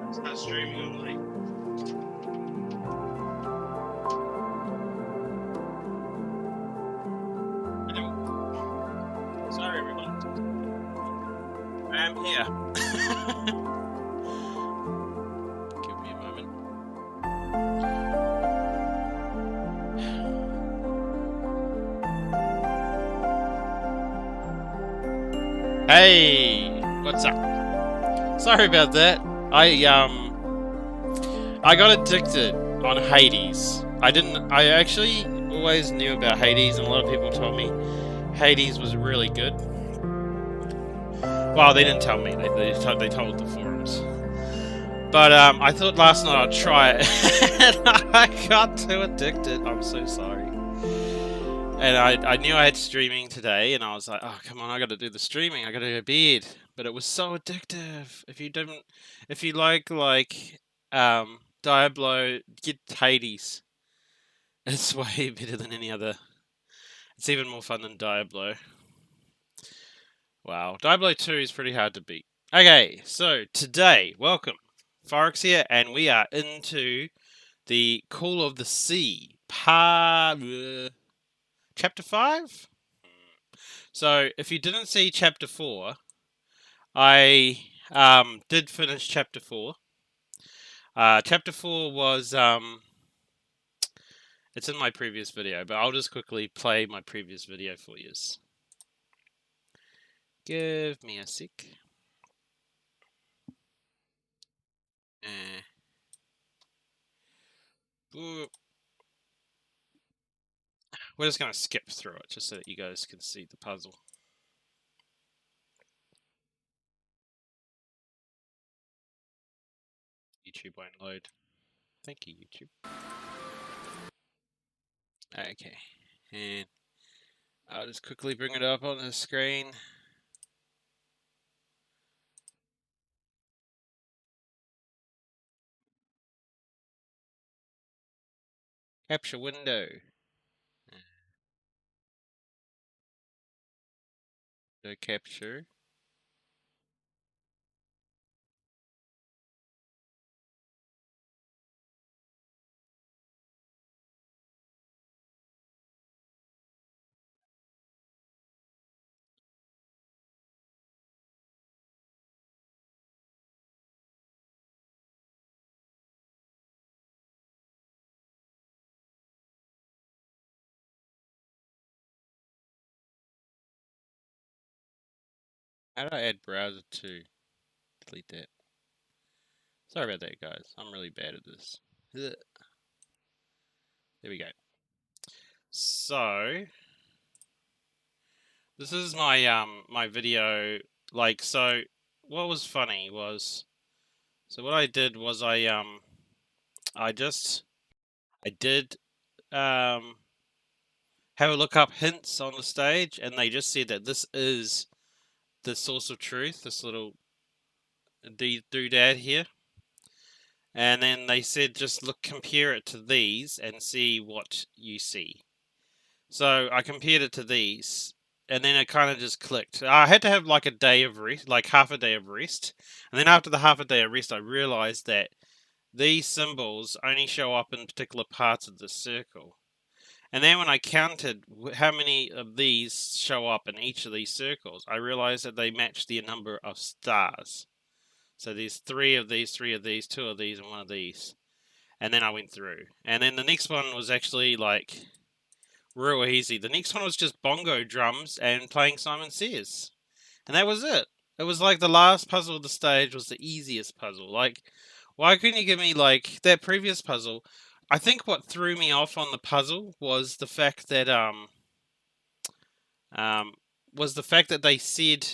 It's not streaming online. Hello. Sorry, everyone. I am here. Give me a moment. Hey, what's up? Sorry about that. I got addicted on Hades. I actually always knew about Hades, and a lot of people told me Hades was really good. Well, they didn't tell me. They told the forums. But I thought last night I'd try it, and I got too addicted. I'm so sorry. And I knew I had streaming today, and I was like, oh, come on, I got to do the streaming. I got to go to bed. But it was so addictive. If you like Diablo, get Hades. It's way better than any other. It's even more fun than Diablo. Wow, Diablo 2 is pretty hard to beat. Okay, so today, welcome. Forox here, and we are into the Call of the Sea, Chapter 5? So, if you didn't see Chapter 4, I did finish Chapter 4. Chapter 4 was, it's in my previous video, but I'll just quickly play my previous video for you. Give me a sec. We're just going to skip through it just so that you guys can see the puzzle. YouTube won't load. Thank you, YouTube. Okay, and I'll just quickly bring it up on the screen. Capture window. No capture. How do I add browser to delete that? Sorry about that, guys. I'm really bad at this. Ugh. There we go. So this is my my video. Like, so what was funny was, so what I did was I did have a look up hints on the stage, and they just said that this is the source of truth, this little doodad here. And then they said just compare it to these and see what you see. So I compared it to these, and then it kind of just clicked. I had to have like a day of rest, like half a day of rest. And then after the half a day of rest, I realized that these symbols only show up in particular parts of the circle. And then when I counted how many of these show up in each of these circles, I realized that they match the number of stars. So there's 3 of these, 2 of these, and 1 of these. And then I went through. And then the next one was actually like real easy. The next one was just bongo drums and playing Simon Says. And that was it. It was like the last puzzle of the stage was the easiest puzzle. Like, why couldn't you give me like that previous puzzle? I think what threw me off on the puzzle was the fact that they said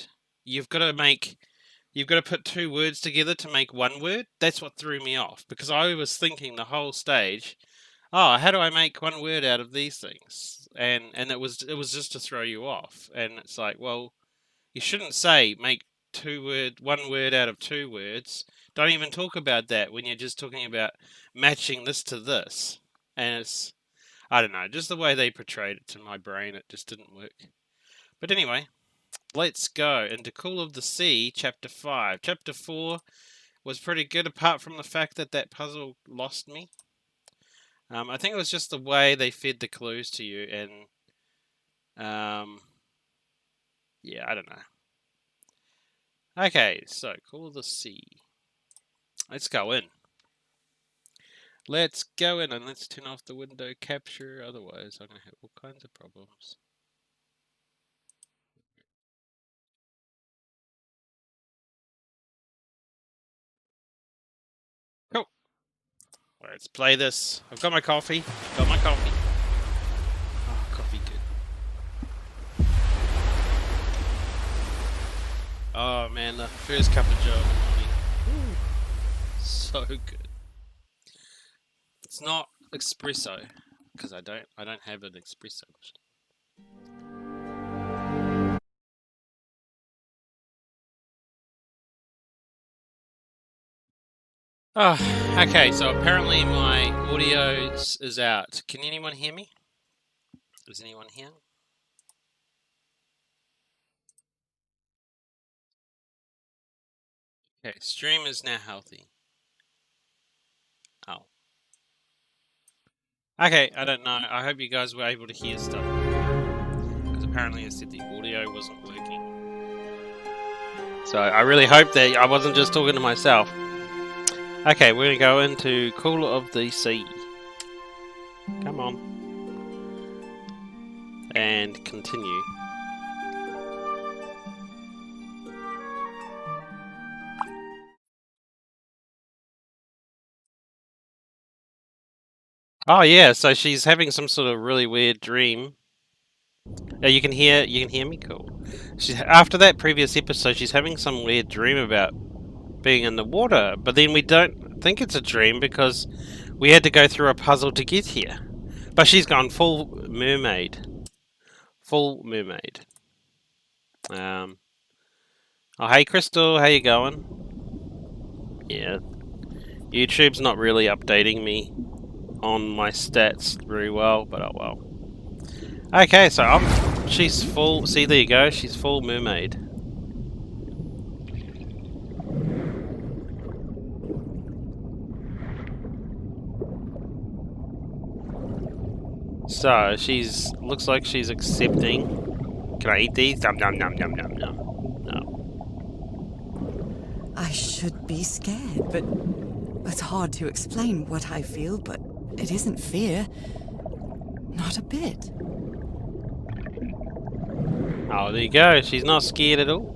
you've got to put 2 words together to make 1 word. That's what threw me off, because I was thinking the whole stage, oh, how do I make 1 word out of these things? And it was just to throw you off. And it's like, well, you shouldn't say make 1 word out of 2 words. Don't even talk about that when you're just talking about matching this to this. And it's, I don't know, just the way they portrayed it to my brain, it just didn't work. But anyway, let's go into Call of the Sea, Chapter 5. Chapter 4 was pretty good, apart from the fact that puzzle lost me. I think it was just the way they fed the clues to you, and yeah, I don't know. Okay, so Call of the Sea. Let's go in. Let's go in, and let's turn off the window capture, otherwise I'm going to have all kinds of problems. Cool. Let's play this. I've got my coffee. Oh, coffee good. Oh man, the first cup of joe in the morning. Ooh, so good. It's not espresso, because I don't have an espresso machine. Oh, okay, so apparently my audio is out. Can anyone hear me? Is anyone here? Okay, stream is now healthy. Oh. Okay, I don't know. I hope you guys were able to hear stuff. Because apparently I said the audio wasn't working. So I really hope that I wasn't just talking to myself. Okay, we're going to go into Call of the Sea. Come on. And continue. Oh yeah, so she's having some sort of really weird dream. Oh, you can hear me? Cool. After that previous episode, she's having some weird dream about being in the water, but then we don't think it's a dream because we had to go through a puzzle to get here. But she's gone full mermaid. Full mermaid. Oh, hey Crystal, how you going? Yeah. YouTube's not really updating me on my stats very well, but oh well. Okay, so she's full, see there you go, she's full mermaid. So, looks like she's accepting. Can I eat these? Nom nom nom nom nom nom. No. I should be scared, but it's hard to explain what I feel, but it isn't fear. Not a bit. Oh, there you go. She's not scared at all.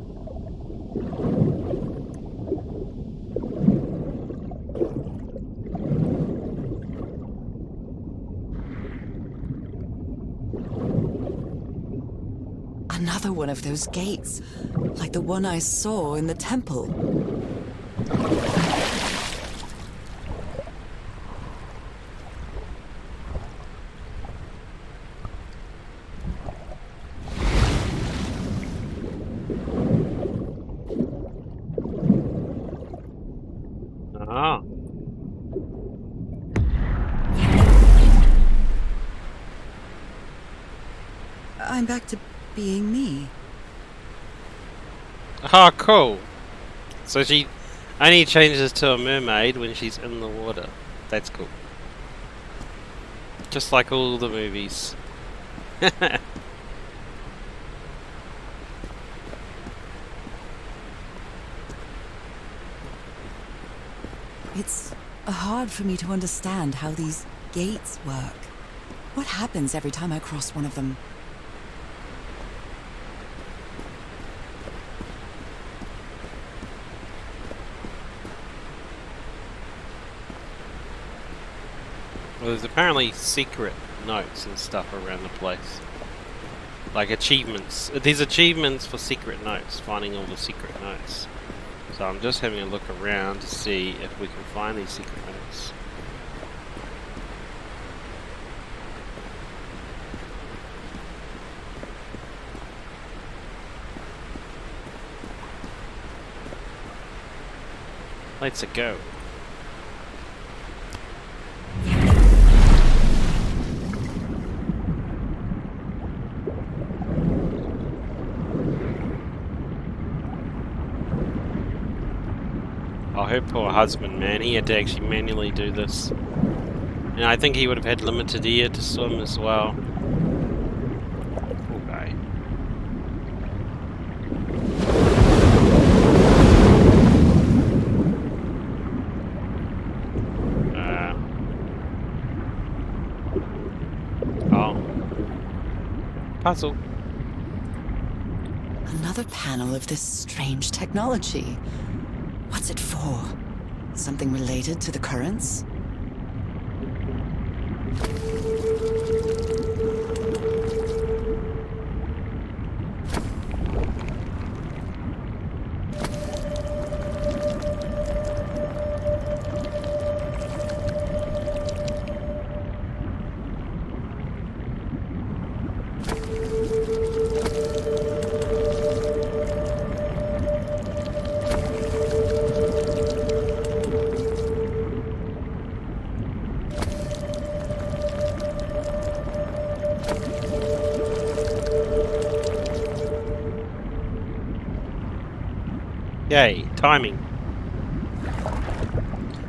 Another one of those gates, like the one I saw in the temple. Ah. I'm back to being me. Oh, cool. So she only changes to a mermaid when she's in the water. That's cool. Just like all the movies. It's hard for me to understand how these gates work. What happens every time I cross one of them? Well, there's apparently secret notes and stuff around the place. Like achievements. There's achievements for secret notes, finding all the secret notes. So I'm just having a look around to see if we can find these secret notes. Let's go. Oh, her poor husband, man. He had to actually manually do this. And I think he would have had limited air to swim as well. Poor guy. Oh. Puzzle. Another panel of this strange technology. What's it for? Something related to the currents? Yay, timing.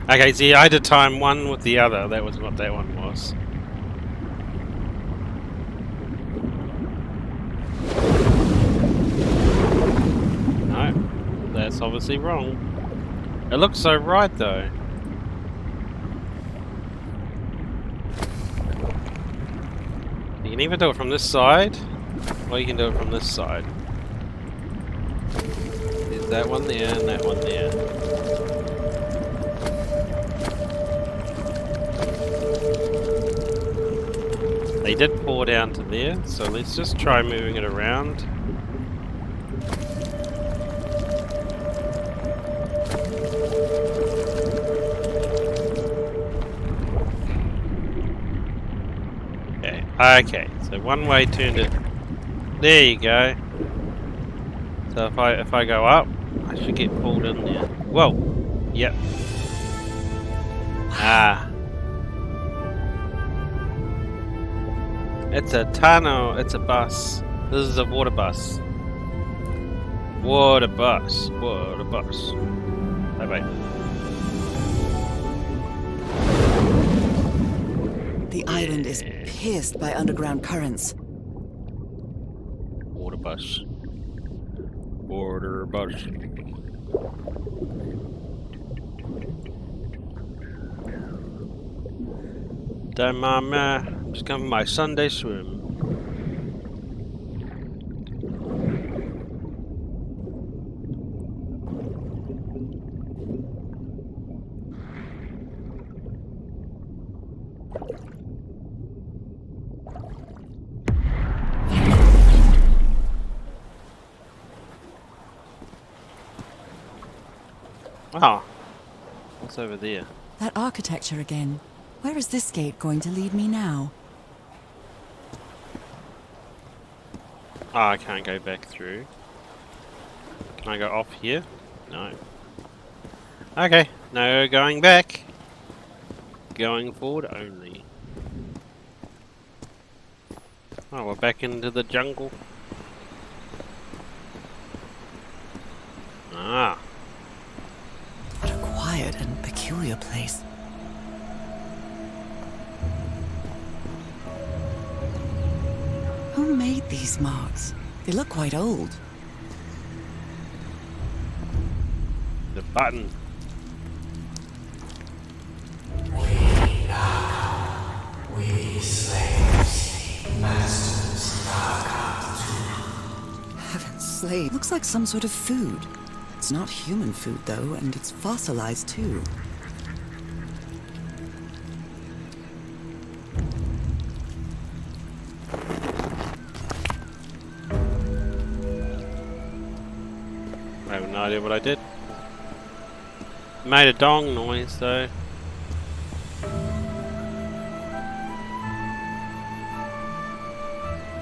Okay, see, I had to time one with the other. That was what that one was. No, that's obviously wrong. It looks so right, though. You can either do it from this side, or you can do it from this side. That one there and that one there. They did pour down to there, so let's just try moving it around. Okay, so one way turned it. There you go. So if I go up, I should get pulled in there. Whoa! Yep. Ah. It's a tunnel. It's a bus. This is a water bus. Water bus. Water bus. Bye bye. The island is pierced by underground currents. Water bus. Water bus. Don't mind me. I'm just going for my Sunday swim. Ah, what's over there? That architecture again. Where is this gate going to lead me now? Ah, I can't go back through. Can I go off here? No. Okay, no going back. Going forward only. Oh, we're back into the jungle. Ah. What a quiet and peculiar place. Who made these marks? They look quite old. The button. We slaves, masters Heaven's slave. Looks like some sort of food. It's not human food, though, and it's fossilized, too. I have no idea what I did. Made a dong noise, though.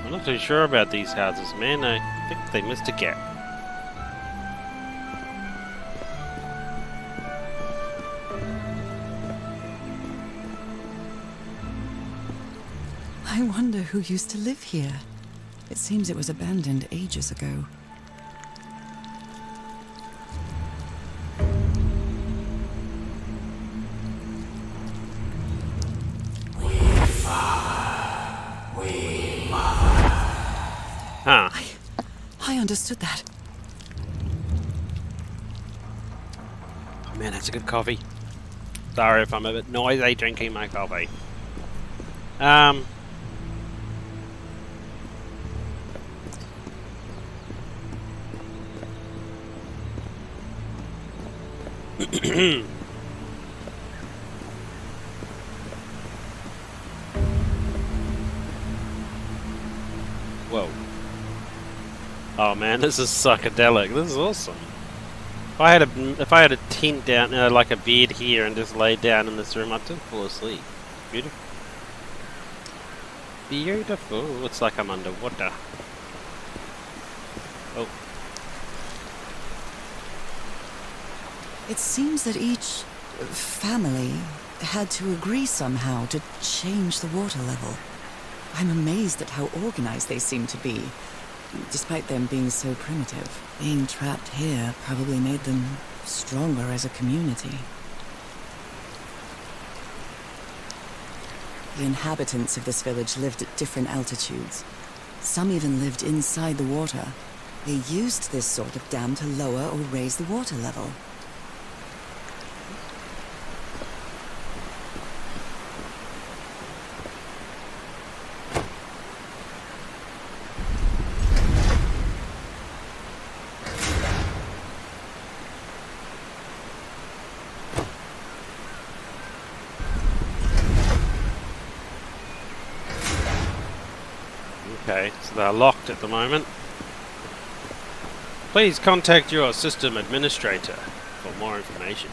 I'm not too sure about these houses, man. I think they missed a gap. I wonder who used to live here. It seems it was abandoned ages ago. Huh. I understood that. Oh man, that's a good coffee. Sorry if I'm a bit noisy drinking my coffee. Whoa. Oh man, this is psychedelic. This is awesome. If I had a tent down, like a bed here, and just laid down in this room, I'd just fall asleep. Beautiful. Beautiful. Looks like I'm underwater. Oh. It seems that each family had to agree somehow to change the water level. I'm amazed at how organized they seem to be, despite them being so primitive. Being trapped here probably made them stronger as a community. The inhabitants of this village lived at different altitudes. Some even lived inside the water. They used this sort of dam to lower or raise the water level. Okay, so they're locked at the moment. Please contact your system administrator for more information.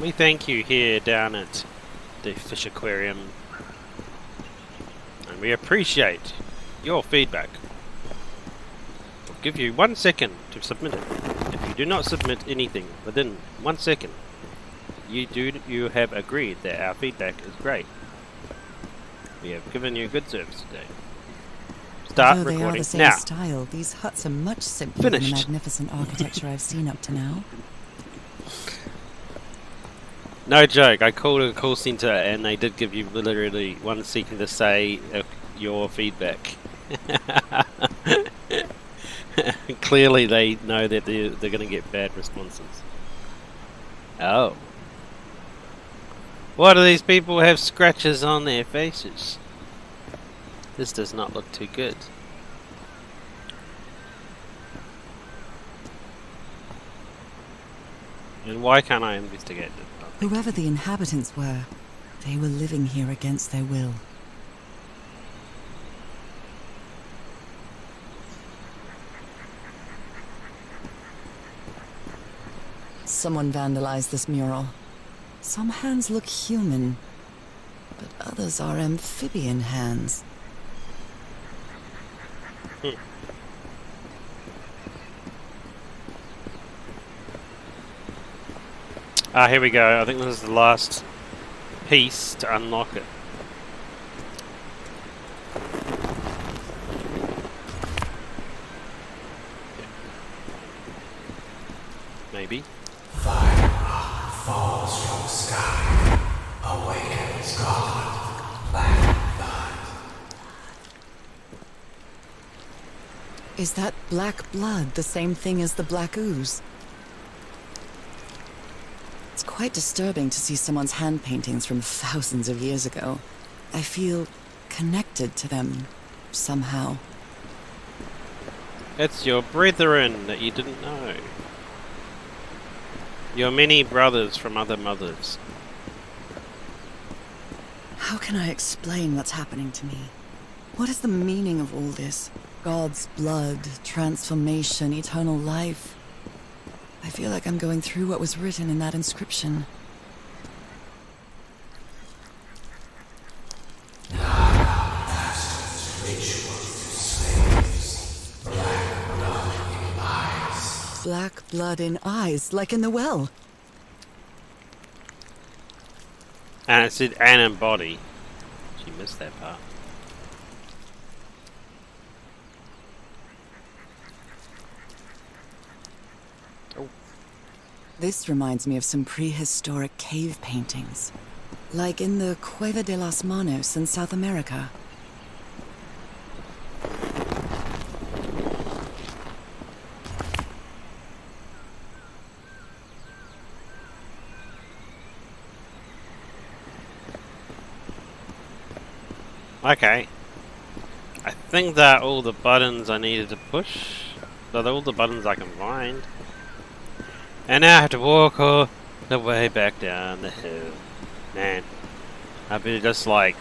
We thank you here down at the Fish Aquarium, and we appreciate your feedback. We'll give you 1 second to submit it. If you do not submit anything within 1 second, you have agreed that our feedback is great. We have given you good service today. Start Although recording they are the same now. style, these huts are much simpler than the Finished. magnificent architecture I've seen up to now. No joke, I called a call center and they did give you literally 1 second to say your feedback. Clearly they know that they're going to get bad responses. Oh. Why do these people have scratches on their faces? This does not look too good. And why can't I investigate this? Whoever the inhabitants were, they were living here against their will. Someone vandalized this mural. Some hands look human, but others are amphibian hands. Ah, here we go. I think this is the last piece to unlock it. Maybe. Fire falls from sky, awakens God, black blood, Is that black blood the same thing as the black ooze? It's quite disturbing to see someone's hand paintings from thousands of years ago. I feel connected to them somehow. It's your brethren that you didn't know. Your many brothers from other mothers. How can I explain what's happening to me? What is the meaning of all this? God's blood, transformation, eternal life. I feel like I'm going through what was written in that inscription. Black blood in eyes, like in the well. And it said and in body. She missed that part. Oh. This reminds me of some prehistoric cave paintings. Like in the Cueva de las Manos in South America. Okay. I think that all the buttons I needed to push. They're all the buttons I can find. And now I have to walk all the way back down the hill. Man, I've been just like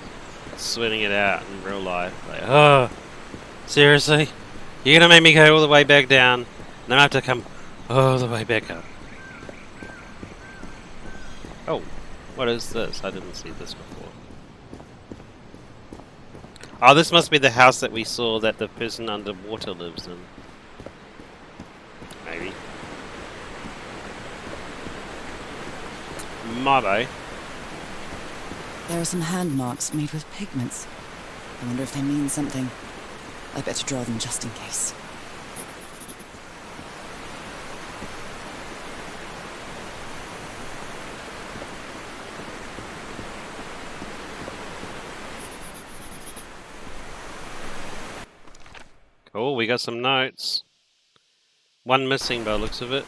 sweating it out in real life. Like, oh, seriously? You're gonna make me go all the way back down, and then I have to come all the way back up. Oh, what is this? I didn't see this before. Oh, this must be the house that we saw that the person underwater lives in. Maybe. Motto. There are some hand marks made with pigments. I wonder if they mean something. I better draw them just in case. Cool, we got some notes. One missing by the looks of it.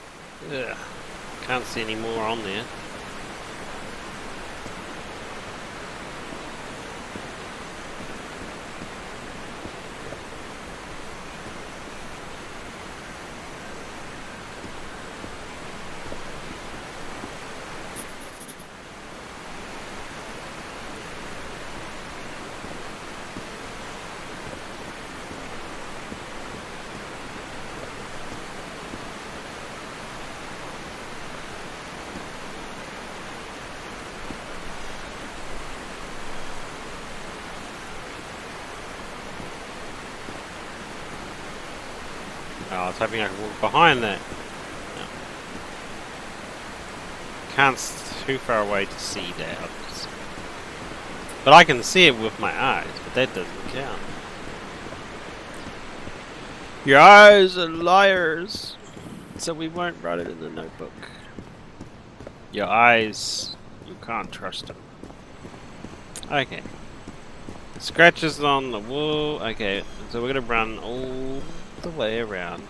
Ugh. Can't see any more on there. Oh, I was hoping I could walk behind that. No. Can't too far away to see that. But I can see it with my eyes, but that doesn't count. Your eyes are liars, so we won't write it in the notebook. Your eyes, you can't trust them. Okay. Scratches on the wall. Okay, so we're gonna run all the way around.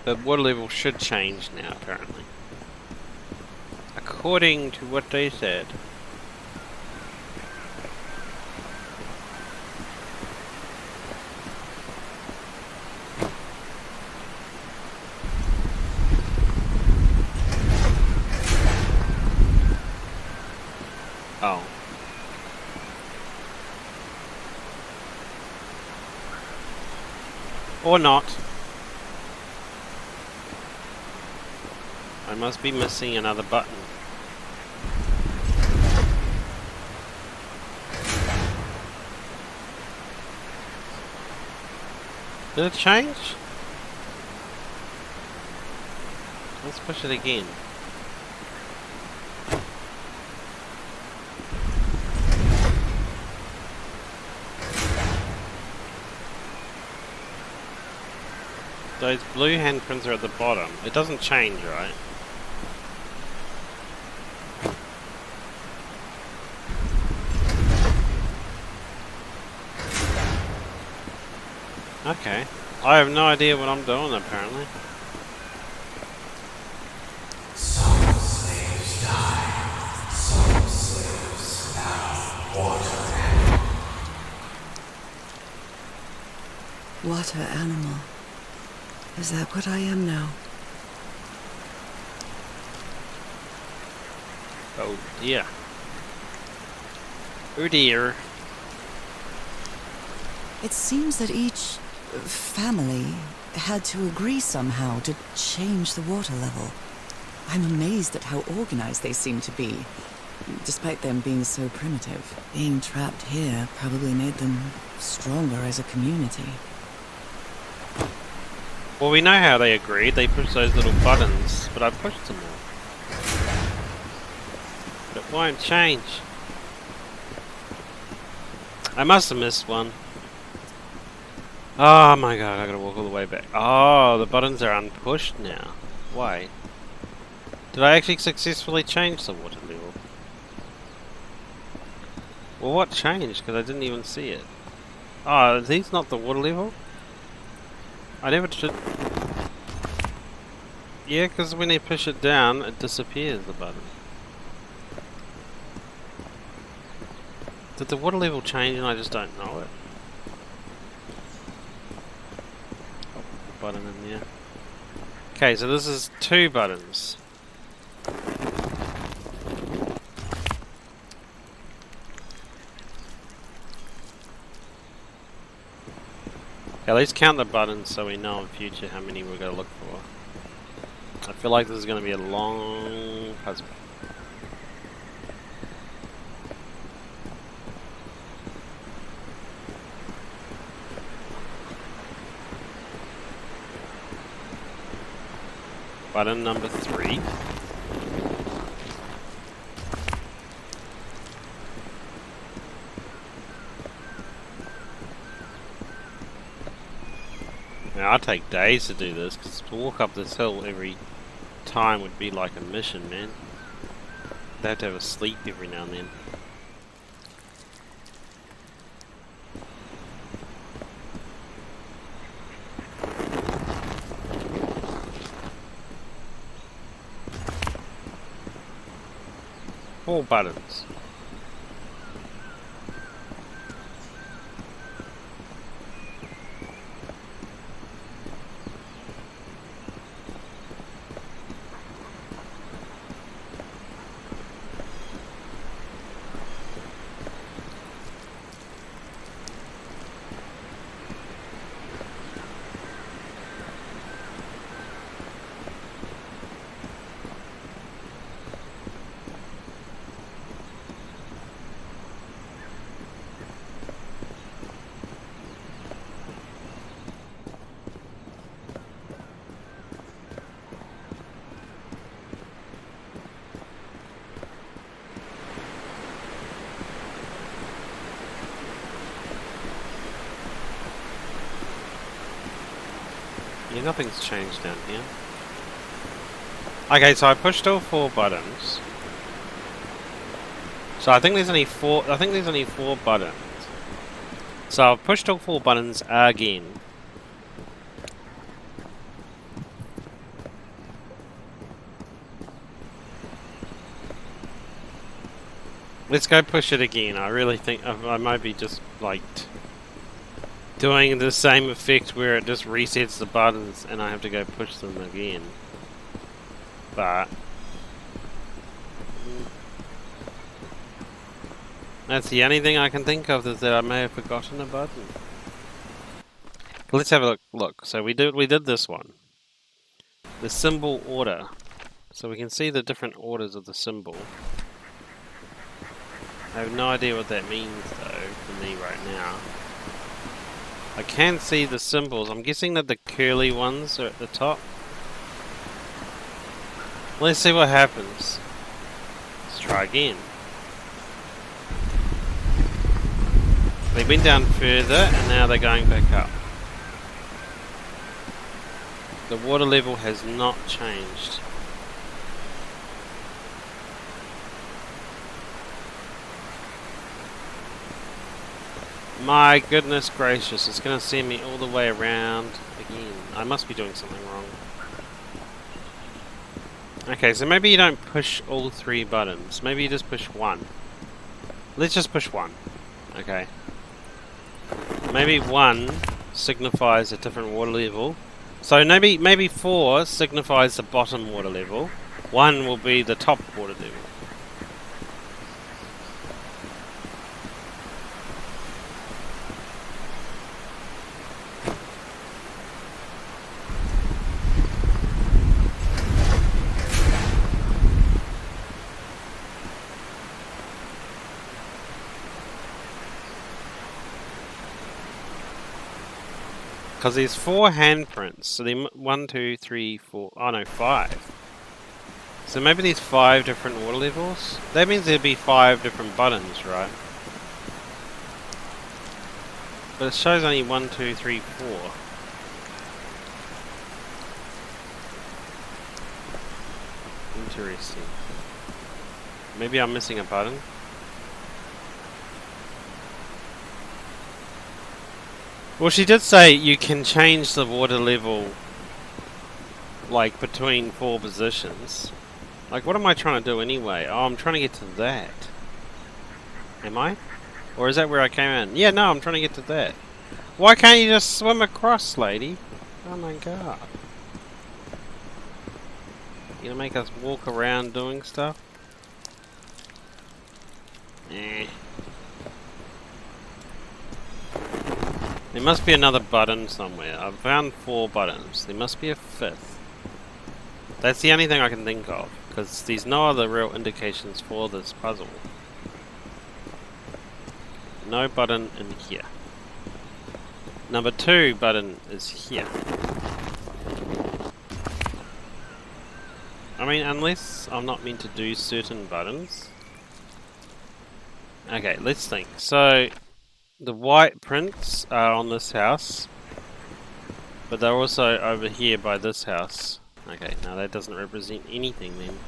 The water level should change now, apparently. According to what they said. Oh. Or not. I must be missing another button. Did it change? Let's push it again. Those blue handprints are at the bottom. It doesn't change, right? Okay. I have no idea what I'm doing, apparently. Some slaves die. Some slaves now water animal. Water animal. Is that what I am now? Oh dear. Oh dear. It seems that each family had to agree somehow to change the water level. I'm amazed at how organized they seem to be, despite them being so primitive. Being trapped here probably made them stronger as a community. Well, we know how they agreed. They pushed those little buttons, but I pushed them all. But it won't change. I must have missed one. Oh my god, I gotta walk all the way back. Oh, the buttons are unpushed now. Why? Did I actually successfully change the water level? Well, what changed? Because I didn't even see it. Oh, is these not the water level? I never should... Yeah, because when you push it down, it disappears, the button. Did the water level change and I just don't know it? Button in there. Okay, so this is 2 buttons. Okay, let's count the buttons so we know in future how many we're going to look for. I feel like this is going to be a long puzzle. Button number 3. Now, I'd take days to do this, because to walk up this hill every time would be like a mission, man. They have to have a sleep every now and then. Four buttons. Yeah, nothing's changed down here. Okay, so I pushed all 4 buttons. So I think there's only 4. I think there's only 4 buttons. So I've pushed all 4 buttons again. Let's go push it again. I really think I might be just like doing the same effect where it just resets the buttons and I have to go push them again. But that's the only thing I can think of, is that I may have forgotten a button. Let's have a look. So we did this one. The symbol order. So we can see the different orders of the symbol. I have no idea what that means though for me right now. I can see the symbols. I'm guessing that the curly ones are at the top. Let's see what happens. Let's try again. They went down further and now they're going back up. The water level has not changed. My goodness gracious, it's gonna send me all the way around again. I must be doing something wrong. Okay, so maybe you don't push all 3 buttons. Maybe you just push 1. Let's just push 1. Okay. Maybe 1 signifies a different water level. So maybe 4 signifies the bottom water level. 1 will be the top water level. Because there's 4 handprints, so then 1, 2, 3, 4. Oh no, 5. So maybe there's 5 different water levels. That means there'd be 5 different buttons, right? But it shows only 1, 2, 3, 4. Interesting. Maybe I'm missing a button. Well, she did say you can change the water level, like, between 4 positions. Like, what am I trying to do anyway? Oh, I'm trying to get to that. Am I? Or is that where I came in? Yeah, no, I'm trying to get to that. Why can't you just swim across, lady? Oh my god. You gonna make us walk around doing stuff? Eh. There must be another button somewhere. I've found 4 buttons. There must be a 5th. That's the only thing I can think of, because there's no other real indications for this puzzle. No button in here. Number 2 button is here. I mean, unless I'm not meant to do certain buttons. Okay, let's think. So, the white prints are on this house, but they're also over here by this house. Okay, now that doesn't represent anything then.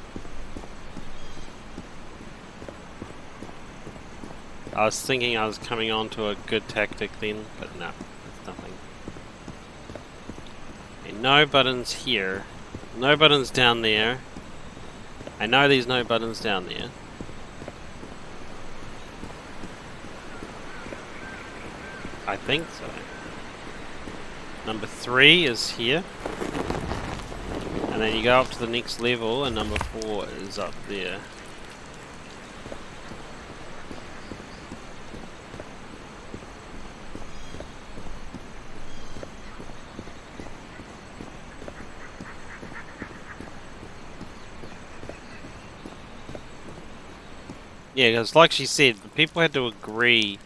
I was thinking I was coming on to a good tactic then, but no, it's nothing. Okay, no buttons here. No buttons down there. I know there's no buttons down there. I think so. Number 3 is here. And then you go up to the next level and number 4 is up there. Yeah, because like she said, the people had to agree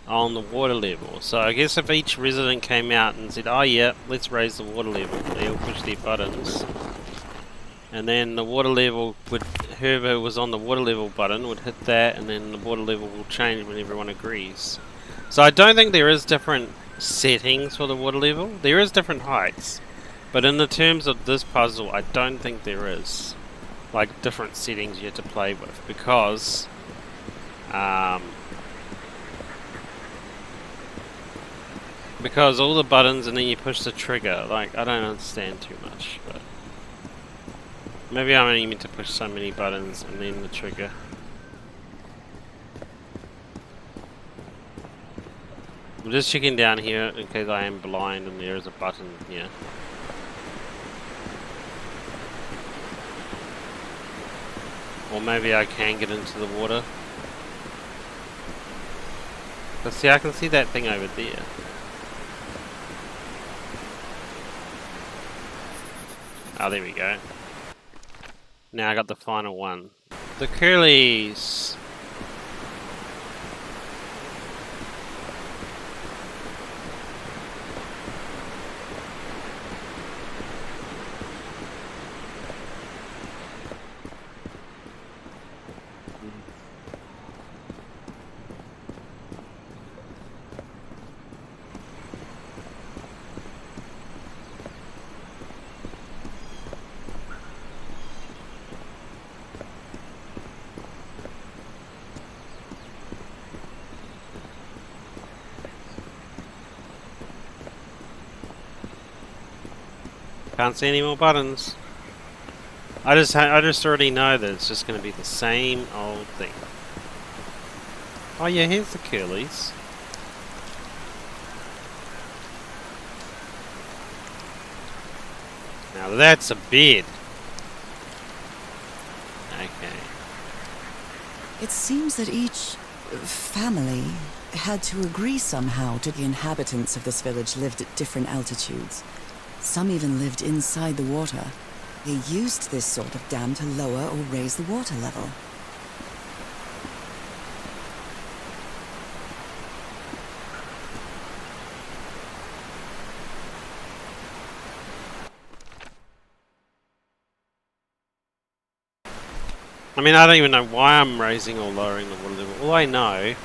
on the water level. So I guess if each resident came out and said, oh yeah, let's raise the water level, they all push their buttons. And then the water level would, whoever was on the water level button would hit that, and then the water level will change when everyone agrees. So I don't think there is different settings for the water level. There is different heights. But in the terms of this puzzle, I don't think there is. Like, different settings you have to play with. Because all the buttons and then you push the trigger, like, I don't understand too much, but maybe I'm only meant to push so many buttons and then the trigger. I'm just checking down here in case I am blind and there is a button here. Or maybe I can get into the water. But see, I can see that thing over there. Oh, there we go. Now I got the final one. The curlies! Can't see any more buttons. I just already know that it's just going to be the same old thing. Oh yeah, here's the curlies. Now that's a bed. Okay. It seems that each family had to agree somehow to the inhabitants of this village lived at different altitudes. Some even lived inside the water. They used this sort of dam to lower or raise the water level. I mean, I don't even know why I'm raising or lowering the water level. All I know,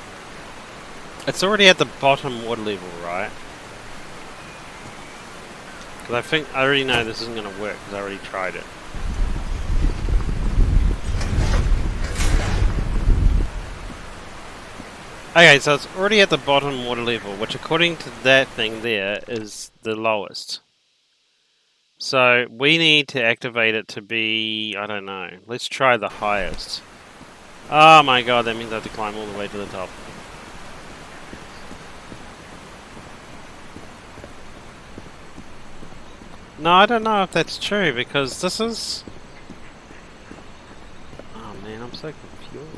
it's already at the bottom water level, right? Because I already know this isn't going to work because I already tried it. Okay, so it's already at the bottom water level, which according to that thing there is the lowest. So we need to activate it to be, I don't know, let's try the highest. Oh my god, that means I have to climb all the way to the top. No, I don't know if that's true because this is... Oh man, I'm so confused.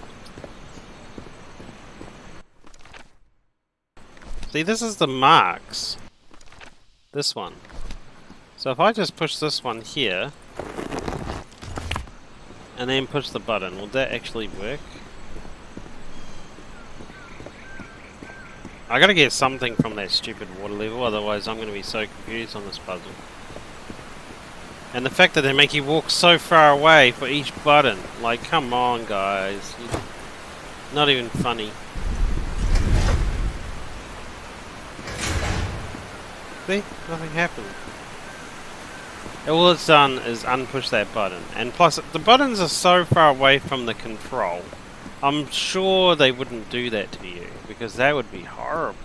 See, this is the marks. This one. So if I just push this one here, and then push the button, will that actually work? I gotta get something from that stupid water level, otherwise I'm gonna be so confused on this puzzle. And the fact that they make you walk so far away for each button, like come on guys, not even funny. See, nothing happened. All it's done is unpush that button, and plus the buttons are so far away from the control, I'm sure they wouldn't do that to you, because that would be horrible.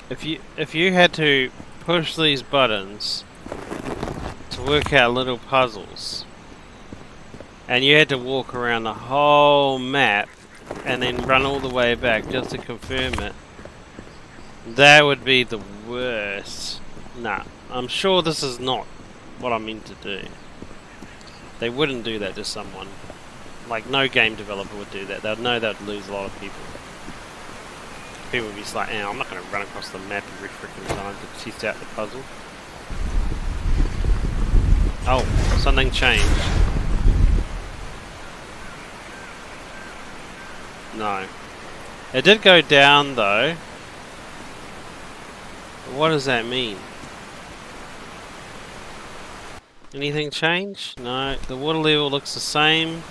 If you had to push these buttons to work out little puzzles, and you had to walk around the whole map, and then run all the way back just to confirm it, that would be the worst. Nah. I'm sure this is not what I meant to do. They wouldn't do that to someone. Like, no game developer would do that. They'd know they'd lose a lot of people. People would be just like, I'm not going to run across the map every freaking time to test out the puzzle. Oh, something changed. No. It did go down, though. What does that mean? Anything change? No, the water level looks the same.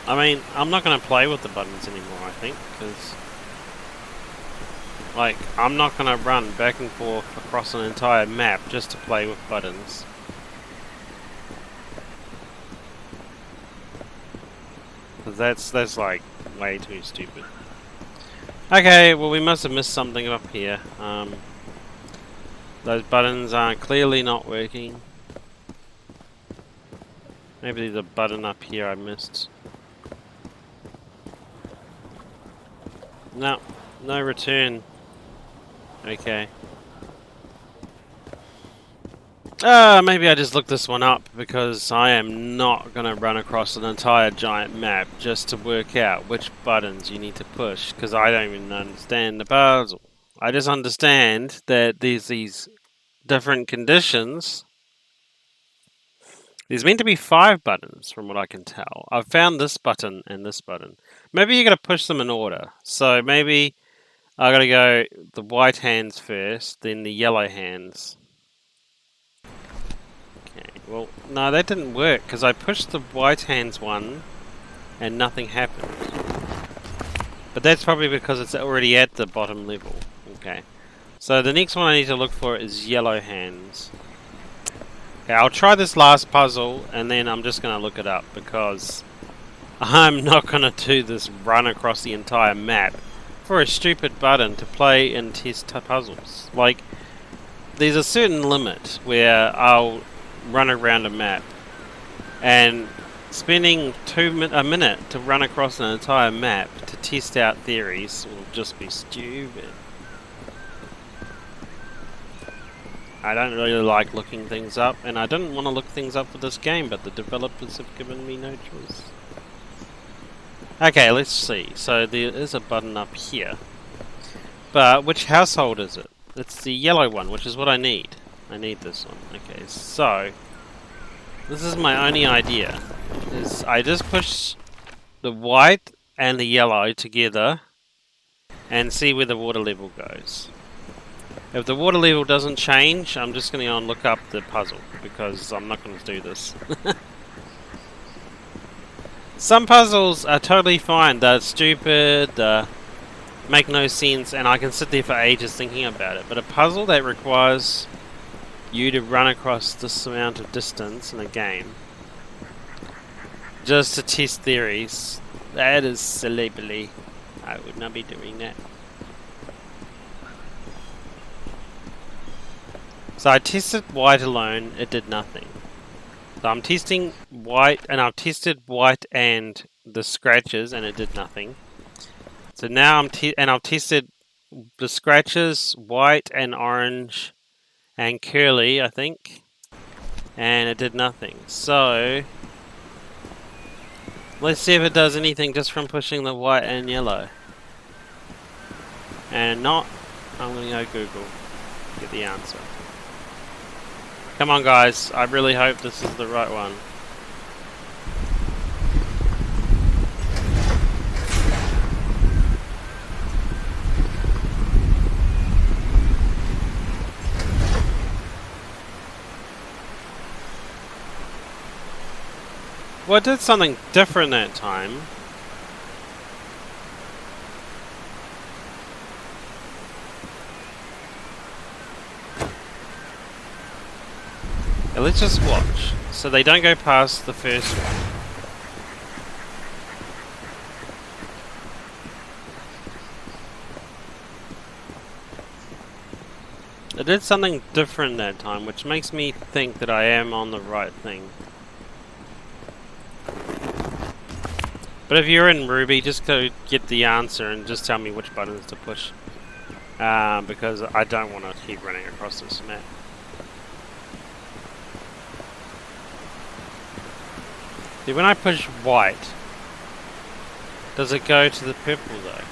I mean, I'm not going to play with the buttons anymore, I think, because... Like, I'm not going to run back and forth across an entire map just to play with buttons. That's like way too stupid. Okay, well we must have missed something up here. Those buttons are clearly not working. Maybe there's a button up here I missed. No, no return. Okay. Maybe I just looked this one up because I am not going to run across an entire giant map just to work out which buttons you need to push, because I don't even understand the puzzle. I just understand that there's these different conditions. There's meant to be 5 buttons from what I can tell. I've found this button and this button. Maybe you're going to push them in order. So maybe I got to go the white hands first, then the yellow hands. Well, no, that didn't work, because I pushed the white hands one, and nothing happened. But that's probably because it's already at the bottom level. Okay. So the next one I need to look for is yellow hands. Okay, I'll try this last puzzle and then I'm just going to look it up because I'm not going to do this run across the entire map for a stupid button to play and test puzzles. Like, there's a certain limit where I'll run around a map and spending a minute to run across an entire map to test out theories will just be stupid. I don't really like looking things up, and I didn't want to look things up for this game, but the developers have given me no choice. Okay, let's see. So there is a button up here. But which household is it? It's the yellow one, which is what I need. I need this one. Okay, so this is my only idea. Is I just push the white and the yellow together and see where the water level goes. If the water level doesn't change, I'm just going to go and look up the puzzle because I'm not going to do this. Some puzzles are totally fine. They're stupid, make no sense, and I can sit there for ages thinking about it. But a puzzle that requires you to run across this amount of distance in a game just to test theories, that is silly. I would not be doing that. So I tested white alone, it did nothing. So I'm testing white, and I've tested white and the scratches, and it did nothing. So now I've tested the scratches, white and orange, and curly, I think, and it did nothing. So let's see if it does anything just from pushing the white and yellow. And not, I'm gonna go Google, get the answer. Come on guys, I really hope this is the right one. Well, it did something different that time. Now let's just watch. So they don't go past the first one. It did something different that time, which makes me think that I am on the right thing. But if you're in Ruby, just go get the answer and just tell me which buttons to push. Because I don't want to keep running across this map. See, when I push white, does it go to the purple though?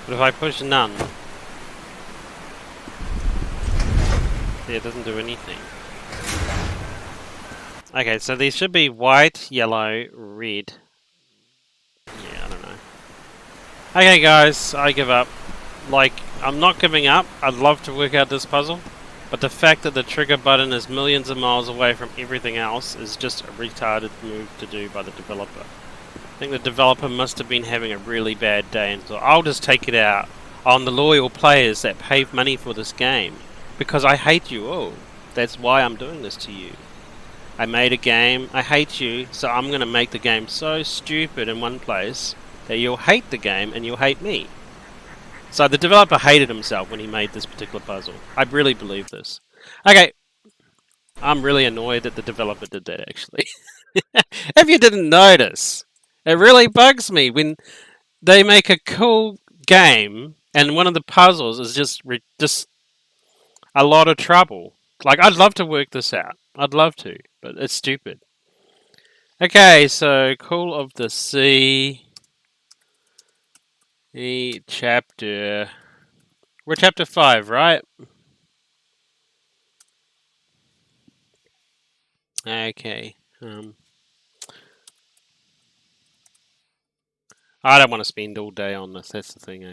But if I push none, see, it doesn't do anything. Okay, so these should be white, yellow, red. Yeah, I don't know. Okay guys, I give up. Like, I'm not giving up. I'd love to work out this puzzle. But the fact that the trigger button is millions of miles away from everything else is just a retarded move to do by the developer. I think the developer must have been having a really bad day and thought, I'll just take it out on the loyal players that paid money for this game. Because I hate you all. That's why I'm doing this to you. I made a game, I hate you, so I'm going to make the game so stupid in one place that you'll hate the game and you'll hate me. So the developer hated himself when he made this particular puzzle. I really believe this. Okay, I'm really annoyed that the developer did that actually. If you didn't notice, it really bugs me when they make a cool game and one of the puzzles is just a lot of trouble. Like, I'd love to work this out. I'd love to, but it's stupid. Okay, so Call of the Sea. Chapter. We're chapter 5, right? Okay. I don't want to spend all day on this. That's the thing,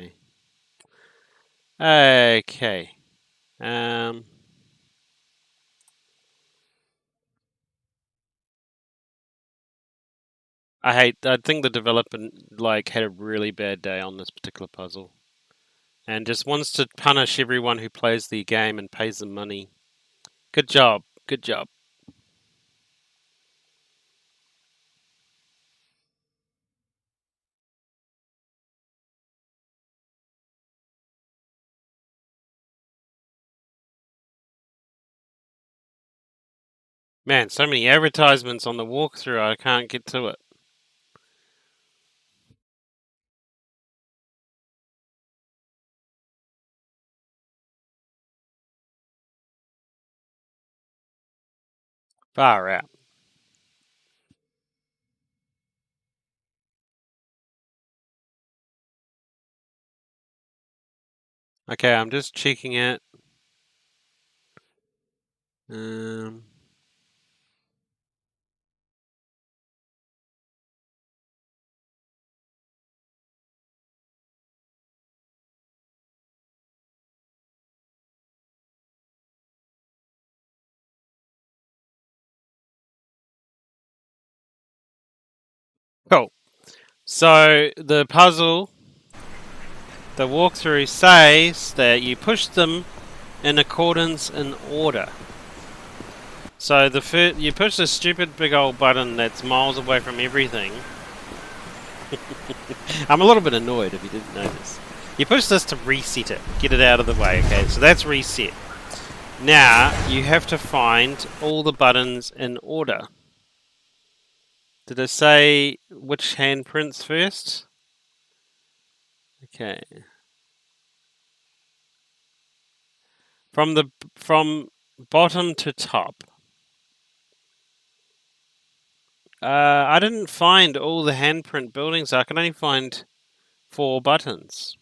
eh? Okay. I think the developer like had a really bad day on this particular puzzle, and just wants to punish everyone who plays the game and pays them money. Good job. Good job. Man, so many advertisements on the walkthrough, I can't get to it. Far out. Okay, I'm just checking it. Um, cool. So the puzzle, the walkthrough says that you push them in accordance in order. So you push this stupid big old button that's miles away from everything. I'm a little bit annoyed if you didn't notice. You push this to reset it, get it out of the way, okay? So that's reset. Now, you have to find all the buttons in order. Did it say which handprints first? Okay. From bottom to top. I didn't find all the handprint buildings. I can only find 4 buttons.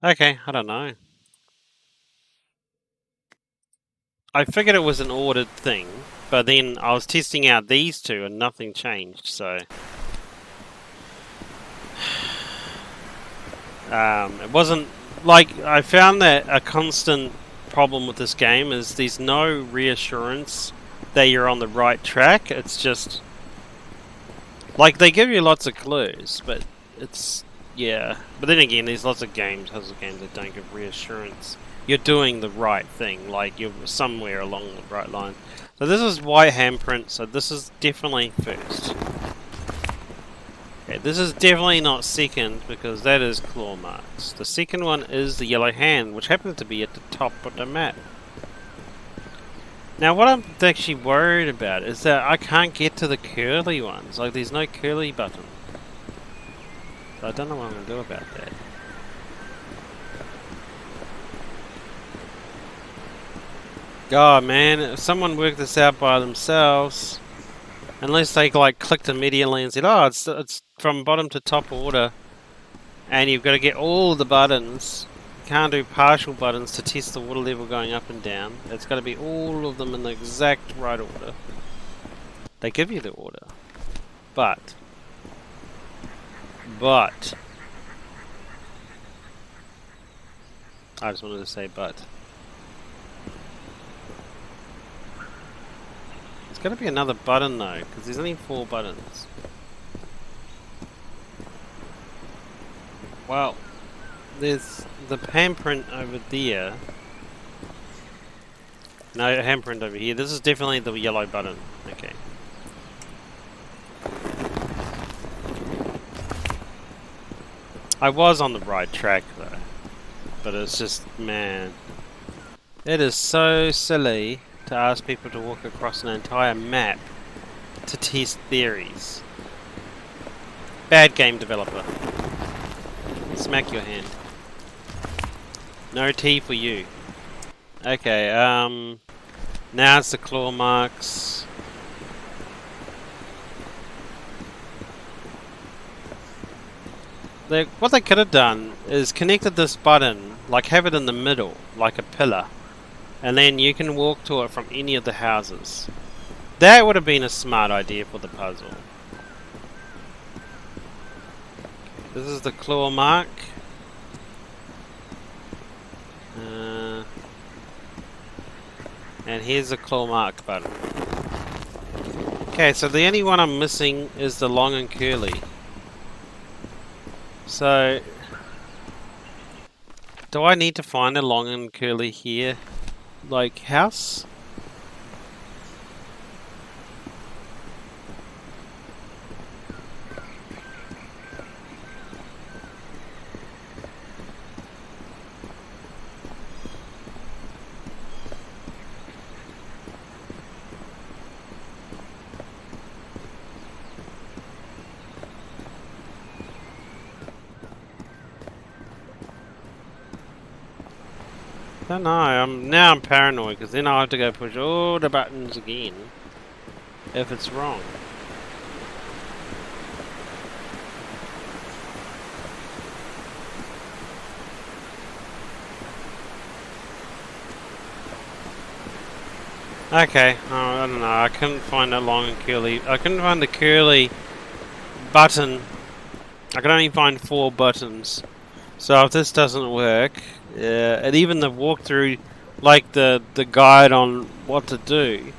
Okay, I don't know. I figured it was an ordered thing, but then I was testing out these two and nothing changed, so... it wasn't... Like, I found that a constant problem with this game is there's no reassurance that you're on the right track. It's just... Like, they give you lots of clues, but it's... Yeah. But then again, there's lots of puzzle games that don't give reassurance. You're doing the right thing, like you're somewhere along the right line. So this is white handprint, so this is definitely first. Okay, this is definitely not second, because that is claw marks. The second one is the yellow hand, which happens to be at the top of the map. Now what I'm actually worried about is that I can't get to the curly ones. Like there's no curly button. So I don't know what I'm going to do about that. God, man, if someone worked this out by themselves, unless they like clicked immediately and said, "Oh, it's from bottom to top order," and you've got to get all the buttons. You can't do partial buttons to test the water level going up and down. It's got to be all of them in the exact right order. They give you the order, but I just wanted to say but. There's got to be another button though, because there's only 4 buttons. Well, there's the handprint over there. No, handprint over here. This is definitely the yellow button. Okay. I was on the right track though. But it's just, man. It is so silly to ask people to walk across an entire map to test theories. Bad game developer. Smack your hand. No tea for you. Okay, now it's the claw marks. What they could have done is connected this button, like have it in the middle, like a pillar, and then you can walk to it from any of the houses. That would have been a smart idea for the puzzle. This is the claw mark. And here's the claw mark button. Okay, so the only one I'm missing is the long and curly. So, do I need to find a long and curly here, like, house? I don't know, now I'm paranoid because then I'll have to go push all the buttons again if it's wrong. Okay, I don't know, I couldn't find a long and curly. I couldn't find the curly button. I could only find 4 buttons. So if this doesn't work, and even the walkthrough, like the guide on what to do,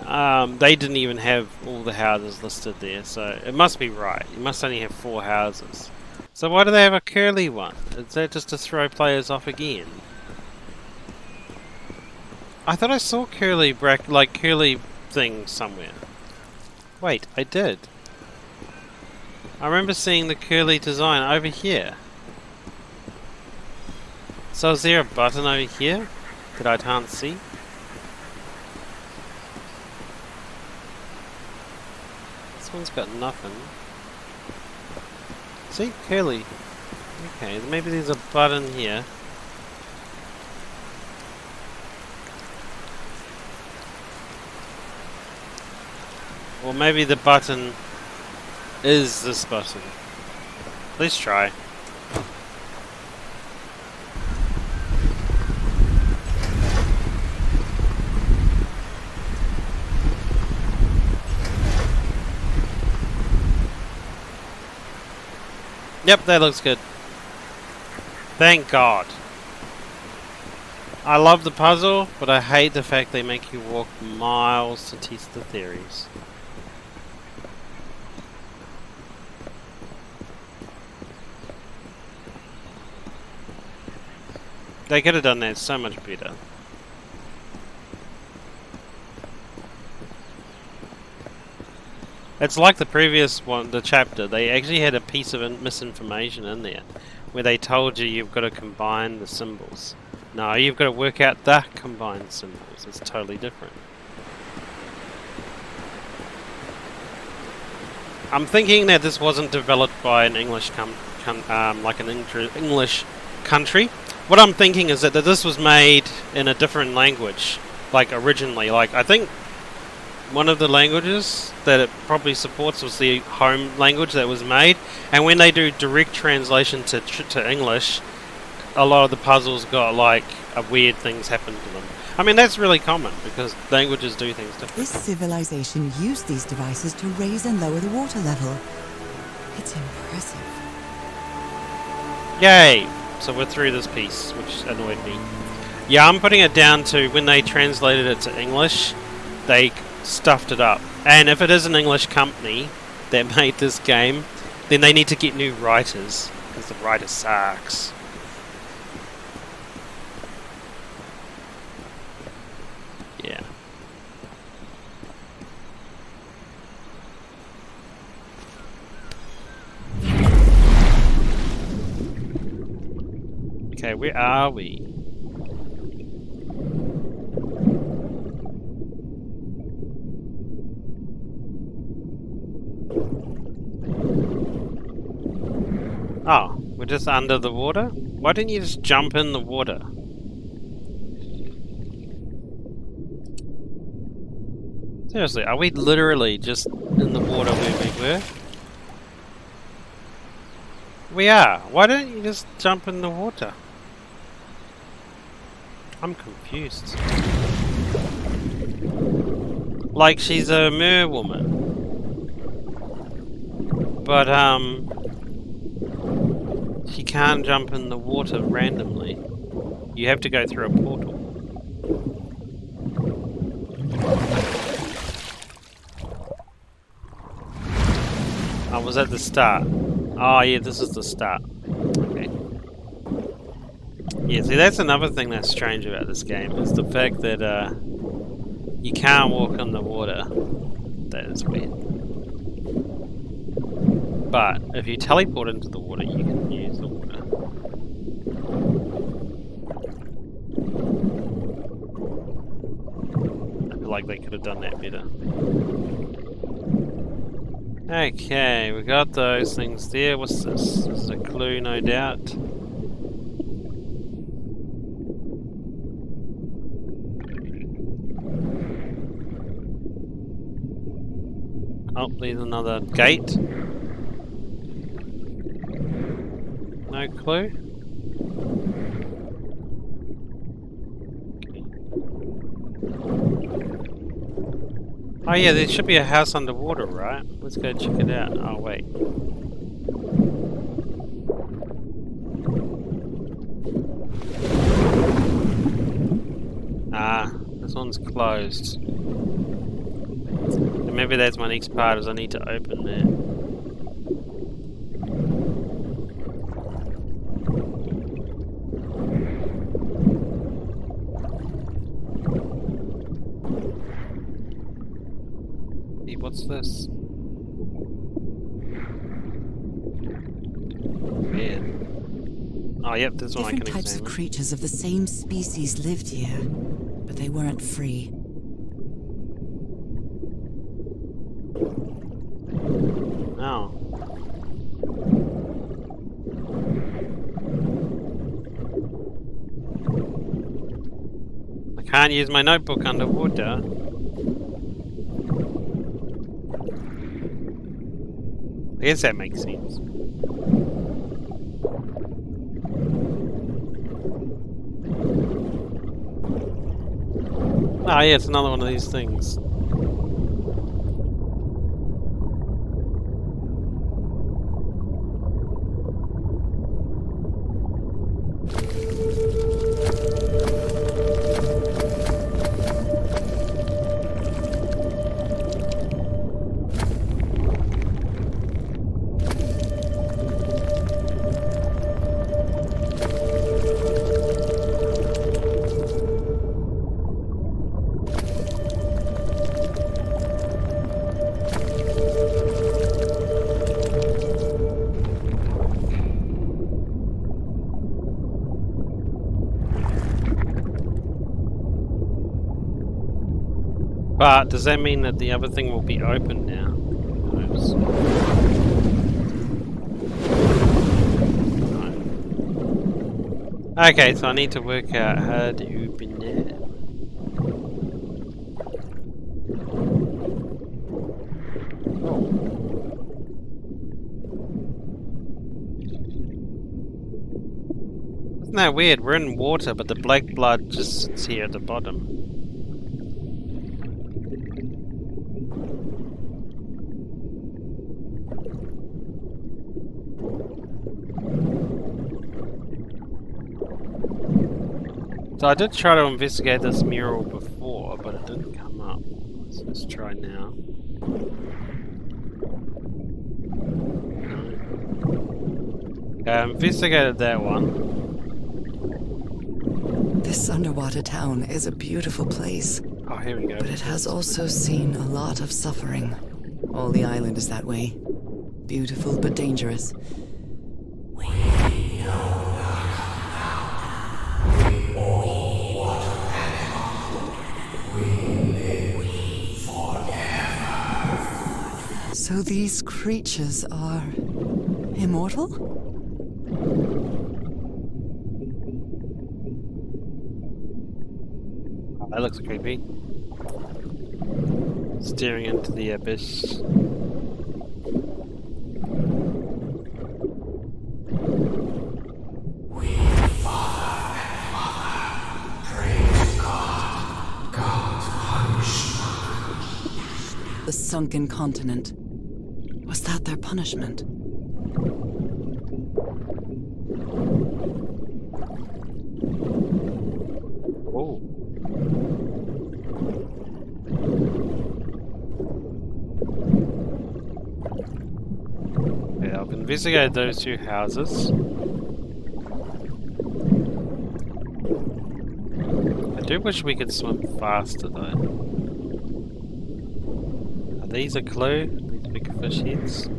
they didn't even have all the houses listed there, so it must be right. You must only have 4 houses. So why do they have a curly one? Is that just to throw players off again? I thought I saw curly curly things somewhere. Wait, I did. I remember seeing the curly design over here. So is there a button over here that I can't see? This one's got nothing. See? Curly. Okay, maybe there's a button here. Or maybe the button is this button. Let's try. Yep, that looks good. Thank God. I love the puzzle, but I hate the fact they make you walk miles to test the theories. They could have done that so much better. It's like the previous one, the chapter. They actually had a piece of misinformation in there where they told you you've got to combine the symbols. No, you've got to work out the combined symbols. It's totally different. I'm thinking that this wasn't developed by an English English country. What I'm thinking is that this was made in a different language, like originally. Like I think one of the languages that it probably supports was the home language that was made, and when they do direct translation to English, a lot of the puzzles got like weird things happen to them. I mean that's really common because languages do things differently. This civilization used these devices to raise and lower the water level. It's impressive. Yay! So we're through this piece, which annoyed me. Yeah, I'm putting it down to when they translated it to English, they stuffed it up. And if it is an English company that made this game, then they need to get new writers, because the writer sucks. Yeah. Okay, where are we? Oh, we're just under the water? Why didn't you just jump in the water? Seriously, are we literally just in the water where we were? We are. Why don't you just jump in the water? I'm confused. Like she's a mer woman. But, she can't jump in the water randomly. You have to go through a portal. Oh, was that the start? Oh, yeah, this is the start. Okay. Yeah, see, that's another thing that's strange about this game, is the fact that, you can't walk on the water. That is weird. But if you teleport into the water, you can use the water. I feel like they could have done that better. Okay, we got those things there. What's this? This is a clue, no doubt. Oh, there's another gate. No clue. Oh yeah, there should be a house underwater, right? Let's go check it out. Oh wait. Ah, this one's closed. And maybe that's my next part, is I need to open that. What's this? Weird. Oh, yep, this one I can examine. Different types of creatures of the same species lived here, but they weren't free. Oh. I can't use my notebook underwater. I guess that makes sense. Ah, yeah, it's another one of these things. But does that mean that the other thing will be open now? Oops. No. Okay, so I need to work out how to open that. Isn't that weird? We're in water, but the black blood just sits here at the bottom. So I did try to investigate this mural before, but it didn't come up. Let's try now. No. I investigated that one. This underwater town is a beautiful place. Oh, here we go. But it has also seen a lot of suffering. All the island is that way. Beautiful but dangerous. We know not now. We all water animal. We live forever. So these creatures are immortal? Oh, that looks creepy. Staring into the abyss. sunken continent. Was that their punishment? Oh. Okay, I've investigated those two houses. I do wish we could swim faster though. Are these a clue? These big fish heads?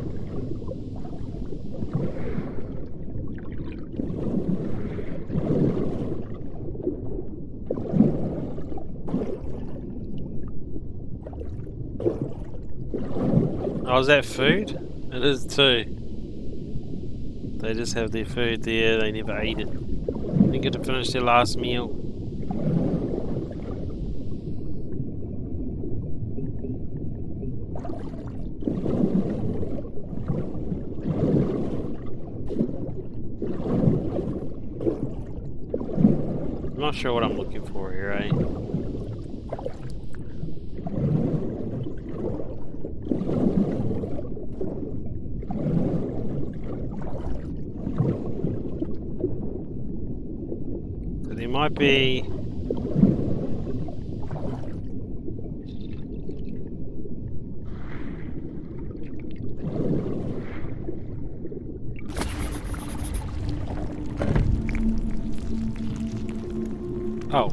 Oh, is that food? It is too. They just have their food there, they never ate it. They get to finish their last meal. I'm not sure what I'm looking for here, eh? There might be... Oh, I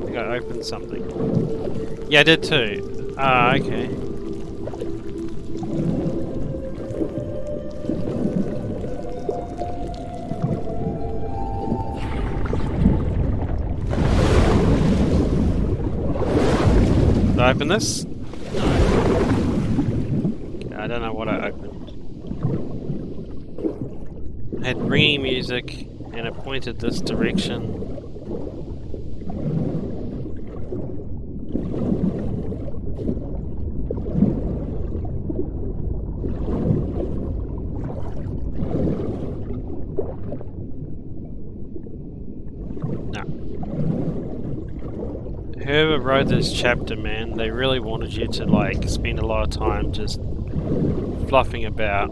think I opened something. Yeah, I did too. Ah, okay. Did I open this? No. Okay, I don't know what I opened. It had ringing music and it pointed this direction. Whoever wrote this chapter, man, they really wanted you to like spend a lot of time just fluffing about.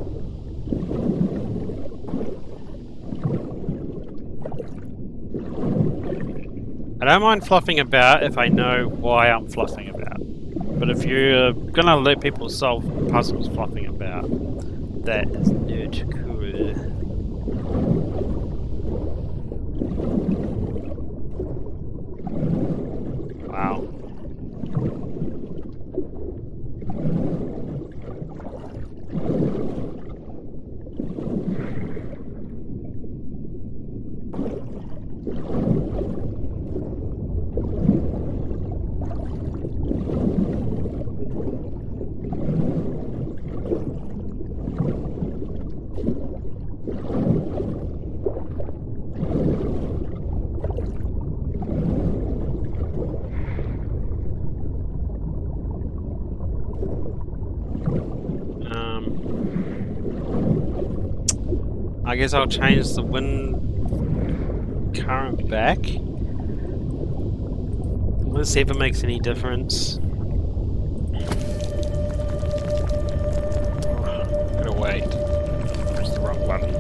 I don't mind fluffing about if I know why I'm fluffing about. But if you're gonna let people solve puzzles fluffing about, that is not cool. Wow. I guess I'll change the wind current back. Let's see if it makes any difference. Gotta wait. Press the wrong button.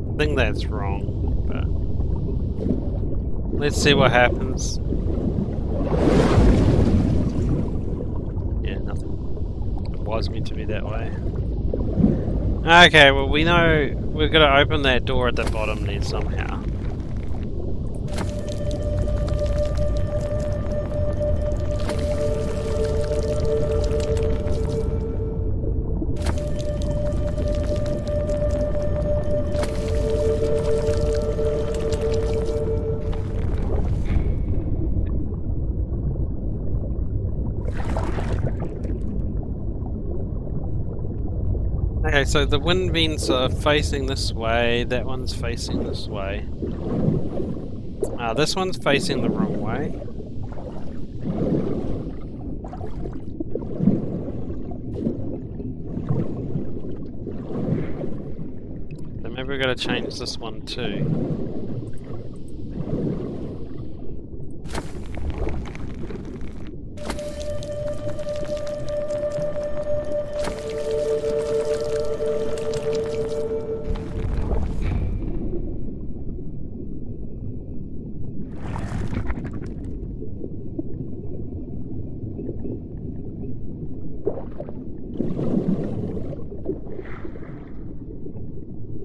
I think that's wrong, but let's see what happens. Yeah, nothing. It was meant to be that way. Okay, well we know we're gonna open that door at the bottom there somehow. Okay, so the wind vents are facing this way, that one's facing this way. This one's facing the wrong way. we got to change this one too.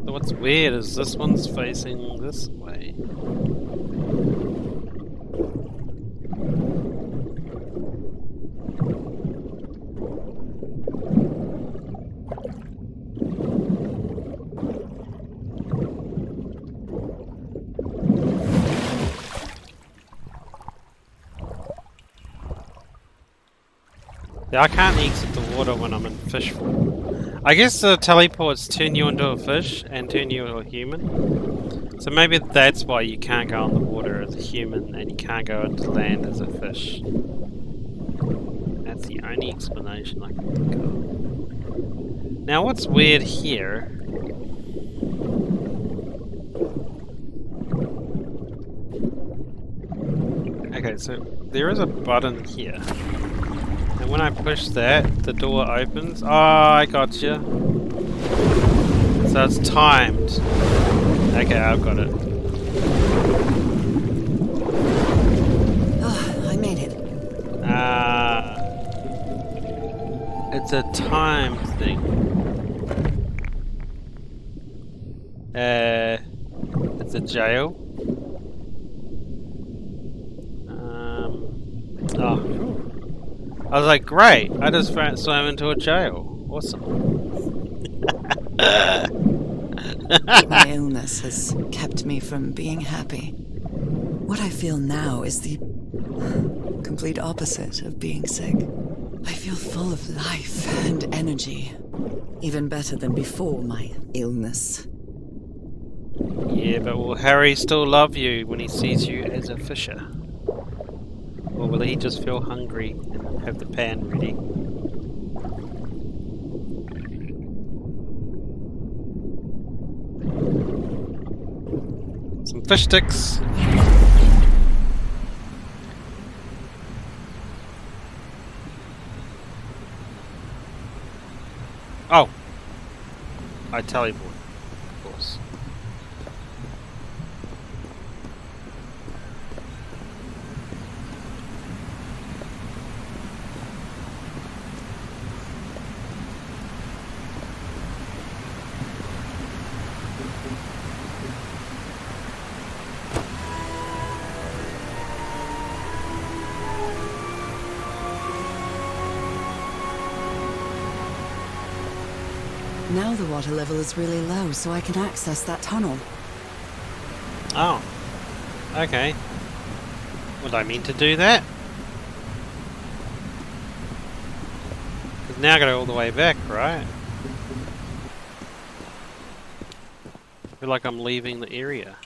What's weird is this one's facing this way. Yeah, I can't exit the water when I'm in fish form. I guess the teleports turn you into a fish and turn you into a human. So maybe that's why you can't go on the water as a human and you can't go into land as a fish. That's the only explanation I can think of. Now what's weird here... Okay, so there is a button here. And when I push that, the door opens. Oh, I gotcha. So it's timed. Okay, I've got it. Oh, I made it. It's a time thing. It's a jail. I was like, great, I just swam into a jail. Awesome. My illness has kept me from being happy. What I feel now is the complete opposite of being sick. I feel full of life and energy. Even better than before my illness. Yeah, but will Harry still love you when he sees you as a fisher? Or will he just feel hungry and have the pan ready? Some fish sticks. Oh! I teleport, of course. Now the water level is really low, so I can access that tunnel. Oh. Okay. Would I mean to do that? Because now I gotta go all the way back, right? I feel like I'm leaving the area.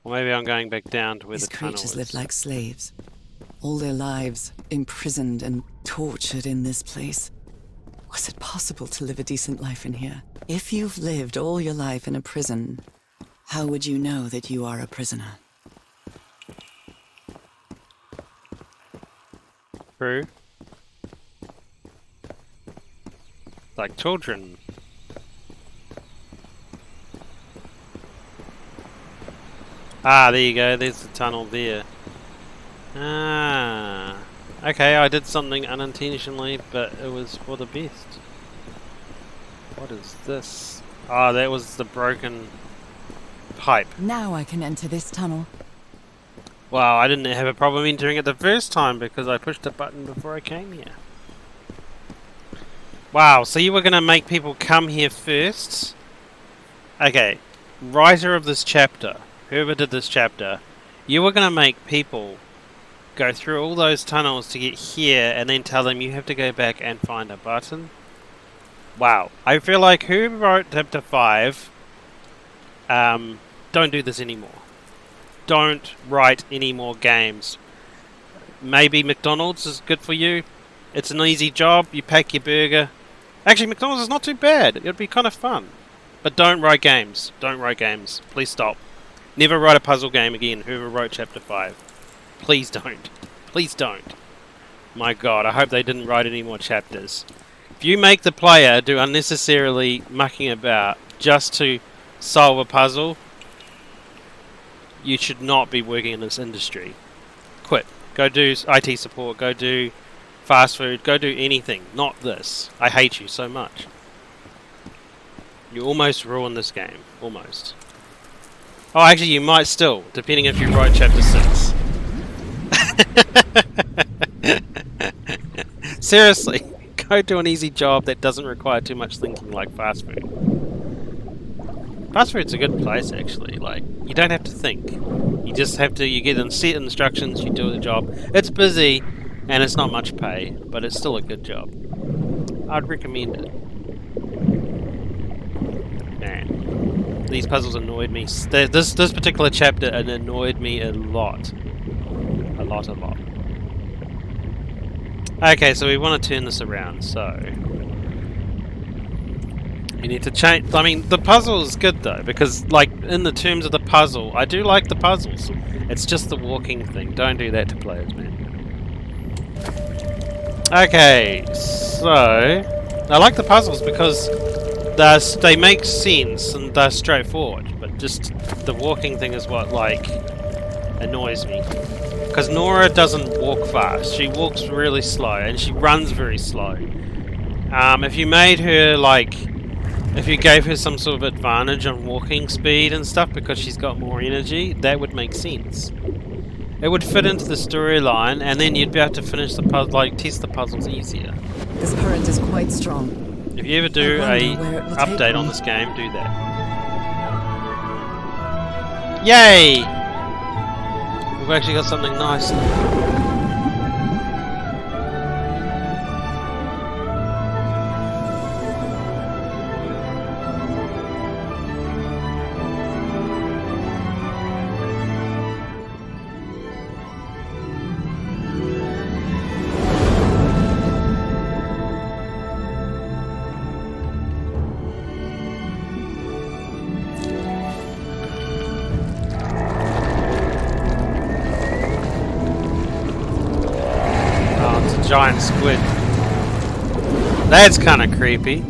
Or maybe I'm going back down to where These the tunnel creatures is. lived like slaves. All their lives imprisoned and tortured in this place. Was it possible to live a decent life in here? If you've lived all your life in a prison, how would you know that you are a prisoner? True. Like children. Ah, there you go. There's the tunnel there. Ah. Okay, I did something unintentionally, but it was for the best. What is this? Ah, that was the broken pipe. Now I can enter this tunnel. Wow, I didn't have a problem entering it the first time because I pushed a button before I came here. Wow, so you were going to make people come here first? Okay, writer of this chapter, whoever did this chapter, you were going to make people go through all those tunnels to get here and then tell them you have to go back and find a button? Wow, I feel like whoever wrote chapter 5, don't do this anymore. Don't write any more games. Maybe McDonald's is good for you. It's an easy job. You pack your burger. Actually, McDonald's is not too bad. It'd be kind of fun. But don't write games. Don't write games. Please stop. Never write a puzzle game again. Whoever wrote Chapter 5. Please don't. Please don't. My god, I hope they didn't write any more chapters. If you make the player do unnecessarily mucking about just to solve a puzzle, you should not be working in this industry. Quit. Go do IT support. Go do fast food. Go do anything. Not this. I hate you so much. You almost ruined this game. Almost. Oh, actually, you might still, depending if you write Chapter 6. Seriously, go do an easy job that doesn't require too much thinking, like fast food. Fast food's a good place, actually. Like, you don't have to think. You just have to, you get them set instructions, you do the job. It's busy, and it's not much pay, but it's still a good job. I'd recommend it. Man, these puzzles annoyed me. This particular chapter annoyed me a lot. A lot. Okay, so we want to turn this around, so you need to change. I mean, the puzzle is good though, because like in the terms of the puzzle, I do like the puzzles. It's just the walking thing. Don't do that to players, man. Okay, so I like the puzzles because they make sense and they're straightforward, but just the walking thing is what like annoys me. Because Norah doesn't walk fast. She walks really slow and she runs very slow. If you made her like, if you gave her some sort of advantage on walking speed and stuff because she's got more energy, that would make sense. It would fit into the storyline, and then you'd be able to finish the puzzle, like test the puzzles easier. This current is quite strong. If you ever do a update on this game, do that. Yay! We've actually got something nice. Giant squid. That's kind of creepy.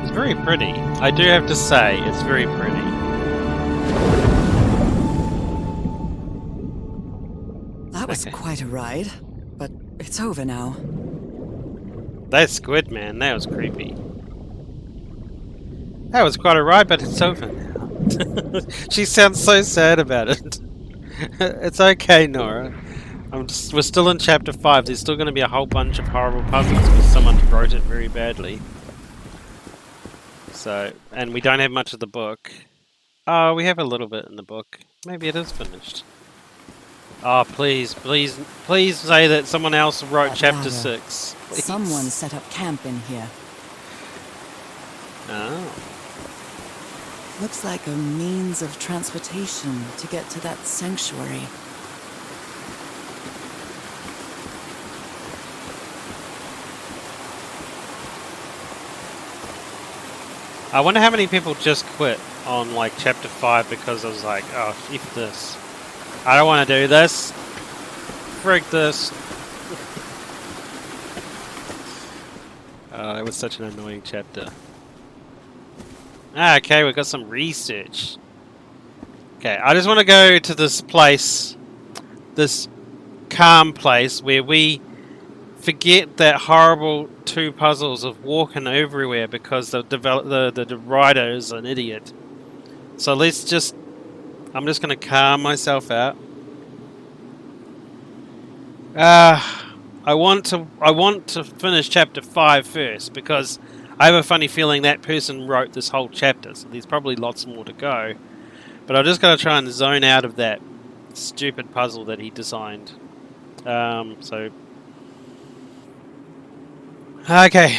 It's very pretty. I do have to say, it's very pretty. That was quite a ride, but it's over now. That squid, man, that was creepy. That was quite a ride, but it's over now. She sounds so sad about it. It's okay, Norah. We're still in Chapter 5. There's still going to be a whole bunch of horrible puzzles because someone wrote it very badly. So, and we don't have much of the book. Oh, we have a little bit in the book. Maybe it is finished. Oh, please, please, please say that someone else wrote That Chapter ladder. 6. Please. Someone set up camp in here. Oh. Looks like a means of transportation to get to that sanctuary. I wonder how many people just quit on like Chapter 5 because I was like, oh, F this. I don't want to do this. Frig this. It was such an annoying chapter. Ah, okay, we've got some research. Okay, I just want to go to this place, this calm place where we forget that horrible two puzzles of walking everywhere because the writer is an idiot. So let's just, I'm just going to calm myself out. I want to finish Chapter 5 first because I have a funny feeling that person wrote this whole chapter, so there's probably lots more to go. But I've just got to try and zone out of that stupid puzzle that he designed. So Okay.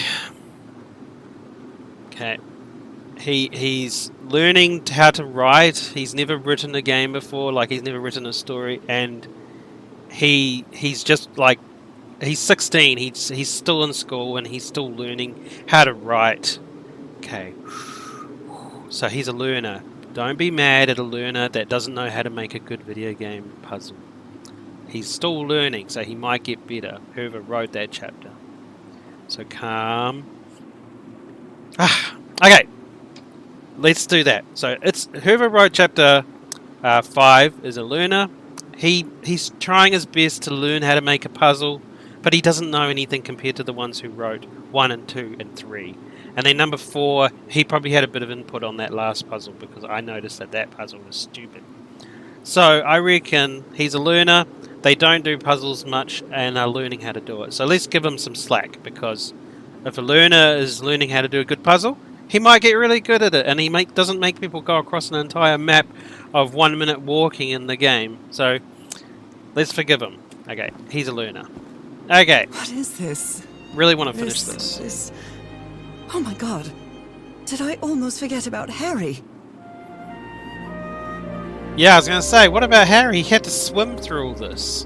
Okay. He's learning how to write. He's never written a game before, like he's never written a story, and he's just like he's 16. He's still in school and he's still learning how to write. Okay. So he's a learner. Don't be mad at a learner that doesn't know how to make a good video game puzzle. He's still learning, so he might get better. Whoever wrote that chapter. So calm. Okay. Let's do that. So it's whoever wrote chapter 5 is a learner. He's trying his best to learn how to make a puzzle, but he doesn't know anything compared to the ones who wrote 1 and 2 and 3. And then number 4, he probably had a bit of input on that last puzzle because I noticed that puzzle was stupid. So I reckon he's a learner. They don't do puzzles much and are learning how to do it. So let's give him some slack, because if a learner is learning how to do a good puzzle, he might get really good at it, and he doesn't make people go across an entire map of 1 minute walking in the game. So let's forgive him. Okay, he's a learner. Okay. What is this? Really want to finish this. Oh my god. Did I almost forget about Harry? Yeah, I was going to say, what about Harry? He had to swim through all this.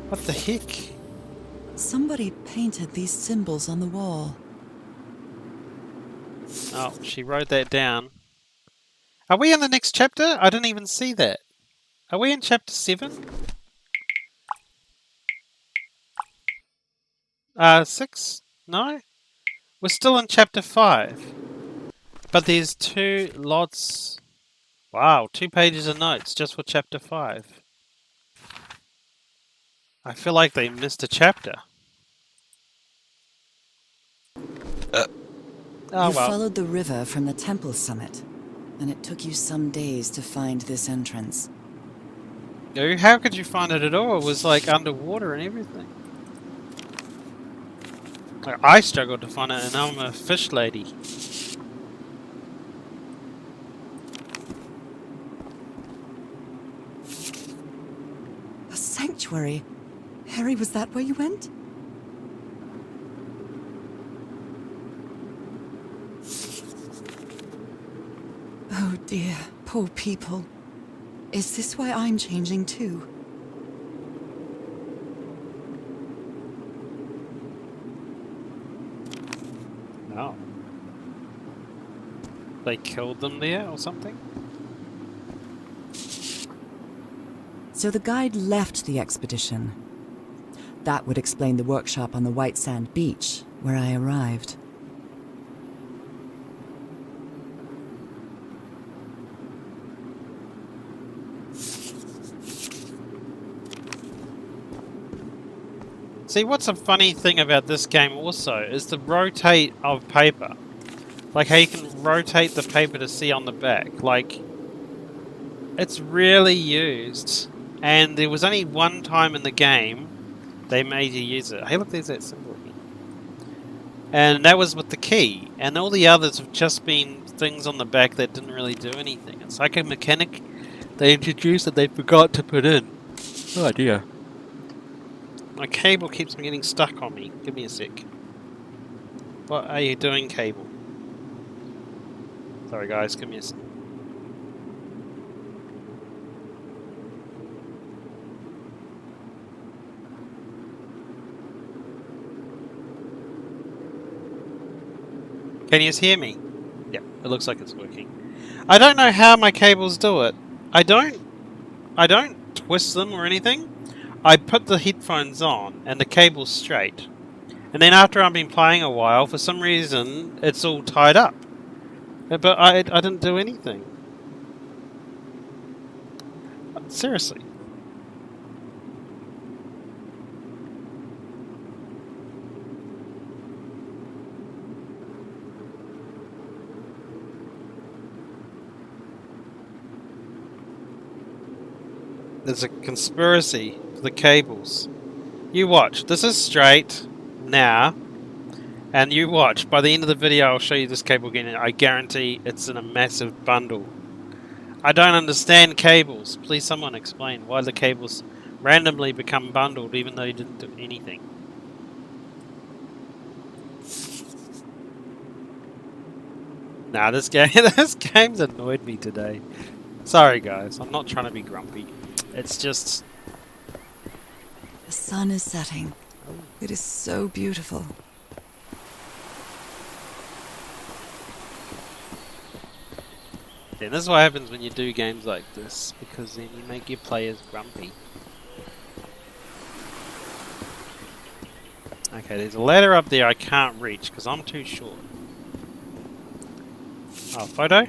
What the heck? Somebody painted these symbols on the wall. Oh, she wrote that down. Are we in the next chapter? I didn't even see that. Are we in chapter 7? 6? No? We're still in chapter 5. But there's 2 lots... Wow, 2 pages of notes just for chapter 5. I feel like they missed a chapter. You followed the river from the temple summit, and it took you some days to find this entrance. How could you find it at all? It was like underwater and everything. I struggled to find it, and I'm a fish lady. A sanctuary? Harry, was that where you went? Oh dear, poor people. Is this why I'm changing too? No. They killed them there or something? So the guide left the expedition. That would explain the workshop on the white sand beach, where I arrived. See, what's a funny thing about this game also is the rotate of paper. Like how you can rotate the paper to see on the back. Like, it's rarely used. And there was only one time in the game they made you use it. Hey, look, there's that symbol again. And that was with the key. And all the others have just been things on the back that didn't really do anything. It's like a mechanic they introduced that they forgot to put in. Oh dear. My cable keeps getting stuck on me. Give me a sec. What are you doing, cable? Sorry guys, give me a sec. Can you hear me? Yeah, it looks like it's working. I don't know how my cables do it. I don't twist them or anything. I put the headphones on and the cable's straight. And then after I've been playing a while, for some reason, it's all tied up. But I didn't do anything. Seriously. There's a conspiracy for the cables. You watch. This is straight now. And you watch. By the end of the video, I'll show you this cable again. And I guarantee it's in a massive bundle. I don't understand cables. Please someone explain why the cables randomly become bundled even though you didn't do anything. Nah, this game, this game's annoyed me today. Sorry, guys. I'm not trying to be grumpy. It's just. The sun is setting. It is so beautiful. Yeah, this is what happens when you do games like this, because then you make your players grumpy. Okay, there's a ladder up there I can't reach because I'm too short. Oh, photo?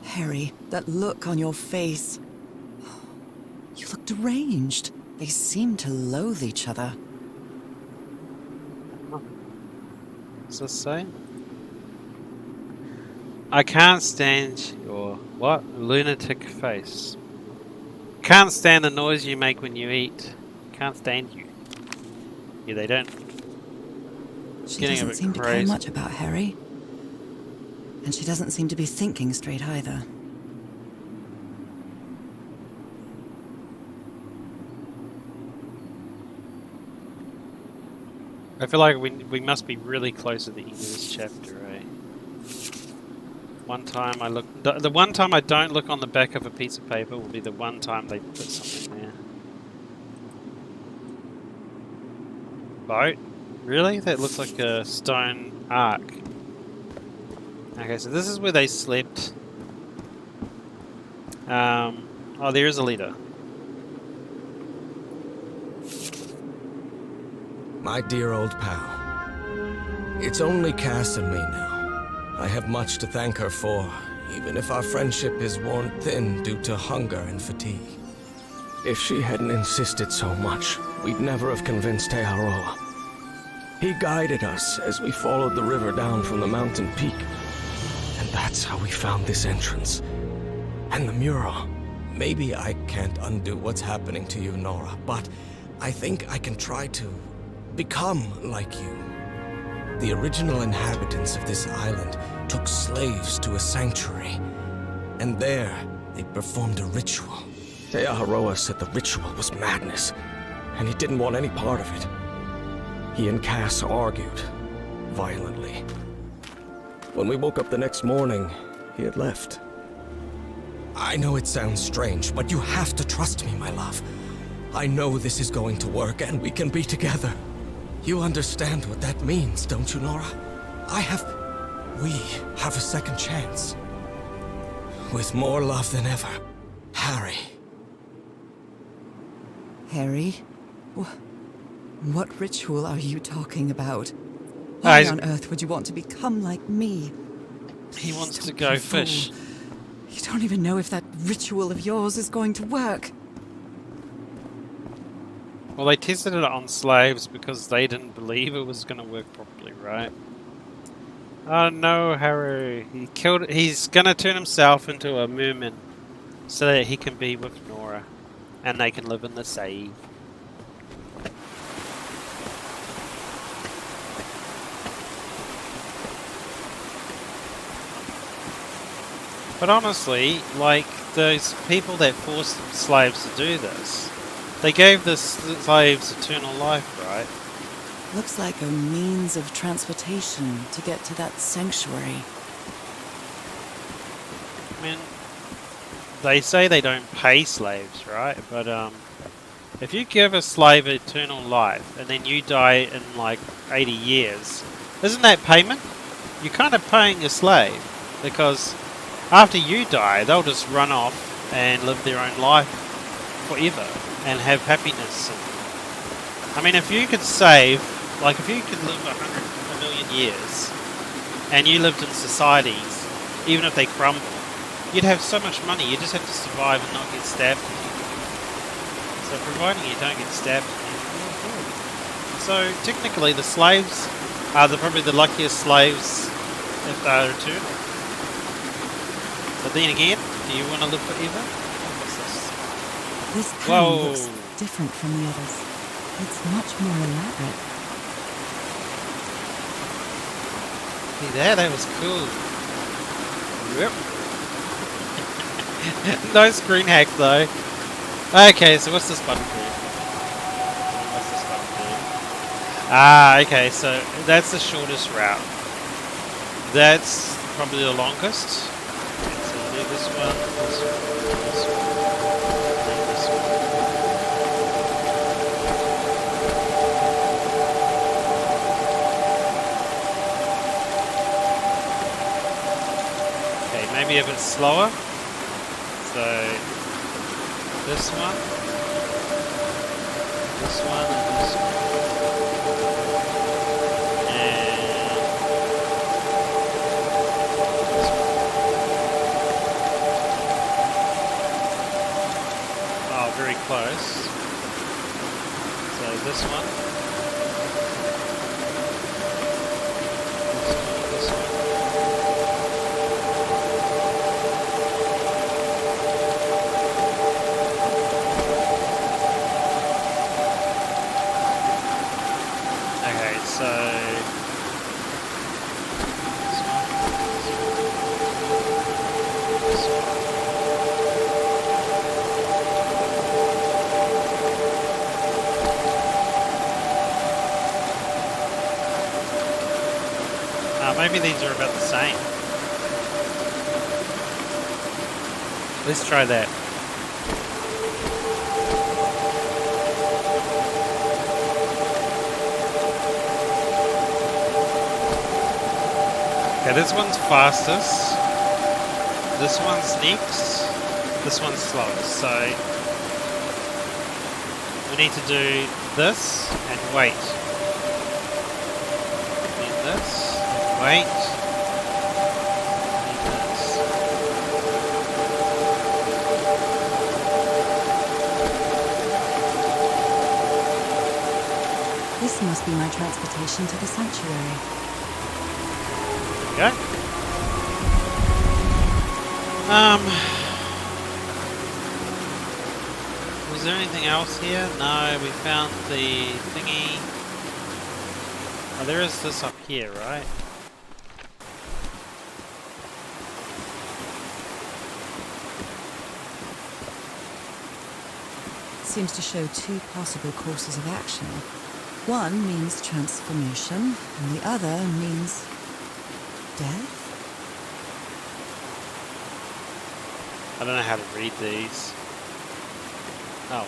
Harry, that look on your face. You look deranged. They seem to loathe each other. What's this say? I can't stand your, what? Lunatic face. Can't stand the noise you make when you eat. Can't stand you. Yeah, they don't. She Getting a doesn't bit seem to care crazy. much about Harry. And she doesn't seem to be thinking straight either. I feel like we must be really close at the end of this chapter, eh? One time I look... The one time I don't look on the back of a piece of paper will be the one time they put something there. Boat? Really? That looks like a stone ark. Okay, so this is where they slept. Oh, there is a leader. My dear old pal. It's only Cass and me now. I have much to thank her for, even if our friendship is worn thin due to hunger and fatigue. If she hadn't insisted so much, we'd never have convinced Aotearoa. He guided us as we followed the river down from the mountain peak. And that's how we found this entrance. And the mural. Maybe I can't undo what's happening to you, Norah, but I think I can try to become like you. The original inhabitants of this island took slaves to a sanctuary. And there, they performed a ritual. Aotearoa said the ritual was madness, and he didn't want any part of it. He and Cass argued, violently. When we woke up the next morning, he had left. I know it sounds strange, but you have to trust me, my love. I know this is going to work, and we can be together. You understand what that means, don't you, Norah? We have a second chance. With more love than ever, Harry. Harry? What ritual are you talking about? Why on earth would you want to become like me? He wants Please to don't go be a fool. fish. You don't even know if that ritual of yours is going to work. Well, they tested it on slaves because they didn't believe it was going to work properly, right? Oh no, Harry. He's going to turn himself into a merman so that he can be with Norah and they can live in the sea. But honestly, like, those people that forced slaves to do this, they gave the slaves eternal life, right? Looks like a means of transportation to get to that sanctuary. I mean, they say they don't pay slaves, right? But if you give a slave eternal life and then you die in like 80 years, isn't that payment? You're kind of paying a slave, because after you die, they'll just run off and live their own life forever and have happiness. I mean, if you could save, like if you could live 100 million years and you lived in societies, even if they crumble, you'd have so much money. You just have to survive and not get stabbed. So providing you don't get stabbed, you're good. So technically the slaves are probably the luckiest slaves if they're eternal. But then again, do you want to live forever? What's this? This pen Whoa. looks different from the others. It's much more elaborate. See that? That was cool. Yep. No screen hack though. Okay, so what's this button do? What's this button do? Ah, okay, so that's the shortest route. That's probably the longest. Okay, so we'll do this one, this one, this one, and this one. Okay, maybe a bit slower. So this one, and this one. Very close. So this one. This one. Okay, so this one. Maybe these are about the same. Let's try that. Okay, this one's fastest. This one's next. This one's slowest. So we need to do this and wait. And this. Wait. This must be my transportation to the sanctuary. Okay. Was there anything else here? No, we found the thingy. Oh, there is this up here, right? Seems to show two possible courses of action. One means transformation, and the other means death? I don't know how to read these. Oh.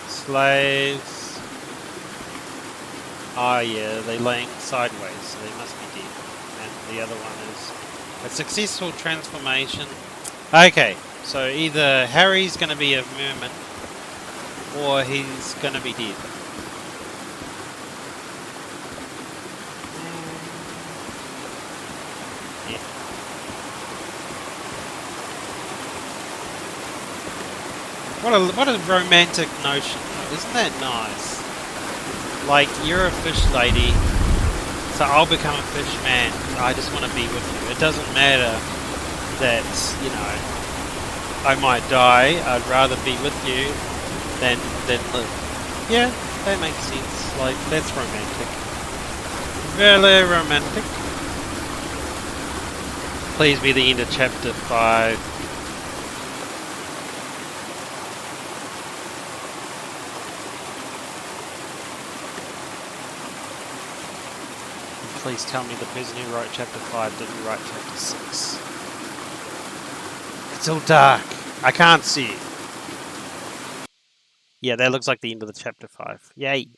Slaves. Oh yeah, they're laying sideways, so they must be dead. And the other one is a successful transformation. Okay, so either Harry's going to be a merman, or he's going to be dead. Yeah. What a romantic notion, isn't that nice? Like, you're a fish lady, so I'll become a fish man. I just want to be with you. It doesn't matter that, you know, I might die. I'd rather be with you than live. Yeah, that makes sense. Like, that's romantic. Very romantic. Please be the end of chapter 5. Please tell me the person who wrote chapter 5 didn't write chapter 6. It's all dark. I can't see. Yeah, that looks like the end of the chapter 5. Yay.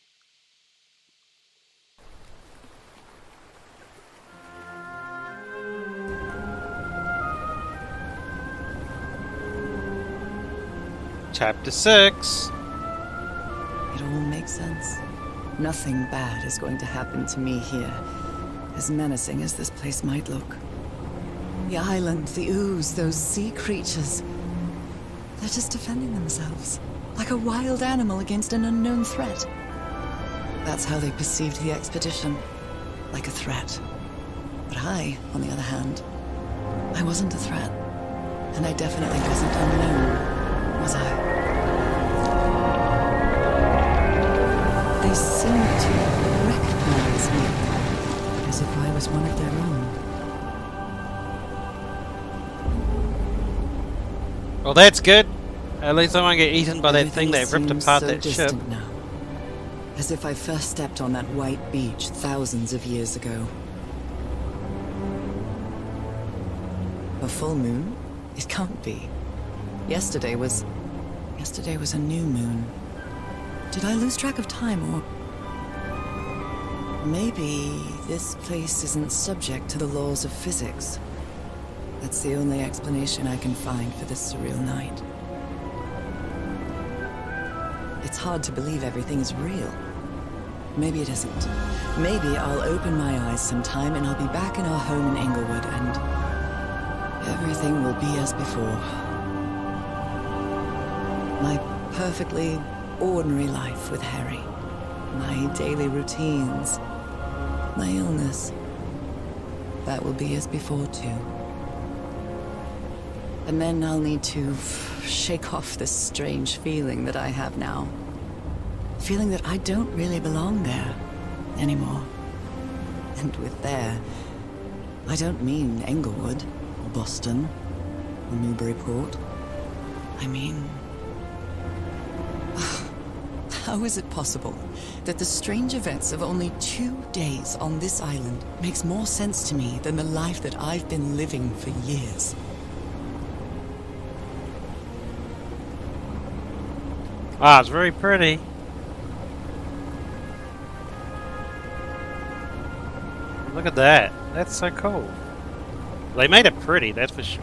Chapter 6. It all makes sense. Nothing bad is going to happen to me here, as menacing as this place might look. The island, the ooze, those sea creatures. They're just defending themselves, like a wild animal against an unknown threat. That's how they perceived the expedition, like a threat. But I, on the other hand, I wasn't a threat. And I definitely wasn't unknown, was I? They seemed to recognize me, as if I was one of their own. Well, that's good. At least I won't get eaten by that thing that ripped Everything apart seems that so ship. distant now. as if I first stepped on that white beach thousands of years ago. A full moon? It can't be. Yesterday was a new moon. Did I lose track of time, or... Maybe this place isn't subject to the laws of physics. That's the only explanation I can find for this surreal night. It's hard to believe everything is real. Maybe it isn't. Maybe I'll open my eyes sometime and I'll be back in our home in Inglewood and everything will be as before. My perfectly ordinary life with Harry. My daily routines. My illness. That will be as before too. And then I'll need to shake off this strange feeling that I have now. Feeling that I don't really belong there anymore. And with there, I don't mean Englewood, or Boston, or Newburyport. I mean... How is it possible that the strange events of only 2 days on this island makes more sense to me than the life that I've been living for years? Ah, it's very pretty. Look at that. That's so cool. They made it pretty, that's for sure.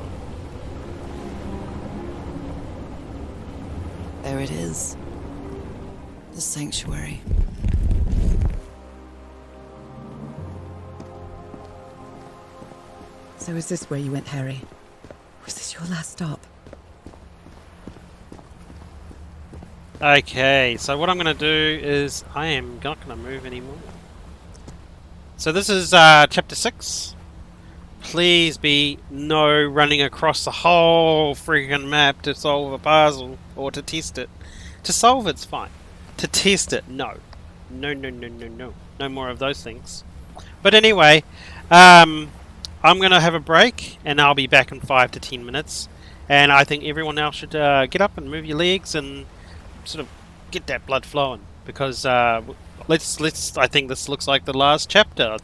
There it is. The sanctuary. So is this where you went, Harry? Was this your last stop? Okay, so what I'm going to do is I am not going to move anymore. So this is chapter 6. Please be no running across the whole freaking map to solve a puzzle or to test it. To solve it's fine. To test it, no. No, no, no, no, no. No more of those things. But anyway, I'm going to have a break and I'll be back in 5 to 10 minutes. And I think everyone else should get up and move your legs and sort of get that blood flowing. Because let's. I think this looks like the last chapter.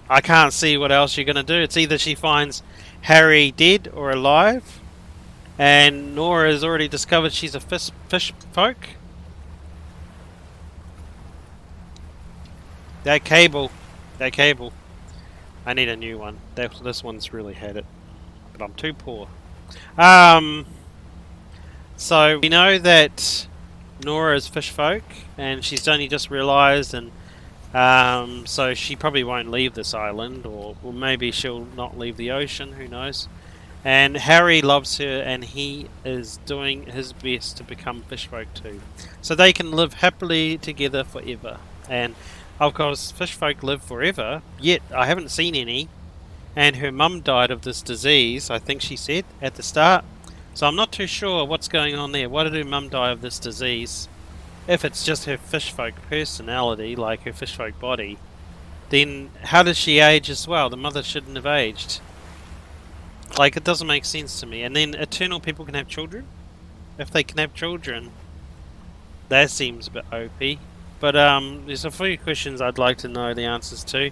I can't see what else you're going to do. It's either she finds Harry dead or alive. And Norah has already discovered she's a fish folk. That cable. I need a new one. This one's really had it. But I'm too poor. So we know that Norah is fish folk. And she's only just realised, and so she probably won't leave this island. Or maybe she'll not leave the ocean. Who knows? And Harry loves her, and he is doing his best to become fish folk too. So they can live happily together forever. And of course, fish folk live forever, yet I haven't seen any. And her mum died of this disease, I think she said, at the start. So I'm not too sure what's going on there. Why did her mum die of this disease? If it's just her fish folk personality, like her fish folk body, then how does she age as well? The mother shouldn't have aged. Like, it doesn't make sense to me. And then eternal people can have children? If they can have children, that seems a bit OP. But there's a few questions I'd like to know the answers to.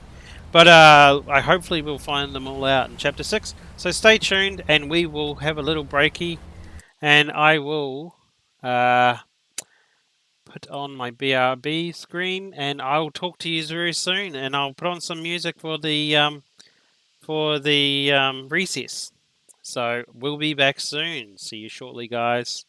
But I hopefully will find them all out in chapter 6. So stay tuned and we will have a little breaky. And I will put on my BRB screen and I'll talk to you very soon. And I'll put on some music for the recess. So we'll be back soon. See you shortly, guys.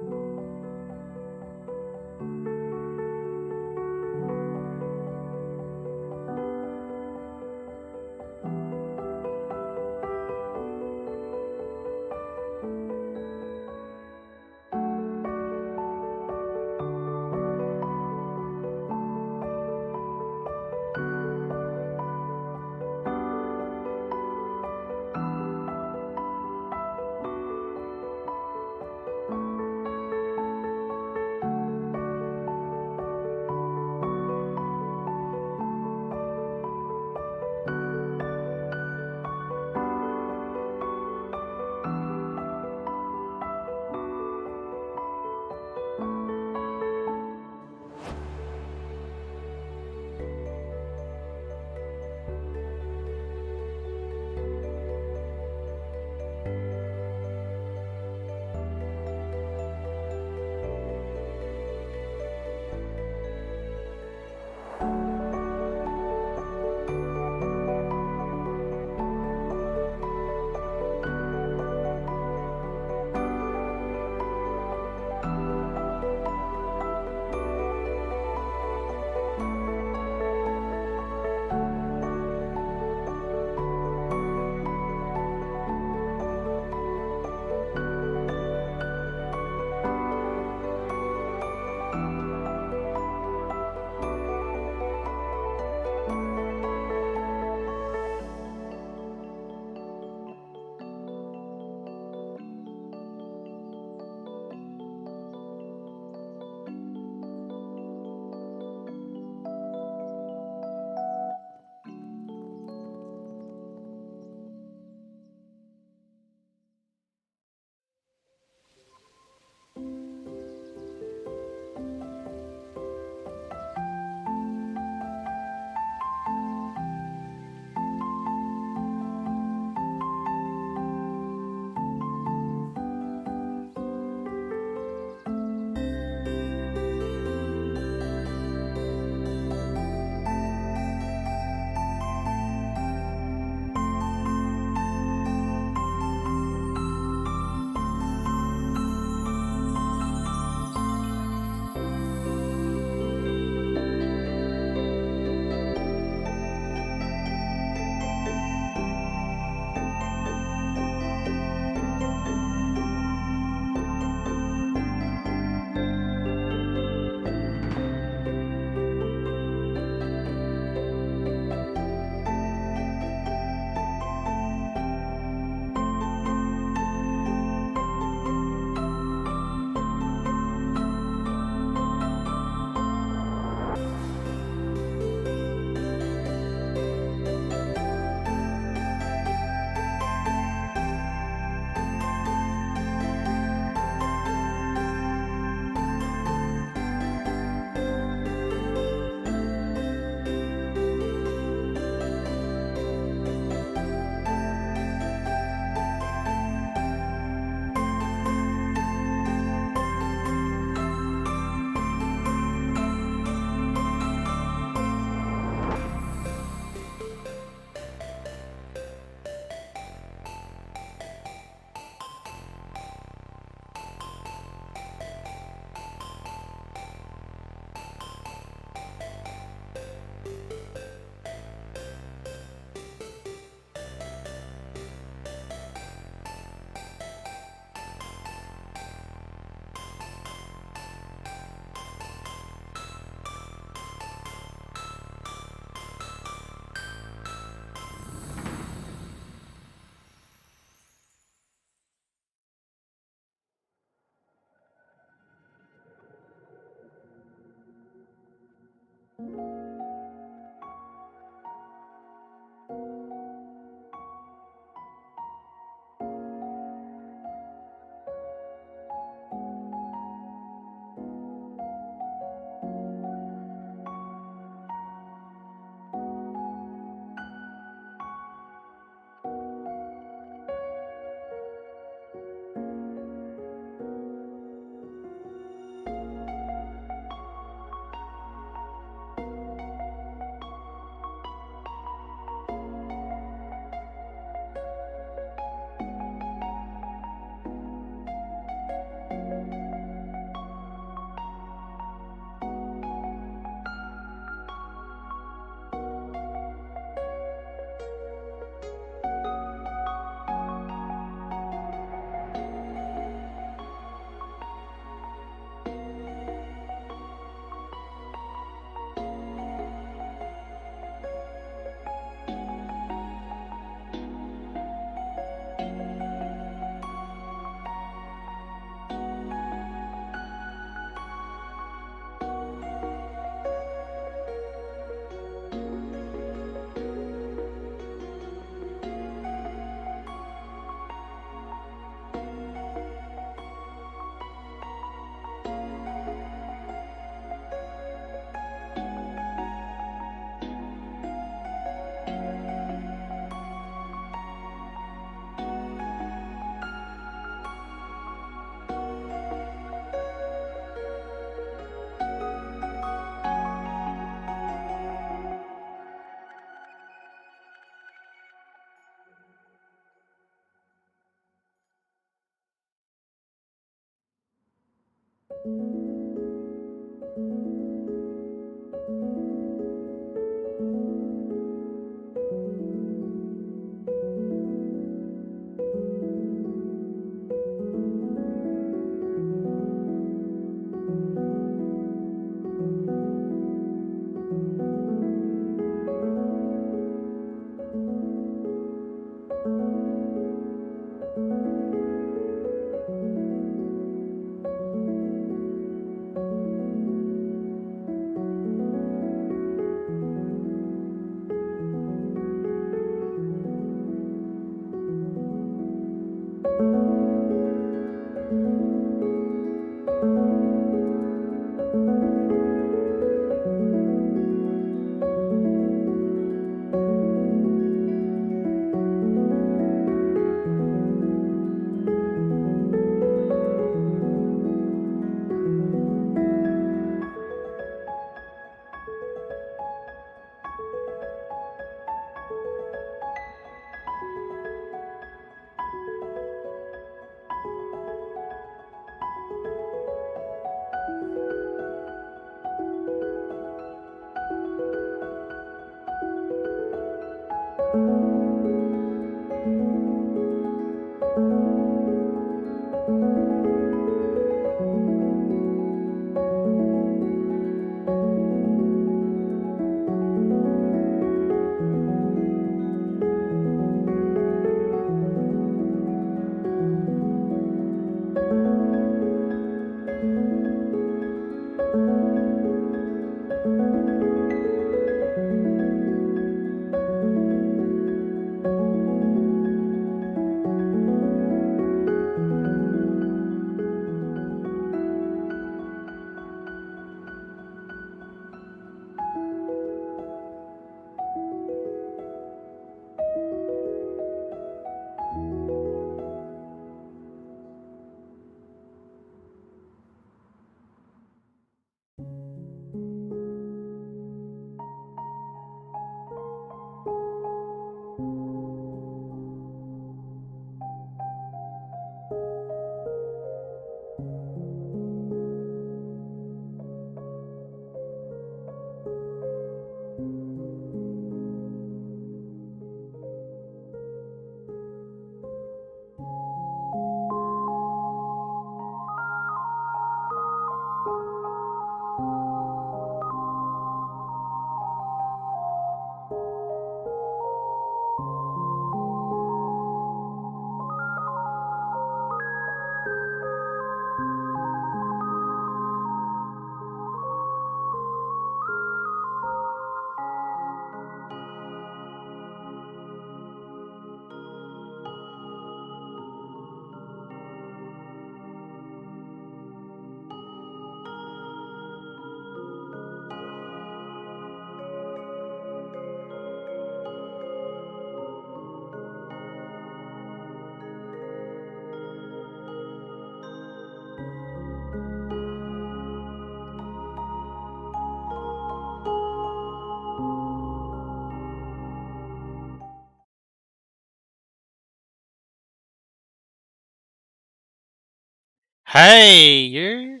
Hey, you!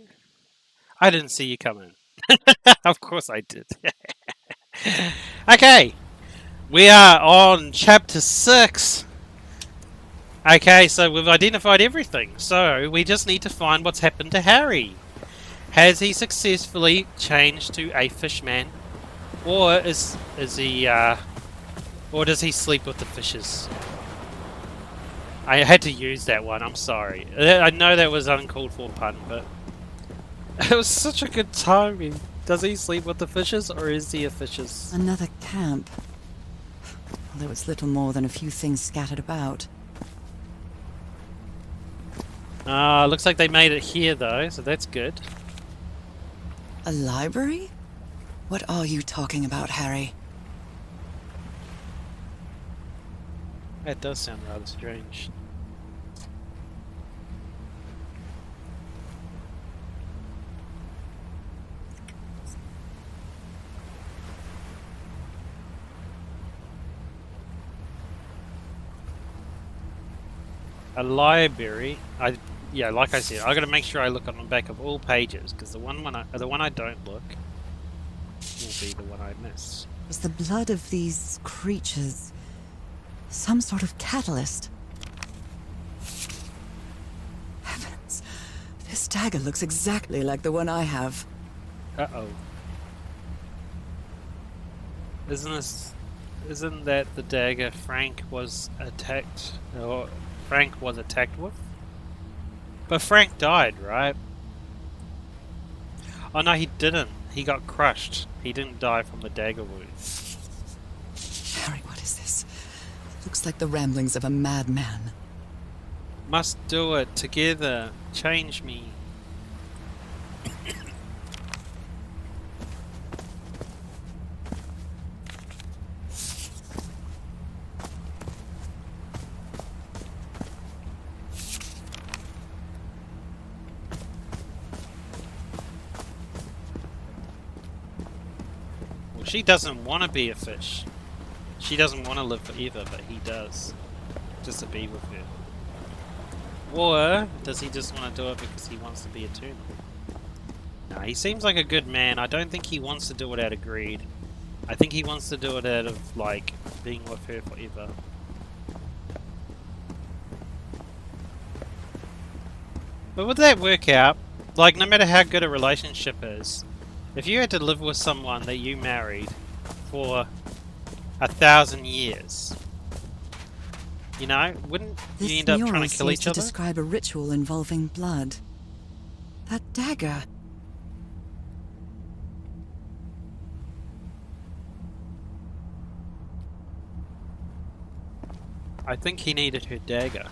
I didn't see you coming. Of course I did. Okay, we are on chapter 6. Okay, so we've identified everything. So we just need to find what's happened to Harry. Has he successfully changed to a fishman, or is he or does he sleep with the fishes? I had to use that one. I'm sorry. I know that was uncalled for pun, but it was such a good timing. Does he sleep with the fishes, or is he a fishes? Another camp. Although it's little more than a few things scattered about. Looks like they made it here though, so that's good. A library? What are you talking about, Harry? That does sound rather strange. A library? yeah, like I said, I gotta make sure I look on the back of all pages, because the one I don't look will be the one I miss. Was the blood of these creatures some sort of catalyst? Heavens, this dagger looks exactly like the one I have. Uh-oh. Isn't that the dagger Frank was attacked with? But Frank died, right? Oh no, he didn't. He got crushed. He didn't die from the dagger wound. Harry, what is this? It looks like the ramblings of a madman. Must do it together. Change me. She doesn't want to be a fish. She doesn't want to live forever, but he does. Just to be with her. Or does he just want to do it because he wants to be eternal? No, he seems like a good man. I don't think he wants to do it out of greed. I think he wants to do it out of, like, being with her forever. But would that work out? Like, no matter how good a relationship is, if you had to live with someone that you married for 1,000 years, you know, wouldn't you end up trying to kill each other? To describe a ritual involving blood. That dagger. I think he needed her dagger,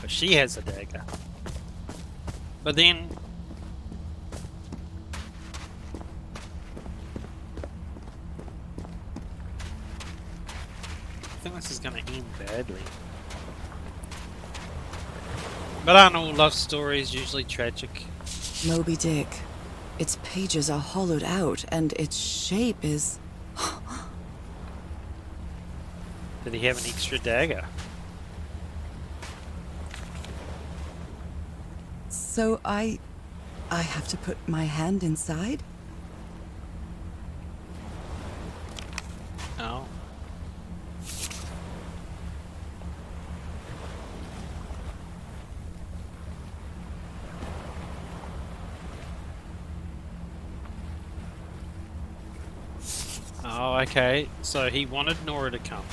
but she has a dagger. But then I think this is going to end badly. But aren't all love stories usually tragic? Moby Dick. Its pages are hollowed out, and its shape is... Did he have an extra dagger? So I have to put my hand inside? Oh. Oh, okay. So he wanted Norah to come.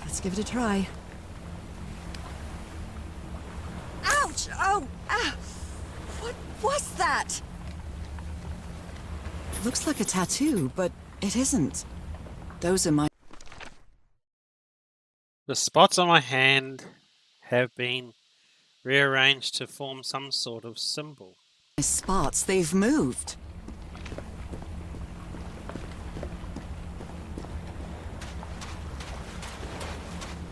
Let's give it a try. Ouch! Oh! Ah! What was that? It looks like a tattoo, but it isn't. Those are my... The spots on my hand have been rearranged to form some sort of symbol. spots. They've moved.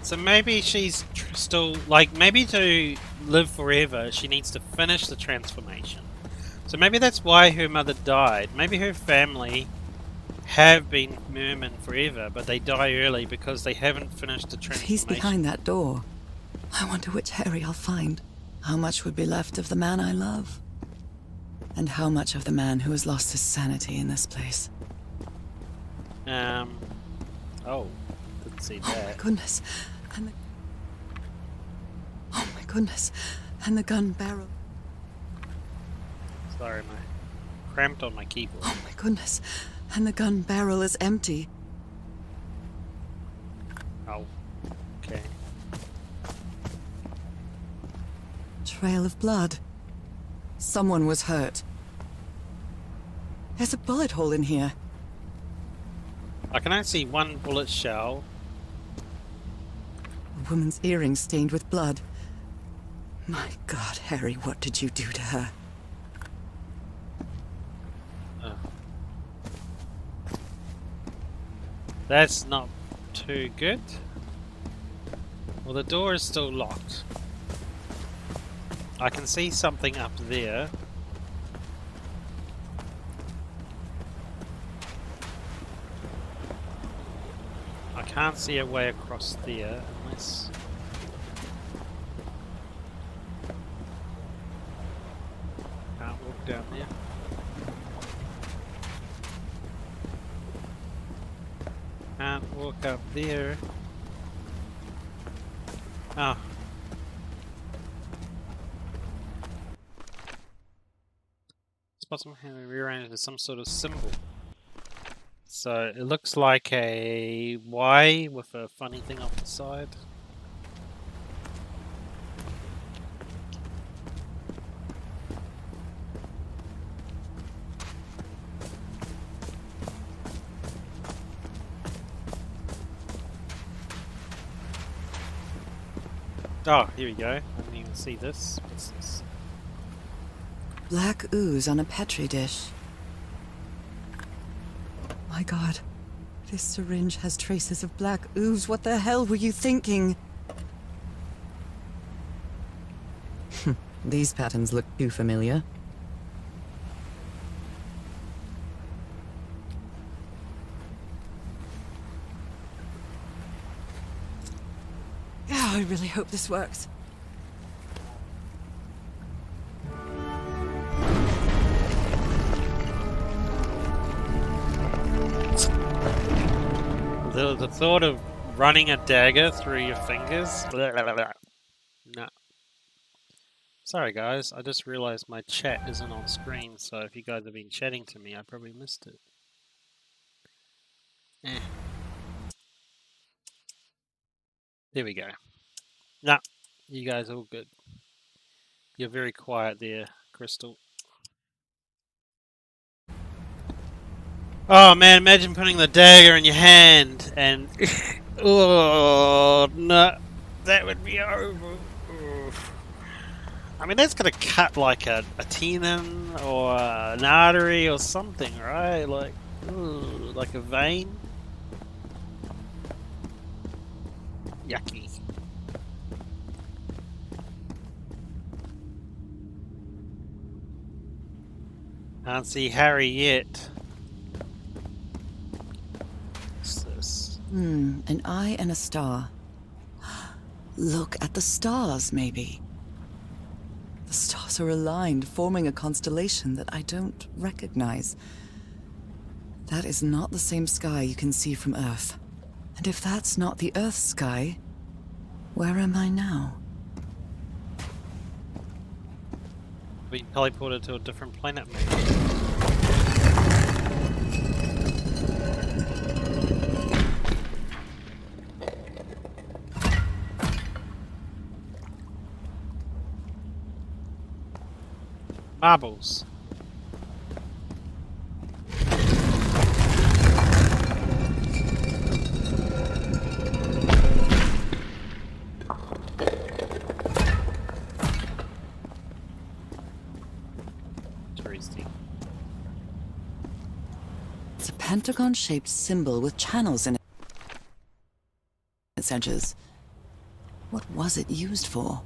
So maybe she's still, like, maybe to live forever, she needs to finish the transformation. So maybe that's why her mother died. Maybe her family have been mermen forever, but they die early because they haven't finished the transformation. He's behind that door. I wonder which Harry I'll find. How much would be left of the man I love? And how much of the man who has lost his sanity in this place? Oh, didn't see that. Oh my goodness. And the... Oh my goodness. And the gun barrel. Sorry, I cramped on my keyboard. Oh my goodness. And the gun barrel is empty. Oh, okay. Trail of blood. Someone was hurt. There's a bullet hole in here. I can only see one bullet shell. A woman's earring stained with blood. My God, Harry, what did you do to her? That's not too good. Well, the door is still locked. I can see something up there. Can't see a way across there unless... Can't walk down there. Can't walk up there. Oh. Spot somehow rearranged as some sort of symbol. So it looks like a Y with a funny thing off the side. Oh, here we go. I didn't even see this. What's this? Black ooze on a petri dish. My god. This syringe has traces of black ooze. What the hell were you thinking? These patterns look too familiar. I really hope this works. The thought of running a dagger through your fingers? No. Sorry guys, I just realized my chat isn't on screen, so if you guys have been chatting to me, I probably missed it. There we go. Nah, you guys are all good. You're very quiet there, Crystal. Oh man, imagine putting the dagger in your hand and... oh, no. That would be over. I mean, that's gonna cut like a tendon or an artery or something, right? Like a vein. Yucky. Can't see Harry yet. What's this? An eye and a star. Look at the stars, maybe. The stars are aligned, forming a constellation that I don't recognize. That is not the same sky you can see from Earth. And if that's not the Earth's sky, where am I now? We teleported to a different planet, maybe. Marbles. It's a pentagon-shaped symbol with channels in its edges. What was it used for?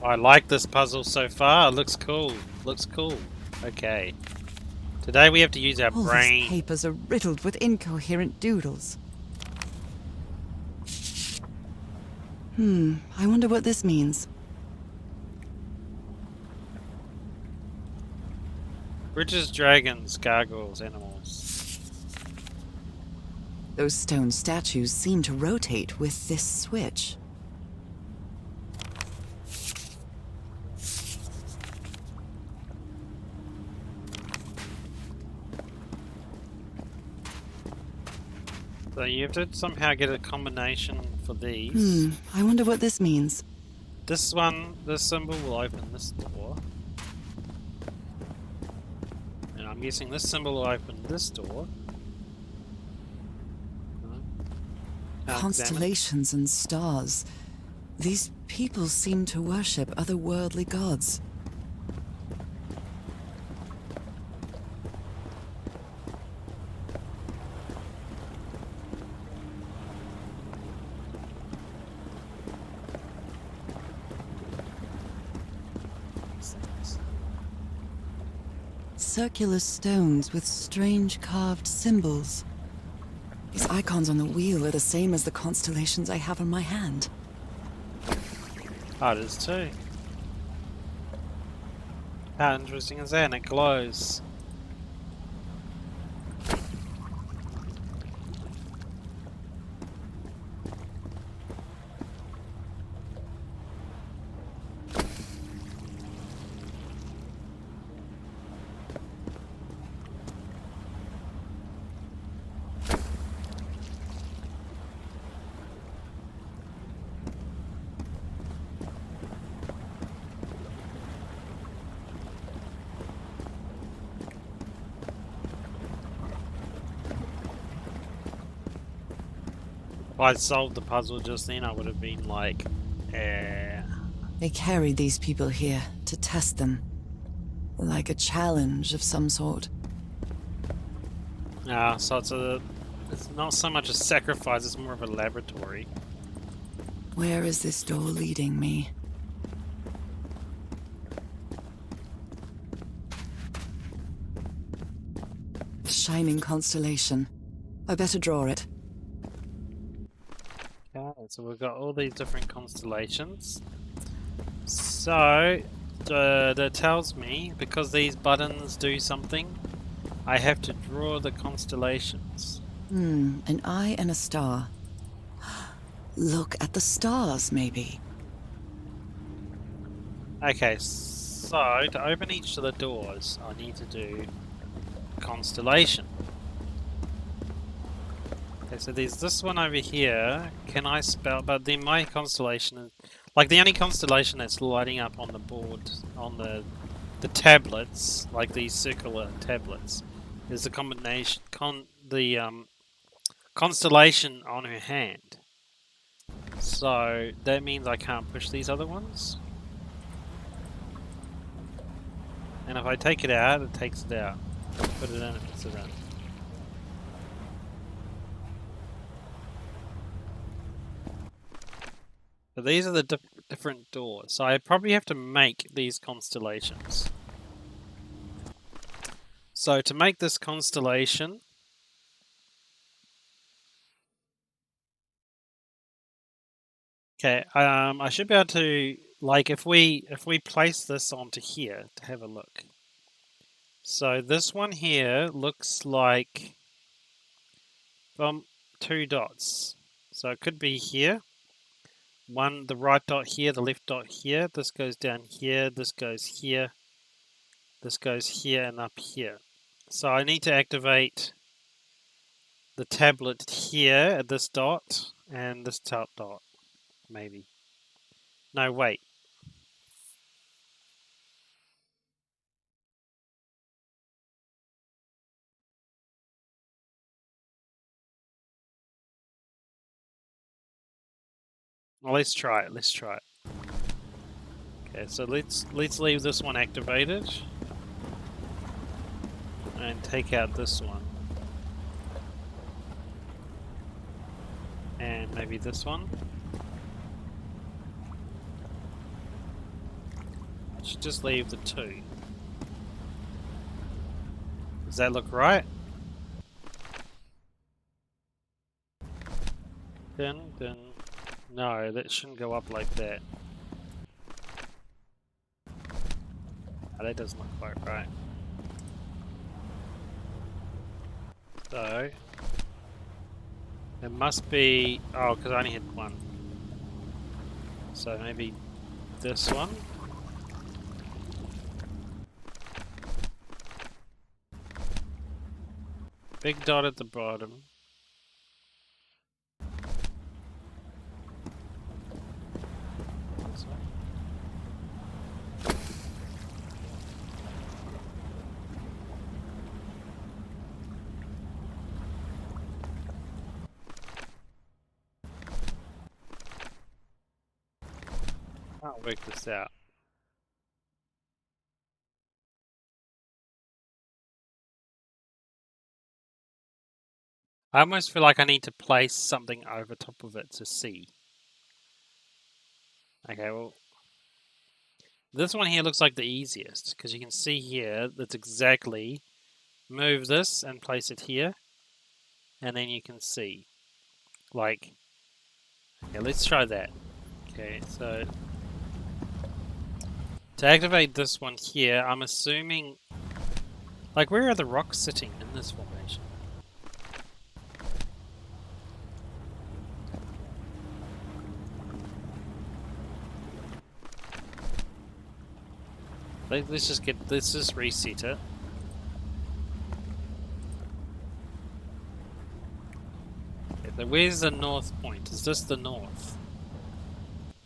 I like this puzzle so far. It looks cool. Looks cool. Okay. Today we have to use our All brain. these papers are riddled with incoherent doodles. I wonder what this means. Bridges, dragons, gargoyles, animals. Those stone statues seem to rotate with this switch. So you have to somehow get a combination for these. I wonder what this means. This one, this symbol will open this door. And I'm guessing this symbol will open this door. Constellations and stars. These people seem to worship otherworldly gods. circular stones with strange carved symbols. These icons on the wheel are the same as the constellations I have on my hand. Oh, it is too. How interesting is that? And it glows. If I'd solved the puzzle just then, I would have been like, eh. They carried these people here to test them. Like a challenge of some sort. Ah, so it's not so much a sacrifice, it's more of a laboratory. Where is this door leading me? A shining constellation. I better draw it. Okay, so we've got all these different constellations. So, that tells me, because these buttons do something, I have to draw the constellations. An eye and a star. Look at the stars, maybe. Okay, so to open each of the doors, I need to do constellation. Okay, so there's this one over here. Can I spell? But then my constellation is like the only constellation that's lighting up on the board, on the tablets, like these circular tablets, is the combination constellation on her hand. So that means I can't push these other ones. And if I take it out, it takes it out. Put it in, it puts it in. So these are the different doors. So I probably have to make these constellations. So to make this constellation, okay, I should be able to, like, if we place this onto here to have a look. So this one here looks like two dots. So it could be here. One, the right dot here, the left dot here. This goes down here. This goes here. This goes here and up here. So I need to activate the tablet here at this dot and this top dot, maybe. No, wait. Well, let's try it. Let's try it. Okay, so let's leave this one activated and take out this one. And maybe this one. I should just leave the two. Does that look right? Then, no, that shouldn't go up like that. Oh, that doesn't look quite right. So, it must be, oh, because I only had one. So maybe this one. Big dot at the bottom. This one. Can't work this out. I almost feel like I need to place something over top of it to see. Okay, well, This one here looks like the easiest, because you can see here, that's exactly, move this and place it here, and then you can see, like, okay, let's try that. Okay, so, to activate this one here, I'm assuming, like, where are the rocks sitting in this formation? Let's just reset it. Okay, so where's the north point? Is this the north?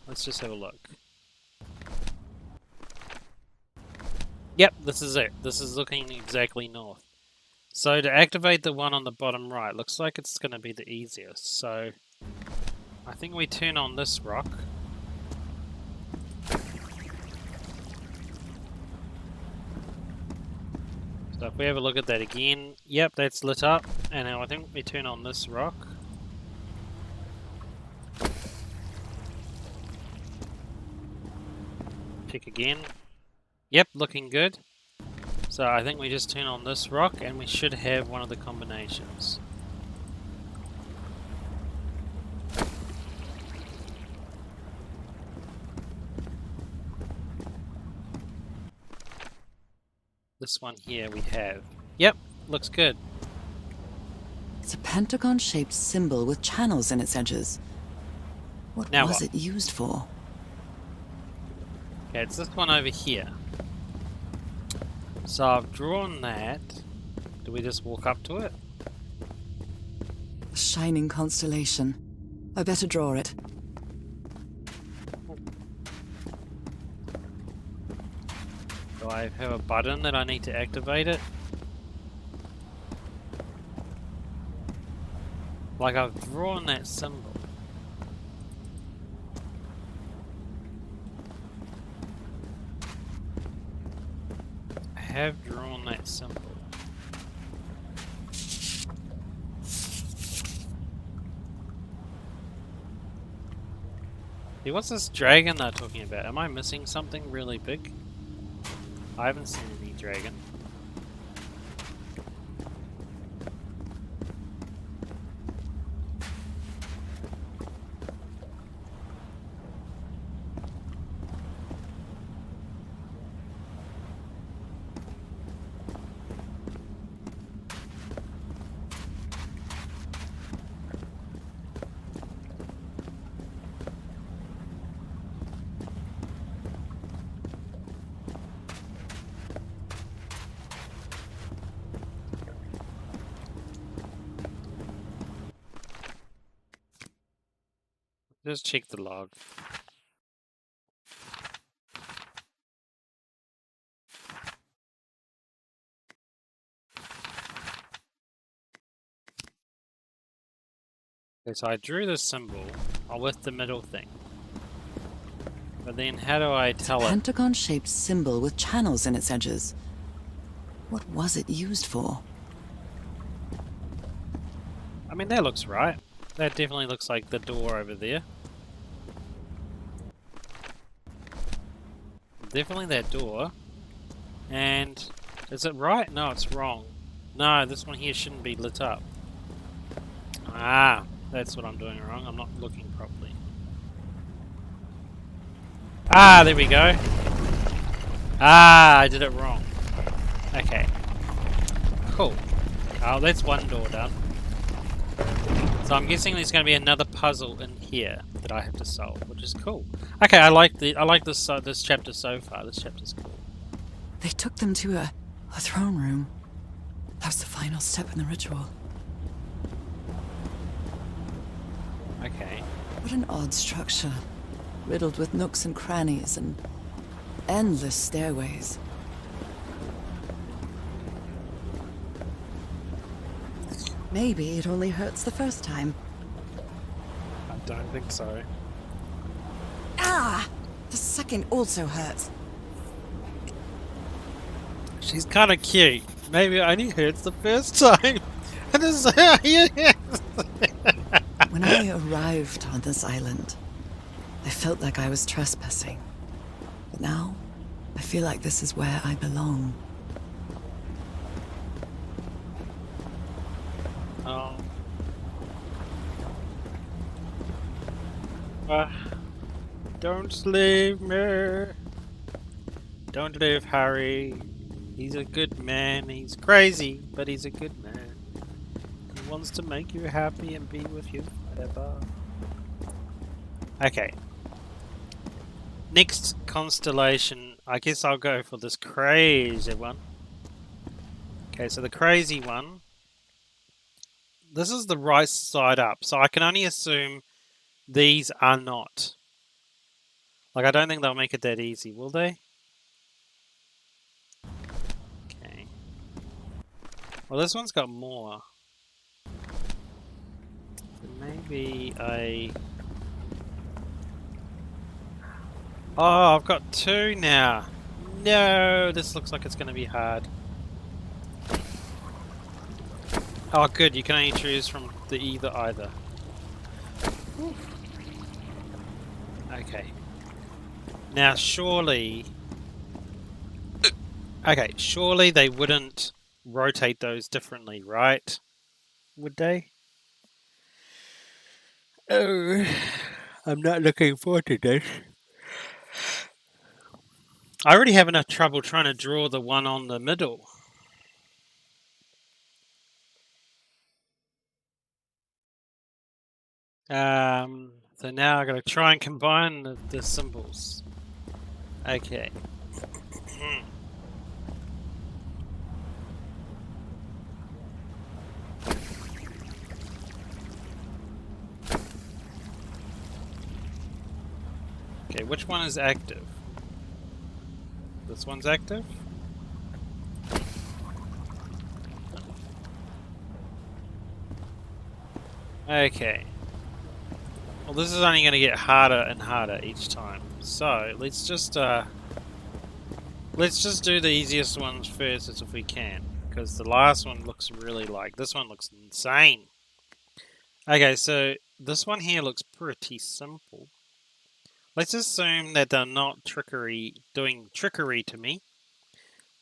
Let's just have a look. Yep, this is it. This is looking exactly north. So to activate the one on the bottom right, looks like it's going to be the easiest. So I think we turn on this rock. So if we have a look at that again, yep, that's lit up. And now I think we turn on this rock. Check again. Yep, looking good. So I think we just turn on this rock and we should have one of the combinations. This one here we have. Yep, looks good. It's a pentagon-shaped symbol with channels in its edges. What was it used for? Okay, it's this one over here. So I've drawn that. Do we just walk up to it? A shining constellation. I better draw it. Do I have a button that I need to activate it? Like I've drawn that symbol. I have drawn that symbol. Hey, what's this dragon they're talking about? Am I missing something really big? I haven't seen any dragon. Just check the log. Okay, so I drew the symbol with the middle thing. But then how do I tell it? Pentagon-shaped symbol with channels in its edges. What was it used for? I mean, that looks right. That definitely looks like the door over there. Definitely that door. And is it right? No, it's wrong. No, this one here shouldn't be lit up. Ah, that's what I'm doing wrong. I'm not looking properly. Ah, there we go. Ah, I did it wrong. Okay. Cool. Oh, that's one door done. So I'm guessing there's going to be another puzzle in here that I have to solve, which is cool. Okay, I like this this chapter so far. This chapter's cool. They took them to a throne room. That was the final step in the ritual. Okay. What an odd structure, riddled with nooks and crannies and endless stairways. Maybe it only hurts the first time. I don't think so. Ah! The second also hurts. She's kind of cute. Maybe it only hurts the first time. When I arrived on this island, I felt like I was trespassing. But now, I feel like this is where I belong. Oh. Don't leave me. Don't leave Harry. He's a good man. He's crazy, but he's a good man. He wants to make you happy and be with you forever. Okay. Next constellation. I guess I'll go for this crazy one. Okay, so the crazy one. This is the right side up, so I can only assume these are not. Like, I don't think they'll make it that easy, will they? Okay. Well, this one's got more. So maybe Oh, I've got 2 now. No, this looks like it's going to be hard. Oh, good. You can only choose from the either. Okay. Now, surely... Okay, surely they wouldn't rotate those differently, right? Would they? Oh, I'm not looking forward to this. I already have enough trouble trying to draw the one on the middle. So now I've got to try and combine the symbols. Okay. Okay, which one is active? This one's active? Okay. Well, this is only going to get harder and harder each time. So, let's just do the easiest ones first as if we can. Because the last one looks really like... This one looks insane. Okay, so this one here looks pretty simple. Let's assume that they're not doing trickery to me.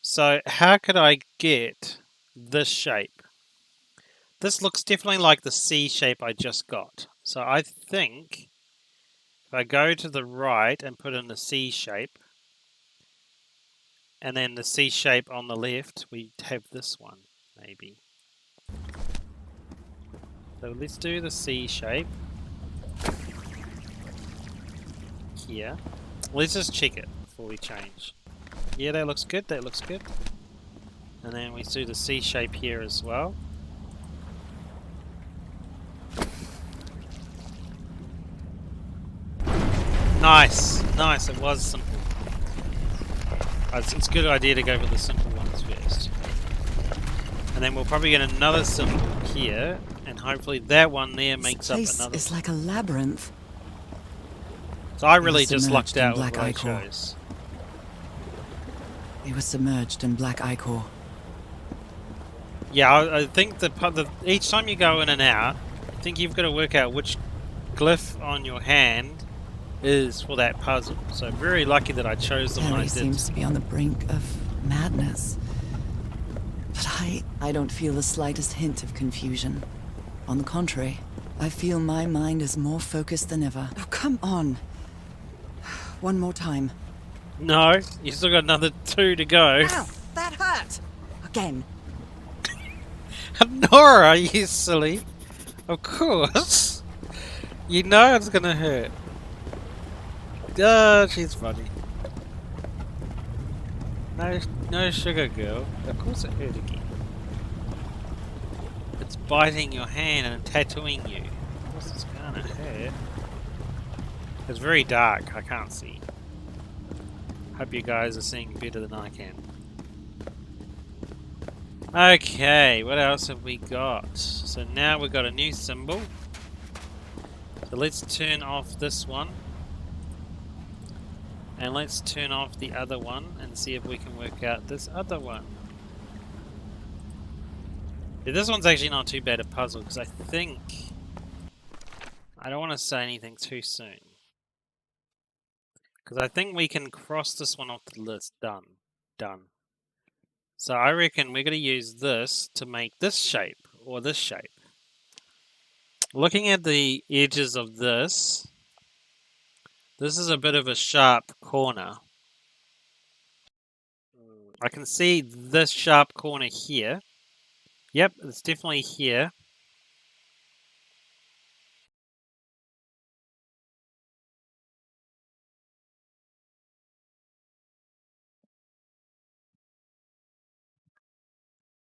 So, how could I get this shape? This looks definitely like the C shape I just got. So I think if I go to the right and put in the C shape, and then the C shape on the left, we have this one, maybe. So let's do the C shape here. Let's just check it before we change. Yeah, that looks good, that looks good. And then we do the C shape here as well. Nice, nice, it was simple. It's a good idea to go for the simple ones first. And then we'll probably get another symbol here, and hopefully that one there makes up another. It's like a labyrinth. So I really just lucked out with what I ichor. chose. We were submerged in black ichor. Yeah, I think each time you go in and out, I think you've got to work out which glyph on your hand is for that puzzle. So I'm very lucky that I chose the one I did. Seems to be on the brink of madness. But I don't feel the slightest hint of confusion. On the contrary, I feel my mind is more focused than ever. Oh, come on. One more time. No, you still got another 2 to go. Ow, that hurt! Again. Norah, you silly. Of course. You know it's gonna hurt. Oh, she's funny. No sugar girl. Of course it hurt again. It's biting your hand and tattooing you. Of course it's gonna hurt. It's very dark, I can't see. Hope you guys are seeing better than I can. Okay, what else have we got? So now we've got a new symbol. So let's turn off this one. And let's turn off the other one and see if we can work out this other one. Yeah, this one's actually not too bad a puzzle because I think... I don't want to say anything too soon. Because I think we can cross this one off the list. Done. Done. So I reckon we're going to use this to make this shape, or this shape. Looking at the edges of this is a bit of a sharp corner. I can see this sharp corner here. Yep, it's definitely here.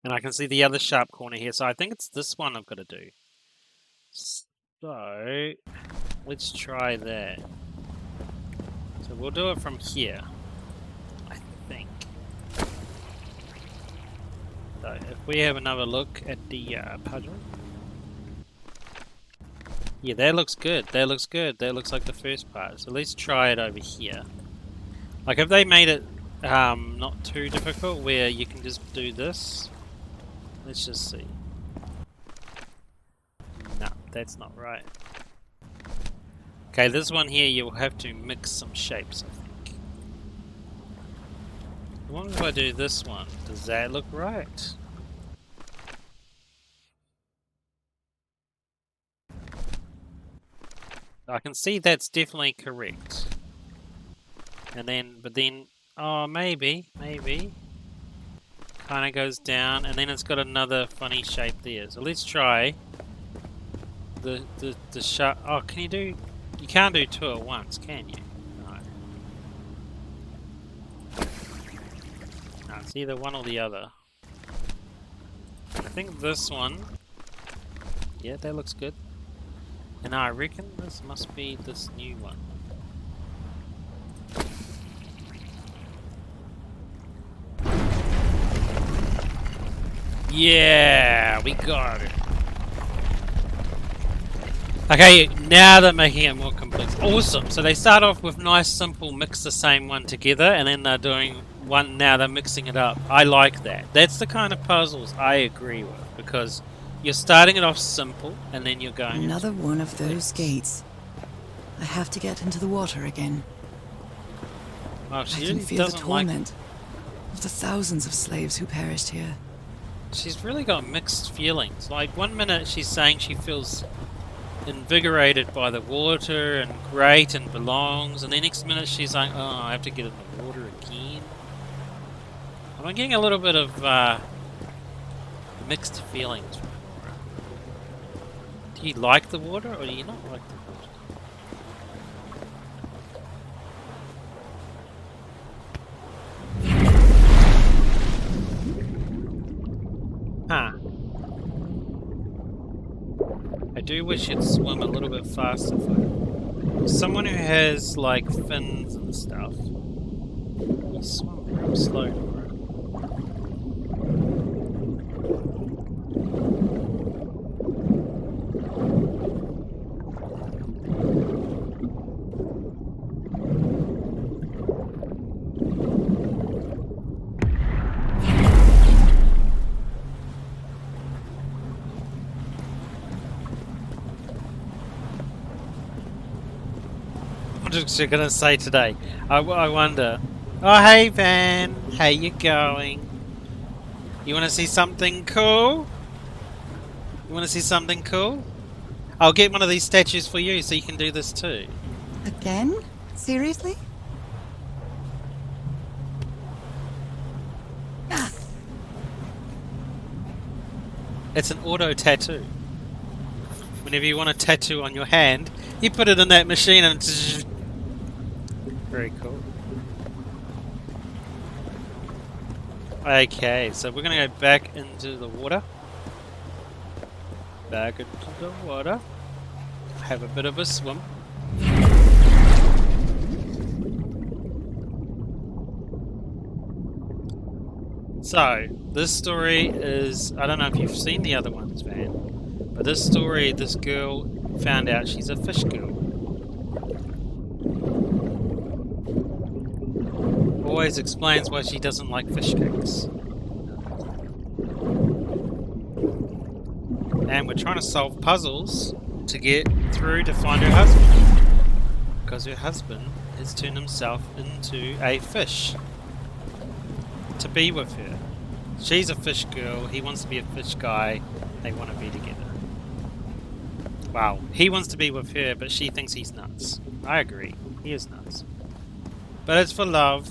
And I can see the other sharp corner here, so I think it's this one I've got to do. So, let's try that. So we'll do it from here, I think. So if we have another look at the puzzle. Yeah, that looks good, that looks good, that looks like the first part. So let's try it over here. Like if they made it not too difficult, where you can just do this. Let's just see. No, that's not right. Okay, this one here, you'll have to mix some shapes, I think. What if I do this one? Does that look right? I can see that's definitely correct. And then, but then, oh, maybe. Kind of goes down, and then it's got another funny shape there. So let's try the sharp. Oh, can you do? You can't do two at once, can you? No. No, it's either one or the other. I think this one. Yeah, that looks good. And I reckon this must be this new one. Yeah, we got it. Okay, now they're making it more complex. Awesome. So they start off with nice, simple, mix the same one together, and then they're doing one. Now they're mixing it up. I like that. That's the kind of puzzles I agree with, because you're starting it off simple, and then you're going. Another one of those gates. I have to get into the water again. Well, I she can really feel the doesn't like. torment of the thousands of slaves who perished here. She's really got mixed feelings. Like, one minute she's saying she feels invigorated by the water and great and belongs, and the next minute she's like, oh, I have to get in the water again. I'm getting a little bit of mixed feelings from Norah. Do you like the water, or do you not like the water? Huh. I do wish you'd swim a little bit faster for someone who has like fins and stuff. You swim real slow, Norah. I'm just gonna say today. I wonder. Oh, hey Van, how you going? You want to see something cool? You want to see something cool? I'll get one of these statues for you, so you can do this too. Again? Seriously? Ah. It's an auto tattoo. Whenever you want a tattoo on your hand, you put it in that machine and it's very cool. Okay, so we're gonna go back into the water. Back into the water. Have a bit of a swim. So, this story is, I don't know if you've seen the other ones, Van, but this story, this girl found out she's a fish girl. Always explains why she doesn't like fish cakes. And we're trying to solve puzzles to get through to find her husband. Because her husband has turned himself into a fish to be with her. She's a fish girl, he wants to be a fish guy, they want to be together. Wow, he wants to be with her, but she thinks he's nuts. I agree, he is nuts. But it's for love.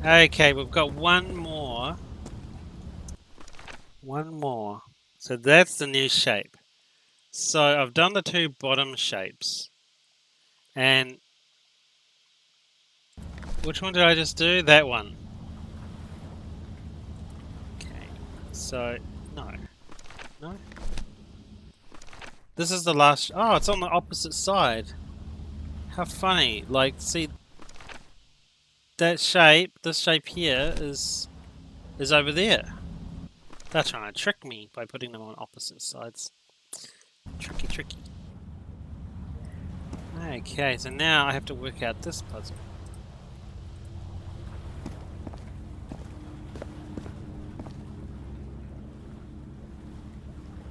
Okay, we've got one more. One more. So that's the new shape. So I've done the two bottom shapes. And which one did I just do? That one. Okay. So no. No? This is the last. Oh, it's on the opposite side. How funny. Like, see, that shape, this shape here is over there. They're trying to trick me by putting them on opposite sides. Tricky, tricky. Okay, so now I have to work out this puzzle.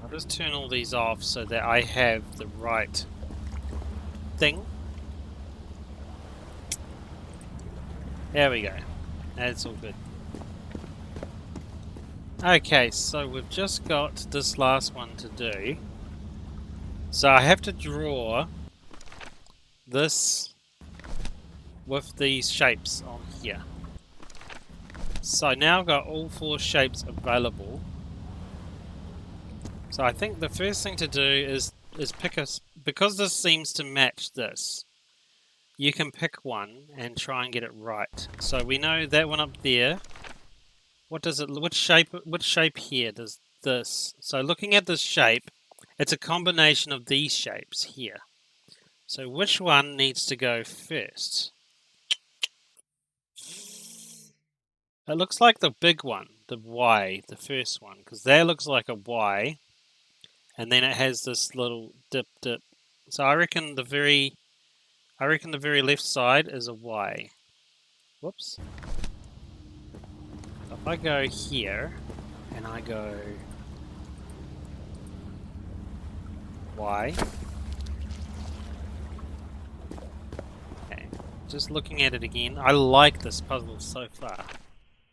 I'll just turn all these off so that I have the right thing. There we go. That's all good. Okay, so we've just got this last one to do. So I have to draw this with these shapes on here. So now I've got all four shapes available. So I think the first thing to do is pick a... Because this seems to match this, you can pick one and try and get it right. So we know that one up there. What does it... Which shape here does this... So looking at this shape, it's a combination of these shapes here. So which one needs to go first? It looks like the big one, the Y, the first one, because that looks like a Y, and then it has this little dip. So I reckon the very left side is a Y. Whoops. If I go here and I go Y. Okay, just looking at it again, I like this puzzle so far.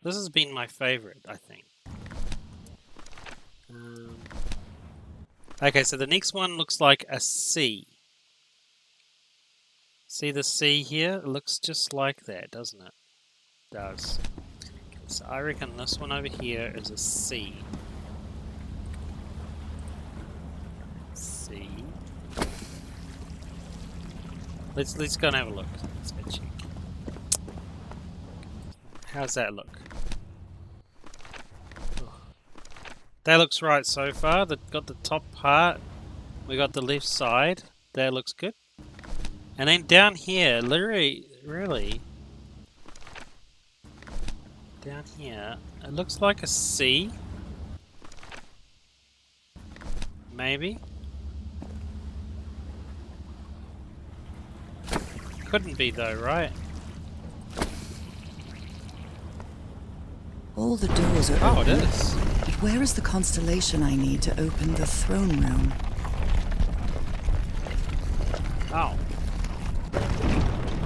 This has been my favorite, I think. Okay, so the next one looks like a C. See the C here? It looks just like that, doesn't it? It does. Okay, so I reckon this one over here is a C. C. Let's go and have a look. Let's go check. How's that look? That looks right so far. Got the top part. We got the left side. That looks good. And then down here, literally, really, down here, it looks like a C. Maybe. Couldn't be though, right? All the doors are Oh, open. it is. But where is the constellation I need to open the throne room? Oh.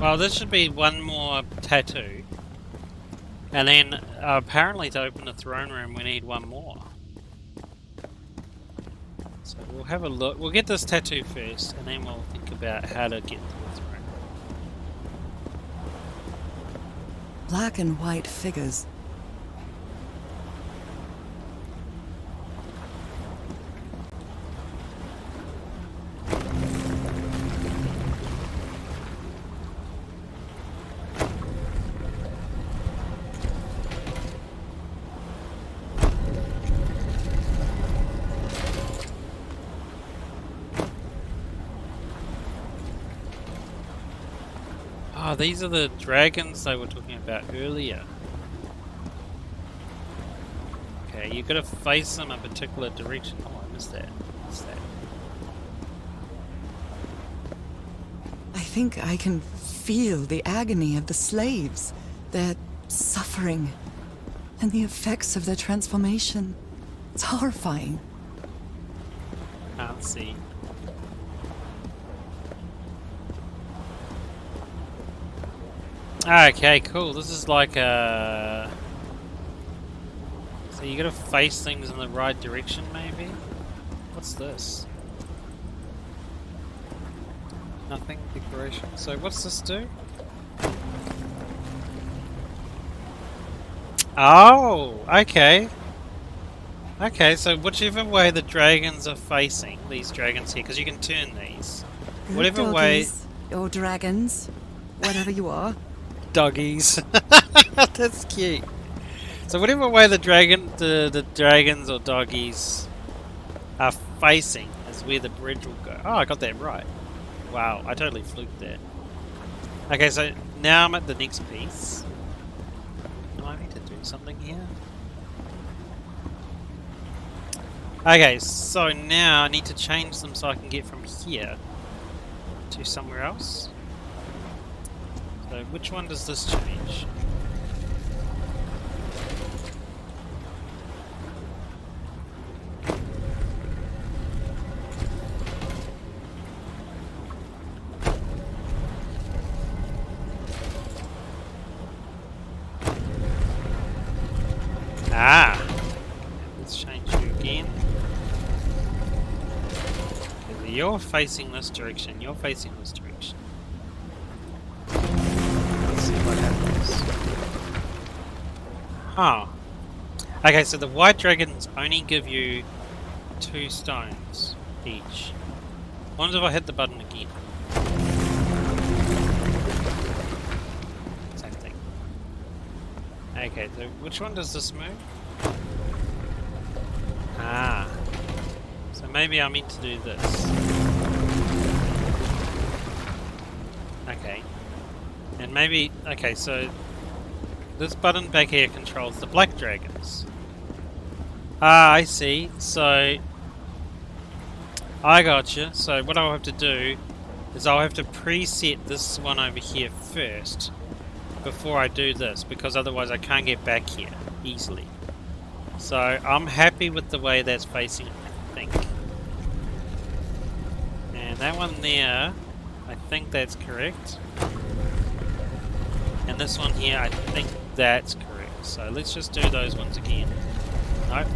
Well, this should be one more tattoo. And then, apparently to open the throne room we need one more. So we'll have a look. We'll get this tattoo first, and then we'll think about how to get to the throne. Black and white figures. Oh, these are the dragons they were talking about earlier. Okay, you gotta face them a particular direction. Oh, I missed that. What's that? I think I can feel the agony of the slaves, their suffering, and the effects of their transformation. It's horrifying. Can't see. Okay, cool. This is like a... So you gotta face things in the right direction, maybe? What's this? Nothing, decoration. So what's this do? Oh, okay. Okay, so whichever way the dragons are facing, these dragons here, because you can turn these. Good Whatever doggies, or dragons, whatever you are. Doggies. That's cute. So whatever way the dragons or doggies are facing is where the bridge will go. Oh, I got that right. Wow, I totally fluked that. Okay, so now I'm at the next piece. Do I need to do something here? Okay, so now I need to change them so I can get from here to somewhere else. So which one does this change? Ah! Let's change you again. Okay, you're facing this direction, you're facing this direction. Let's see what happens. Oh. Okay, so the white dragons only give you 2 stones each. What if I hit the button again? Same thing. Okay, so which one does this move? Ah. So maybe I meant to do this. Okay. And maybe... Okay, so... This button back here controls the black dragons. Ah, I see. So... I gotcha. So what I'll have to do is I'll have to preset this one over here first before I do this, because otherwise I can't get back here easily. So I'm happy with the way that's facing, I think. And that one there, I think that's correct. And this one here, I think that's correct. So let's just do those ones again. Nope.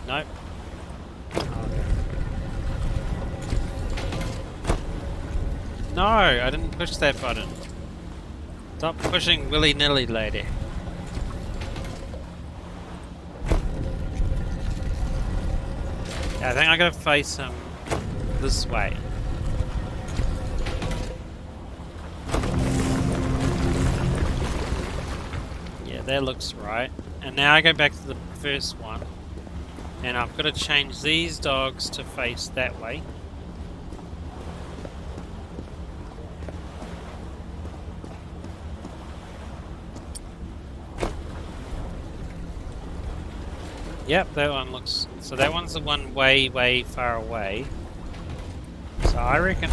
Nope. Okay. No, I didn't push that button. Stop pushing willy-nilly, lady. Yeah, I think I gotta face him this way. Yeah, that looks right. And now I go back to the first one. And I've got to change these dogs to face that way. Yep, that one looks... So that one's the one way, way far away. So I reckon...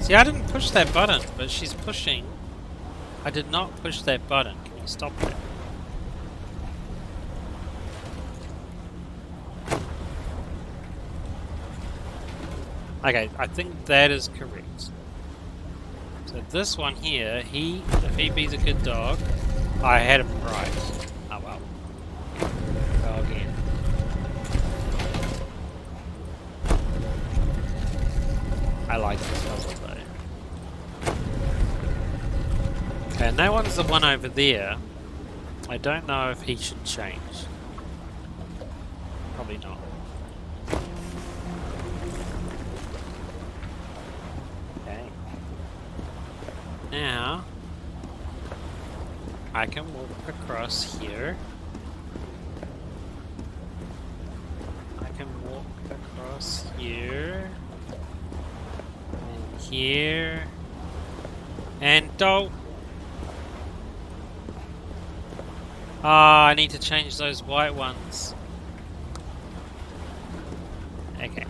See, I didn't push that button, but she's pushing. I did not push that button. Can you stop that? Okay, I think that is correct. So this one here, if he be's a good dog, I had him right. Oh well. Go again. I like this puzzle though. Okay, and that one's the one over there. I don't know if he should change. Probably not. Okay. Now, I can walk across here. I can walk across here. And here. And don't. Ah, I need to change those white ones. Okay.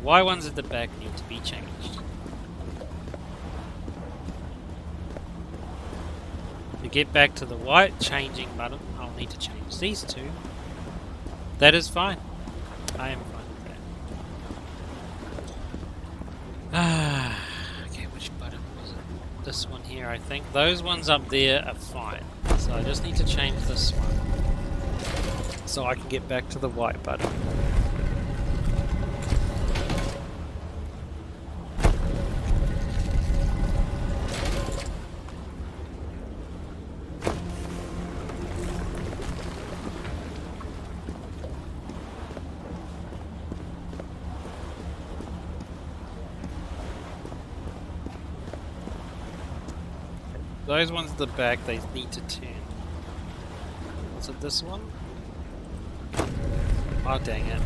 White ones at the back need to be changed. To get back to the white changing button, I'll need to change these two. That is fine. I am fine with that. Ah, okay, which button this one here, I think. Those ones up there are fine. So I just need to change this one. So I can get back to the white button. Those ones at the back, they need to turn. Was it this one? Oh, dang it.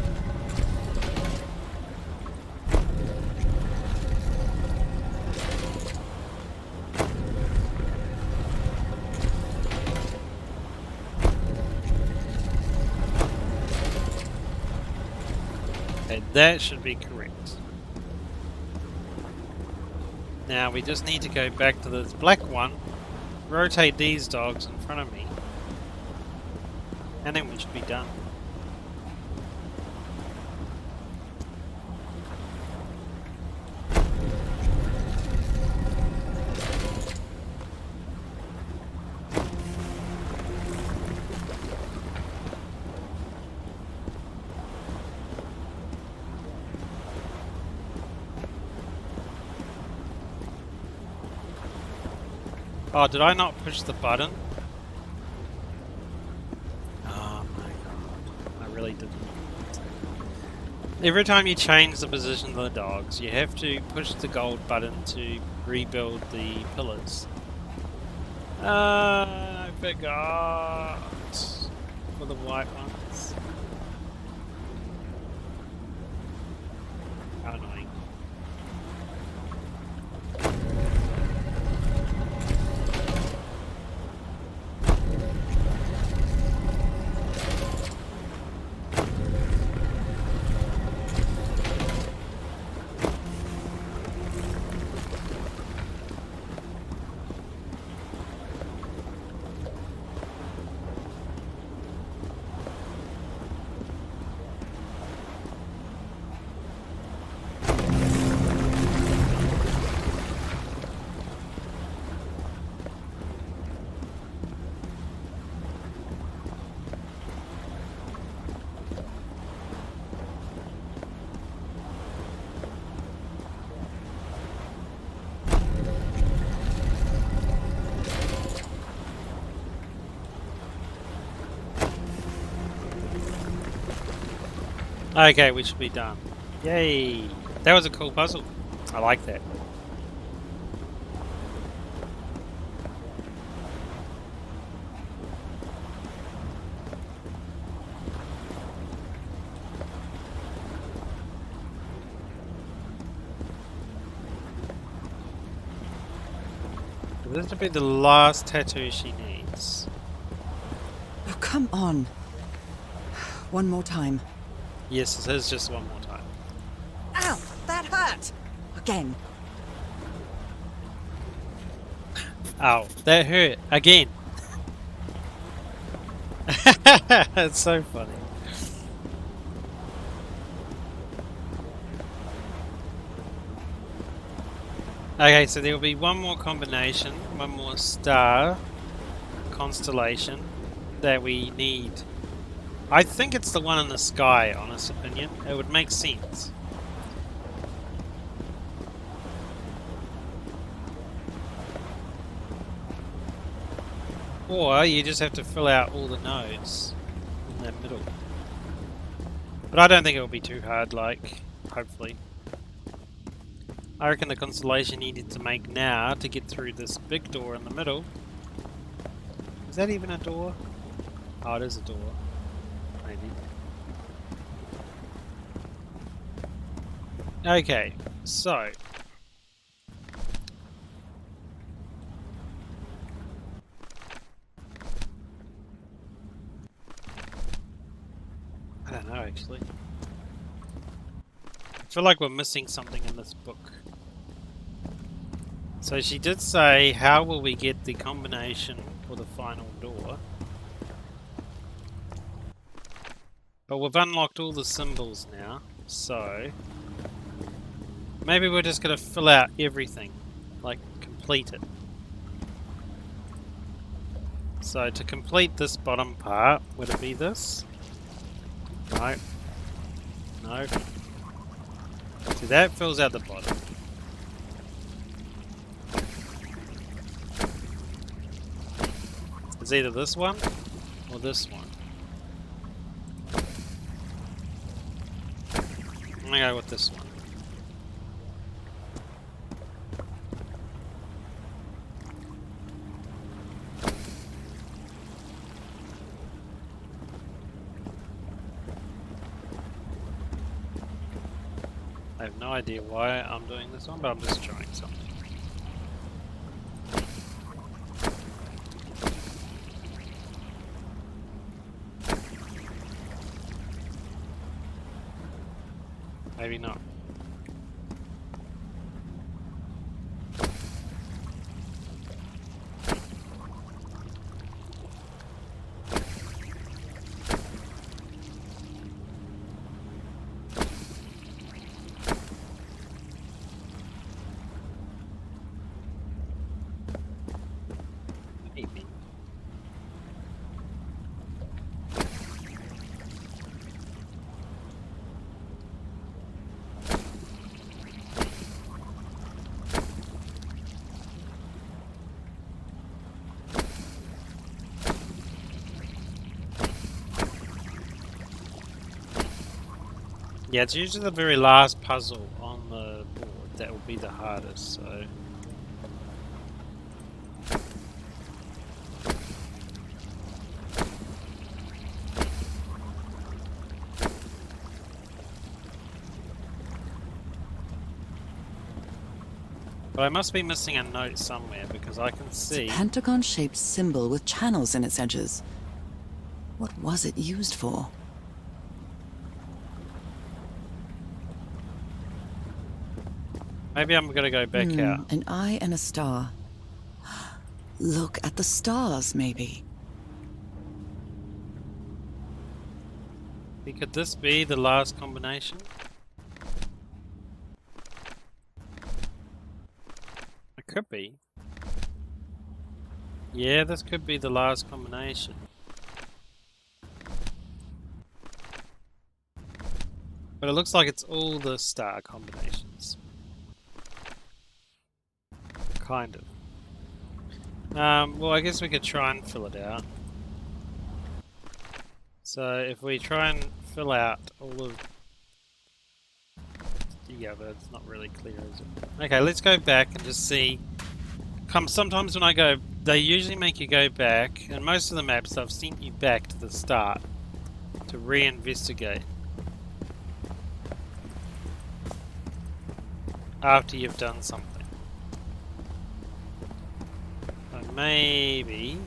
Okay, that should be correct. Now we just need to go back to this black one, rotate these dogs in front of me, and then we should be done. Oh, did I not push the button? Oh my god, I really didn't. Every time you change the position of the dogs, you have to push the gold button to rebuild the pillars. I forgot for the white ones. How annoying. Okay, we should be done. Yay! That was a cool puzzle. I like that. This will be the last tattoo she needs. Oh, come on. One more time. Yes, it is just one more time. Ow! That hurt! Again. Ow, that hurt. Again. It's so funny. Okay, so there will be one more combination, one more star constellation that we need. I think it's the one in the sky, honest opinion. It would make sense. Or you just have to fill out all the nodes in that middle. But I don't think it will be too hard, like, hopefully. I reckon the constellation you need to make now to get through this big door in the middle. Is that even a door? Oh, it is a door. Maybe. Okay, so I don't know actually. I feel like we're missing something in this book. So she did say, how will we get the combination for the final door? But we've unlocked all the symbols now, so maybe we're just going to fill out everything, like complete it. So to complete this bottom part, would it be this? No. No. See, that fills out the bottom. It's either this one or this one. I'm gonna go with this one. I have no idea why I'm doing this one, but I'm just trying something. Maybe not. Maybe. Yeah, it's usually the very last puzzle on the board that will be the hardest, so... But I must be missing a note somewhere because I can see... It's a pentagon-shaped symbol with channels in its edges. What was it used for? Maybe I'm gonna go back out. An eye and a star. Look at the stars, maybe. Could this be the last combination? It could be. Yeah, this could be the last combination. But it looks like it's all the star combinations. Kind of. Well, I guess we could try and fill it out. So if we try and fill out all of... Yeah, but it's not really clear, is it? Okay, let's go back and just see. Sometimes when I go, they usually make you go back, and most of the maps I've sent you back to the start to re-investigate after you've done something. So maybe...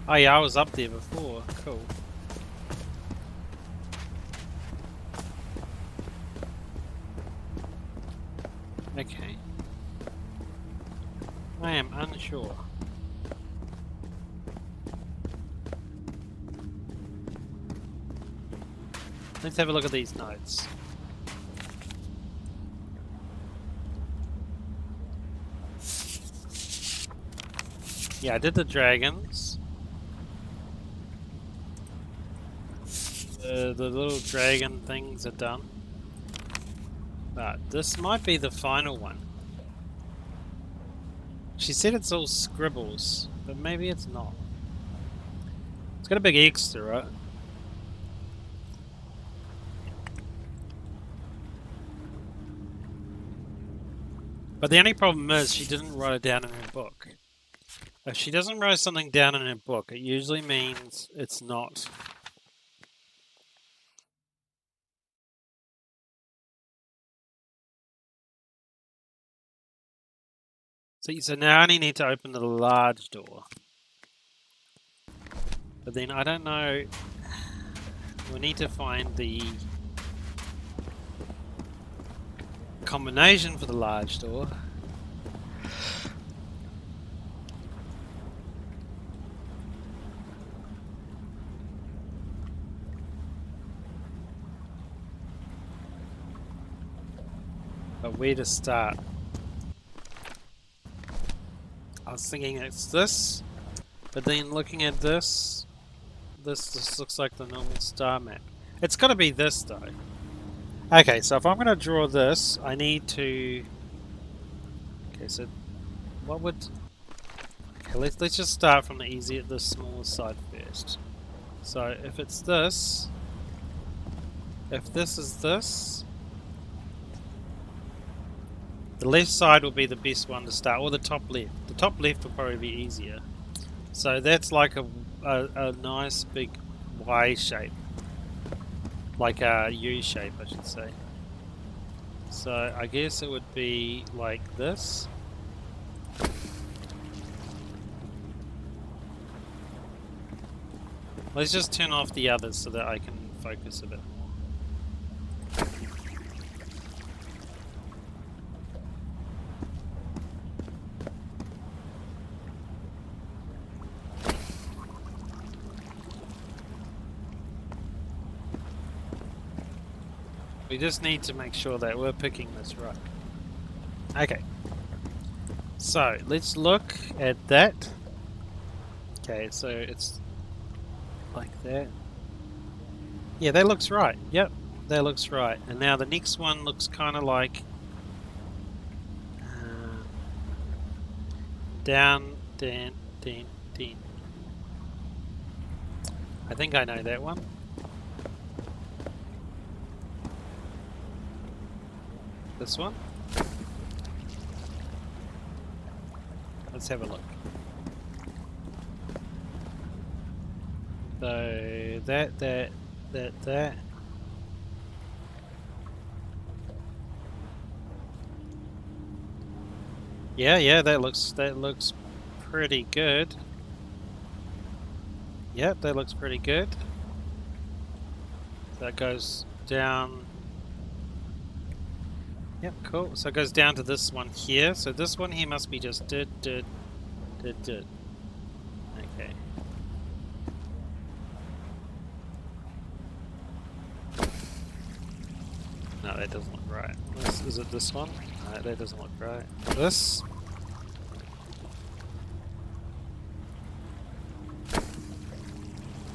Oh yeah, I was up there before. Cool. Okay. I am unsure. Let's have a look at these notes. Yeah, I did the dragons. The little dragon things are done. But this might be the final one. She said it's all scribbles, but maybe it's not. It's got a big X through it. But the only problem is she didn't write it down in her book. If she doesn't write something down in her book, it usually means it's not... So now I only need to open the large door. But then I don't know... We need to find the... combination for the large door. But where to start? I was thinking it's this, but then looking at this just looks like the normal star map. It's got to be this though. Okay, so if I'm going to draw this, I need to... Okay, so what would... Okay, let's just start from the smallest side first. So if it's this, if this is this, the left side will be the best one to start, or the top left. The top left will probably be easier. So that's like a nice big Y shape. Like a U shape, I should say. So I guess it would be like this. Let's just turn off the others so that I can focus a bit more. We just need to make sure that we're picking this right. Okay. So, let's look at that. Okay, so it's like that. Yeah, that looks right. Yep, that looks right. And now the next one looks kind of like... down, down, down, down. I think I know that one. This one? Let's have a look. So that. Yeah, that looks pretty good. Yep, that looks pretty good. That goes down. Yep, cool. So it goes down to this one here. So this one here must be just did. Okay. No, that doesn't look right. Is it this one? No, that doesn't look right. This?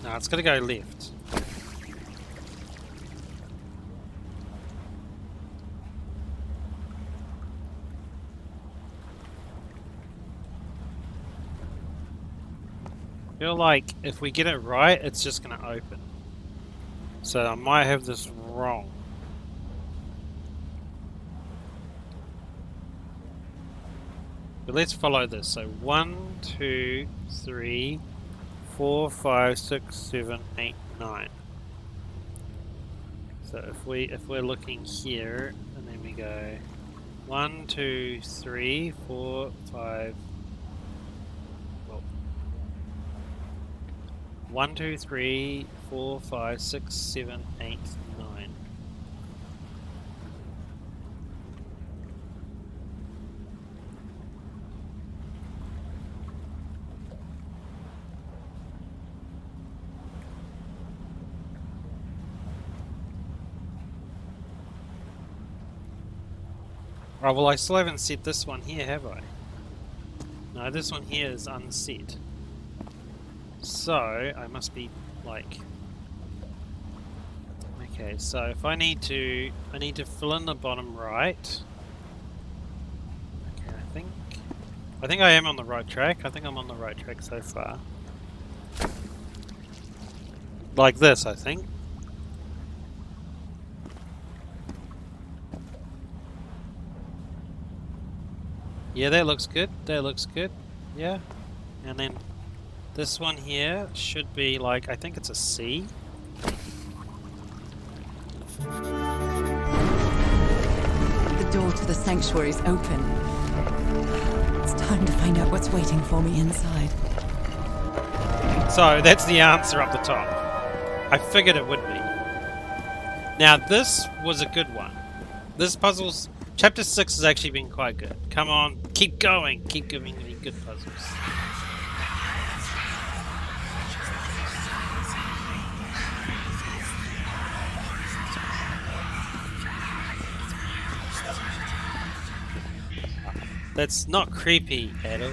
No, it's gotta go left. I feel like if we get it right, it's just going to open. So I might have this wrong. But let's follow this. So 1, 2, 3, 4, 5, 6, 7, 8, 9. So if we're looking here, and then we go 1, 2, 3, 4, 5. 1, 2, 3, 4, 5, 6, 7, 8, 9. Oh, well, I still haven't set this one here, have I? No, this one here is unset. So, I must be, like... Okay, so if I need to fill in the bottom right. Okay, I think I am on the right track. I think I'm on the right track so far. Like this, I think. Yeah, that looks good. That looks good. Yeah. And then this one here should be like, I think it's a C. The door to the sanctuary is open. It's time to find out what's waiting for me inside. So that's the answer up the top. I figured it would be. Now this was a good one. This puzzle's Chapter 6 has actually been quite good. Come on, keep going. Keep giving me good puzzles. That's not creepy at all.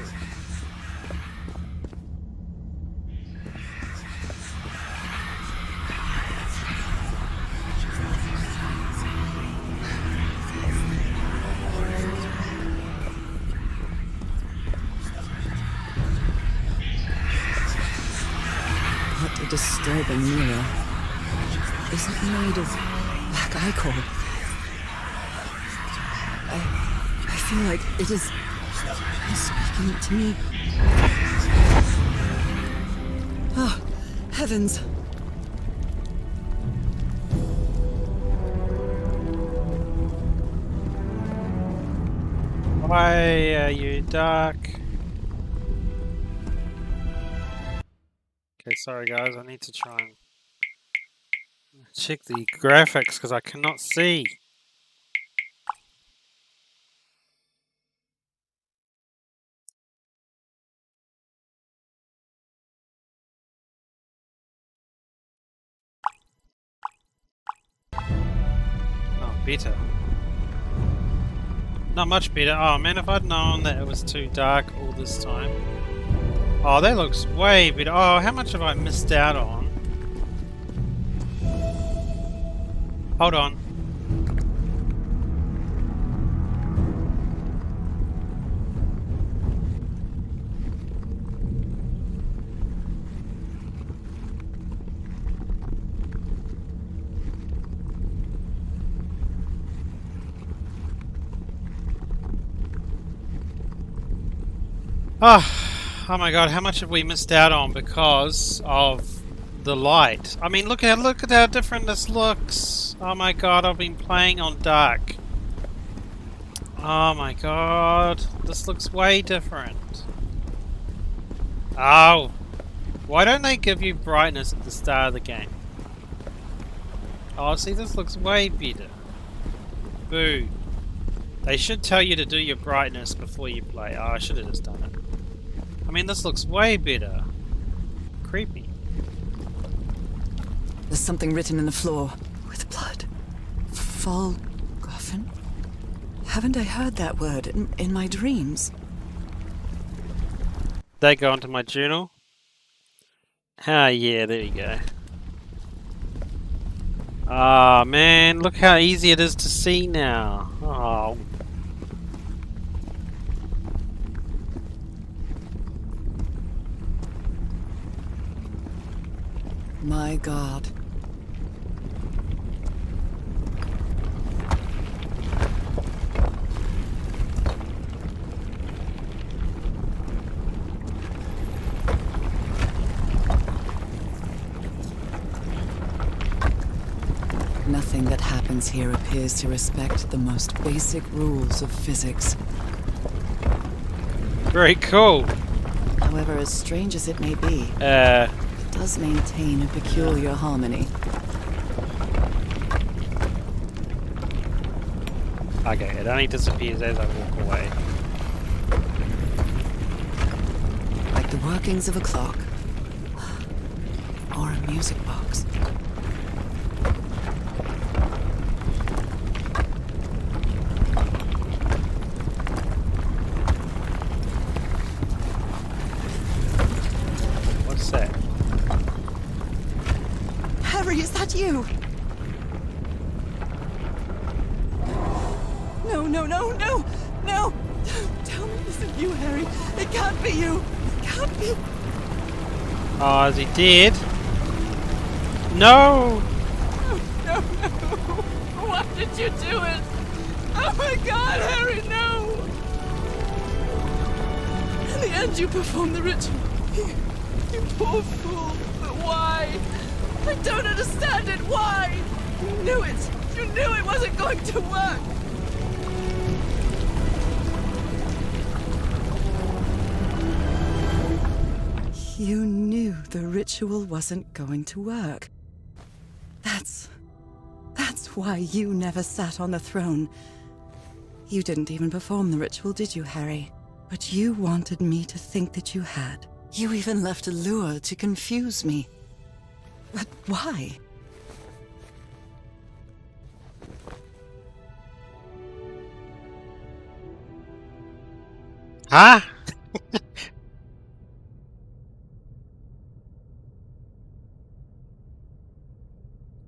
What a disturbing mirror. Is it made of black ichor? I feel like it is speaking to me. Oh, heavens. Why are you dark? Okay, sorry guys, I need to try and check the graphics because I cannot see. Oh, better. Not much better. Oh man, if I'd known that it was too dark all this time. Oh, that looks way better. Oh, how much have I missed out on? Hold on. Oh my god, how much have we missed out on because of the light? I mean, look at how different this looks. Oh my god, I've been playing on dark. Oh my god, this looks way different. Oh, why don't they give you brightness at the start of the game? Oh, see, this looks way better. Boo. They should tell you to do your brightness before you play. Oh, I should have just done it. I mean, this looks way better. Creepy. There's something written in the floor with blood. Volgoffen? Haven't I heard that word in my dreams? They go into my journal. Ah, yeah, there you go. Ah, man, look how easy it is to see now. Oh. My God. Nothing that happens here appears to respect the most basic rules of physics. Very cool. However, as strange as it may be, does maintain a peculiar harmony. Okay, it only disappears as I walk away. Like the workings of a clock. Or a music box. What's that? Harry, is that you? No! Tell me this isn't you, Harry. It can't be you. It can't be. Oh, is he dead? No! No. Why did you do it? Oh my God, Harry, no! In the end, you performed the ritual. You poor fool. But why? I don't understand it. Why? You knew it. You knew it wasn't going to work. You knew the ritual wasn't going to work. That's why you never sat on the throne. You didn't even perform the ritual, did you, Harry? But you wanted me to think that you had. You even left a lure to confuse me. But why? Huh?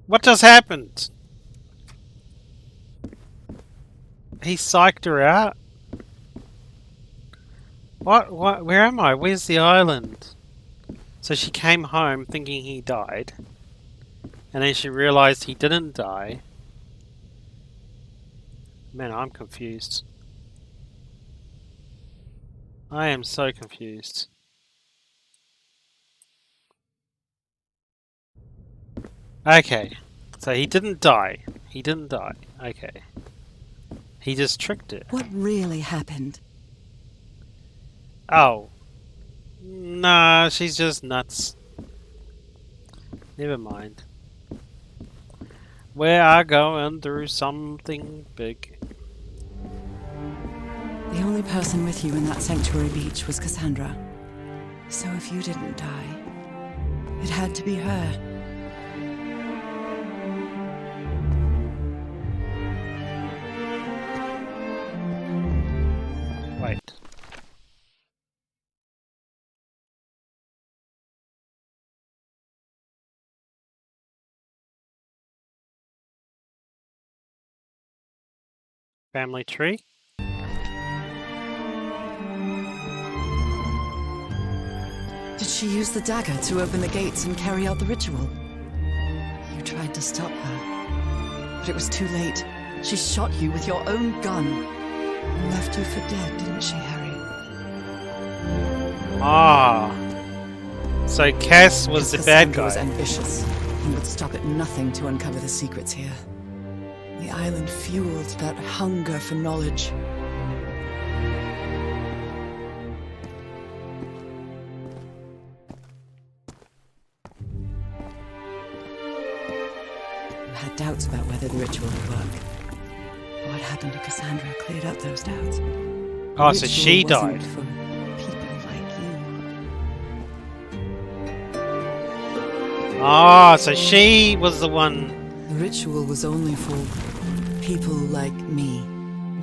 What just happened? He psyched her out? What? Where am I? Where's the island? So she came home thinking he died. And then she realized he didn't die. Man, I'm confused. I am so confused. Okay. So he didn't die. He didn't die. Okay. He just tricked her. What really happened? Oh. Nah, she's just nuts. Never mind. We are going through something big. The only person with you in that sanctuary beach was Cassandra. So if you didn't die, it had to be her. Wait. Family tree? Did she use the dagger to open the gates and carry out the ritual? You tried to stop her, but it was too late. She shot you with your own gun and left you for dead, didn't she, Harry? Ah. So Cass was the bad Cassandra was guy. ambitious and would stop at nothing to uncover the secrets here. The island fueled that hunger for knowledge. You had doubts about whether the ritual would work. What happened to Cassandra cleared up those doubts. The Oh, so ritual she wasn't died. for people like you. Ah, so she was the one. The ritual was only for people like me.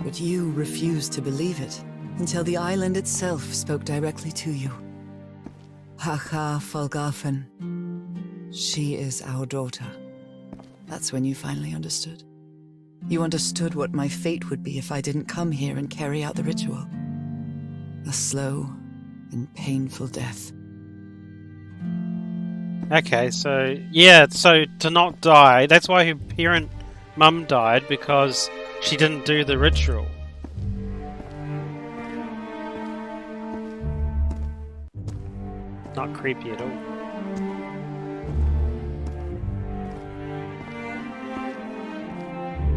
But you refused to believe it until the island itself spoke directly to you. Haha Folgafen. She is our daughter. That's when you finally understood. You understood what my fate would be if I didn't come here and carry out the ritual. A slow and painful death. Okay, so yeah, so to not die, that's why her mum died, because she didn't do the ritual. Not creepy at all.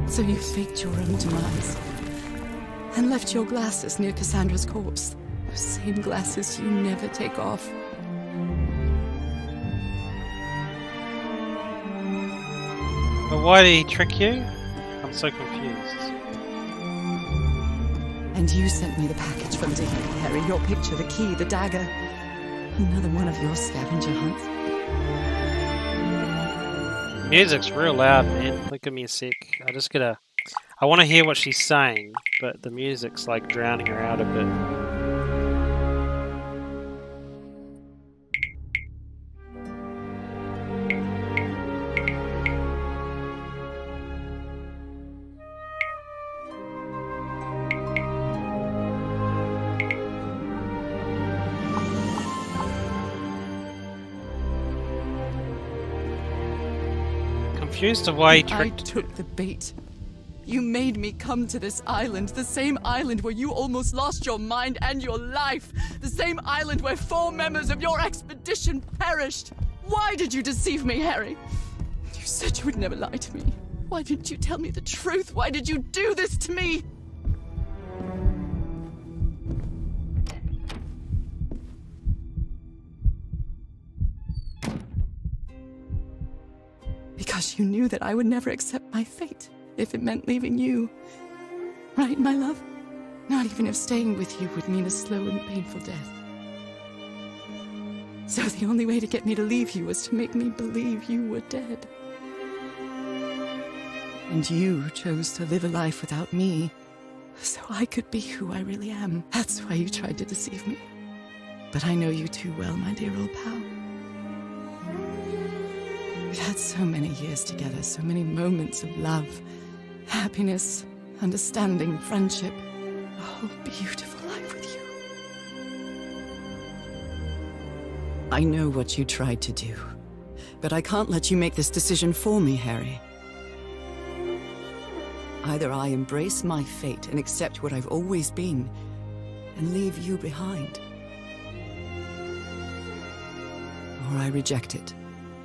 So you faked your own demise and left your glasses near Cassandra's corpse. Those same glasses you never take off. But why did he trick you? I'm so confused. And you sent me the package from Dignity, Harry. Your picture, the key, the dagger. Another one of your scavenger hunts. Music's real loud, man. Like, give me a sec. I want to hear what she's saying, but the music's like drowning her out a bit. Confused of why he tricked. I took the bait. You made me come to this island, the same island where you almost lost your mind and your life, the same island where 4 members of your expedition perished. Why did you deceive me, Harry? You said you would never lie to me. Why didn't you tell me the truth? Why did you do this to me? Because you knew that I would never accept my fate if it meant leaving you. right, my love? Not even if staying with you would mean a slow and painful death. So the only way to get me to leave you was to make me believe you were dead. And you chose to live a life without me, so I could be who I really am. That's why you tried to deceive me. But I know you too well, my dear old pal. We've had so many years together, so many moments of love, happiness, understanding, friendship. A whole beautiful life with you. I know what you tried to do, but I can't let you make this decision for me, Harry. Either I embrace my fate and accept what I've always been, and leave you behind. Or I reject it,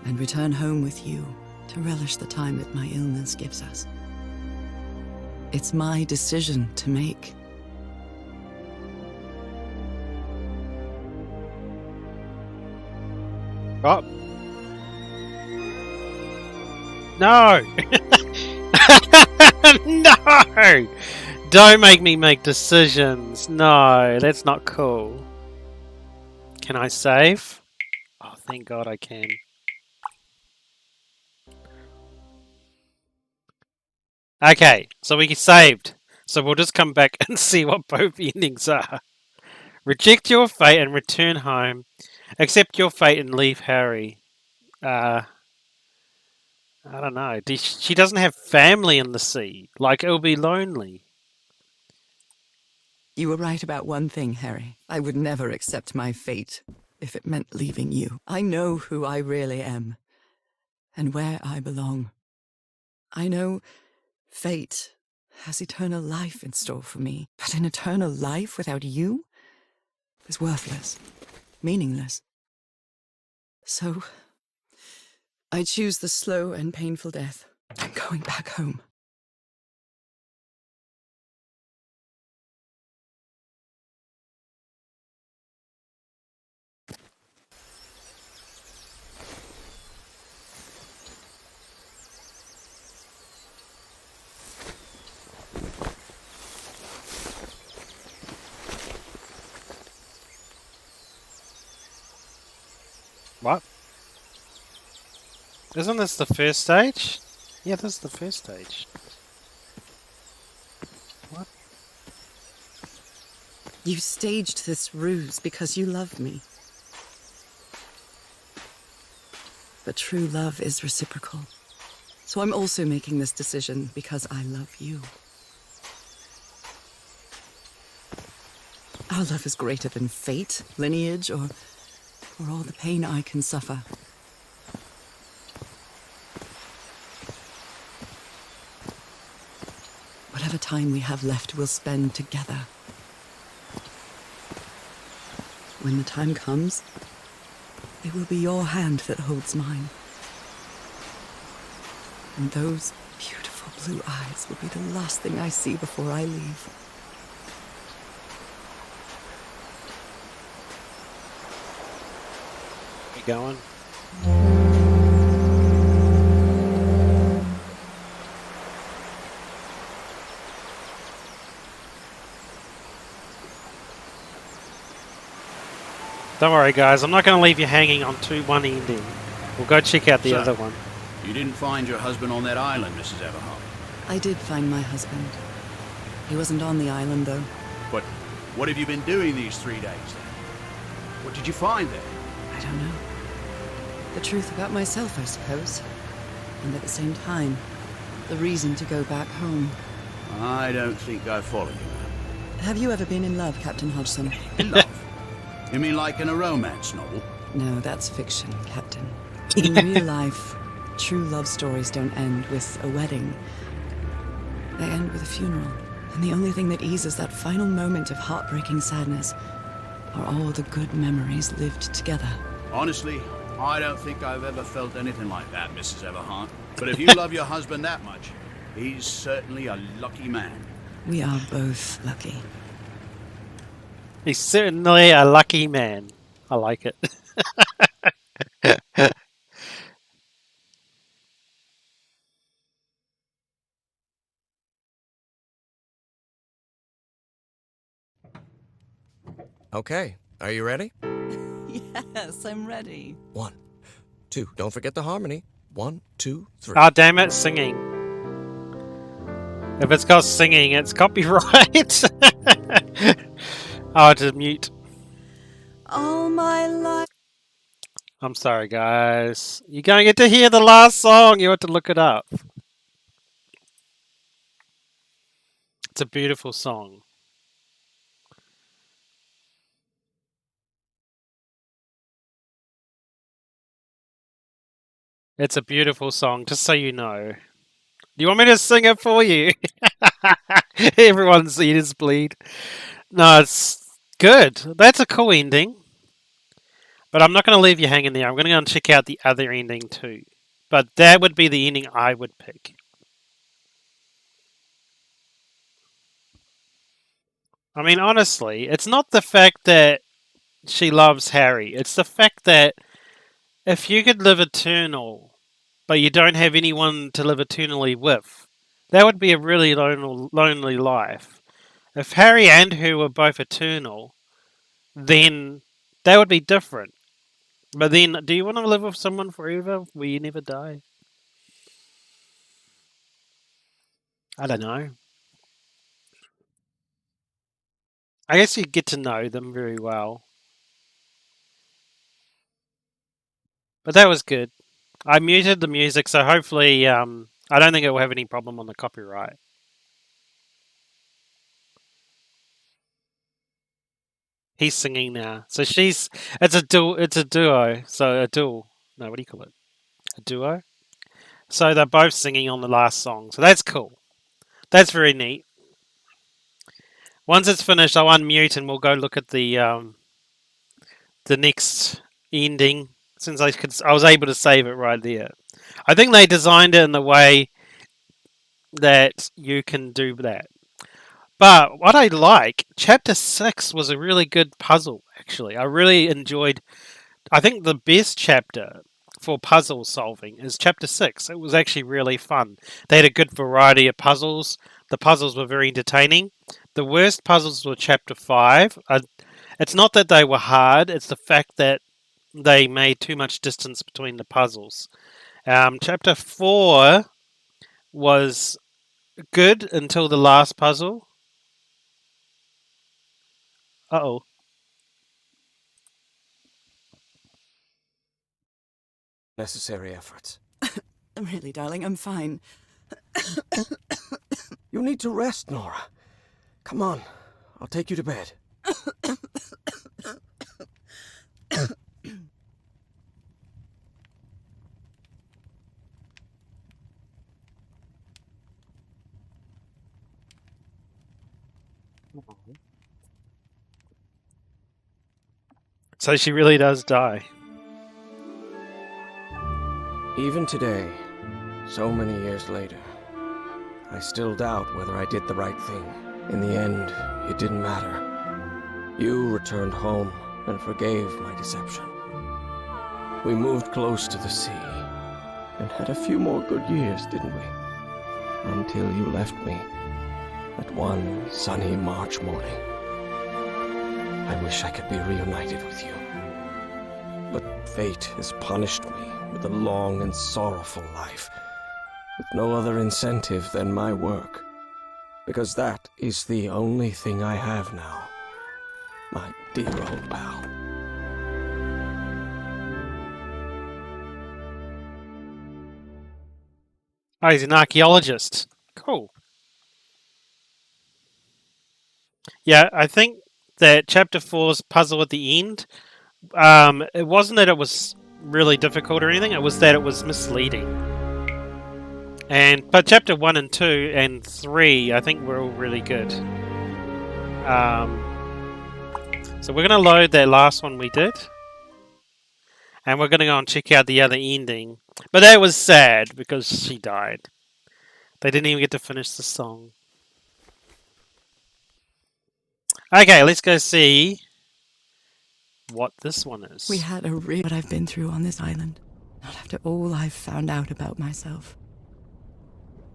and return home with you, to relish the time that my illness gives us. It's my decision to make. Oh. No! No! Don't make me make decisions. No, that's not cool. Can I save? Oh, thank God I can. Okay, so we saved. So we'll just come back and see what both endings are. Reject your fate and return home. Accept your fate and leave Harry. I don't know. She doesn't have family in the sea. Like, it'll be lonely. You were right about one thing, Harry. I would never accept my fate if it meant leaving you. I know who I really am, and where I belong. I know fate has eternal life in store for me, but an eternal life without you is worthless, meaningless. So, I choose the slow and painful death. I'm going back home. What? Isn't this the first stage? Yeah, this is the first stage. What? You staged this ruse because you love me. But true love is reciprocal. So I'm also making this decision because I love you. Our love is greater than fate, lineage, or all the pain I can suffer. Whatever time we have left, we'll spend together. When the time comes, it will be your hand that holds mine. And those beautiful blue eyes will be the last thing I see before I leave. You going? Don't worry, guys. I'm not going to leave you hanging on to one ending. We'll go check out the other one. You didn't find your husband on that island, Mrs. Everhart. I did find my husband. He wasn't on the island, though. But what have you been doing these 3 days, then? What did you find there? I don't know. The truth about myself, I suppose. And at the same time, the reason to go back home. I don't think I follow you. Have you ever been in love, Captain Hodgson? In love? You mean like in a romance novel? No, that's fiction, Captain. In real life, true love stories don't end with a wedding. They end with a funeral. And the only thing that eases that final moment of heartbreaking sadness are all the good memories lived together. Honestly, I don't think I've ever felt anything like that, Mrs. Everhart. But if you love your husband that much, he's certainly a lucky man. We are both lucky. He's certainly a lucky man. I like it. Okay, are you ready? Yes, I'm ready. 1, 2. Don't forget the harmony. 1, 2, 3. Ah, damn it, singing. If it's got singing, it's copyright. Oh, to mute. All my life. I'm sorry, guys. You're going to get to hear the last song. You have to look it up. It's a beautiful song. It's a beautiful song, just so you know. Do you want me to sing it for you? Everyone's ears bleed. No, it's good. That's a cool ending. But I'm not going to leave you hanging there. I'm going to go and check out the other ending too. But that would be the ending I would pick. I mean, honestly, it's not the fact that she loves Harry. It's the fact that if you could live eternal, but you don't have anyone to live eternally with, that would be a really lonely life. If Harry and her were both eternal, then that would be different. But then, do you want to live with someone forever where you never die? I don't know. I guess you get to know them very well. But that was good. I muted the music, so hopefully, I don't think it will have any problem on the copyright. He's singing now, so it's a duo. So a duel. No, what do you call it? A duo. So they're both singing on the last song. So that's cool. That's very neat. Once it's finished, I'll unmute and we'll go look at the next ending. Since I was able to save it right there. I think they designed it in the way that you can do that. But what I like, Chapter 6 was a really good puzzle, actually. I really enjoyed... I think the best chapter for puzzle solving is Chapter 6. It was actually really fun. They had a good variety of puzzles. The puzzles were very entertaining. The worst puzzles were Chapter 5. It's not that they were hard, it's the fact that they made too much distance between the puzzles. Chapter 4 was good until the last puzzle. Uh-oh. Necessary efforts. Really, darling, I'm fine. You need to rest, Norah. Come on, I'll take you to bed. So she really does die. Even today, so many years later, I still doubt whether I did the right thing. In the end, it didn't matter. You returned home and forgave my deception. We moved close to the sea and had a few more good years, didn't we? Until you left me that one sunny March morning. I wish I could be reunited with you. But fate has punished me with a long and sorrowful life, with no other incentive than my work. Because that is the only thing I have now, my dear old pal. Oh, he's an archaeologist. Cool. Yeah, I think that Chapter 4's puzzle at the end, it wasn't that it was really difficult or anything, it was that it was misleading. But Chapter 1 and 2 and 3, I think were all really good. So we're going to load that last one we did. And we're going to go and check out the other ending. But that was sad because she died. They didn't even get to finish the song. Okay, let's go see what this one is. We had a real what I've been through on this island. Not after all I've found out about myself.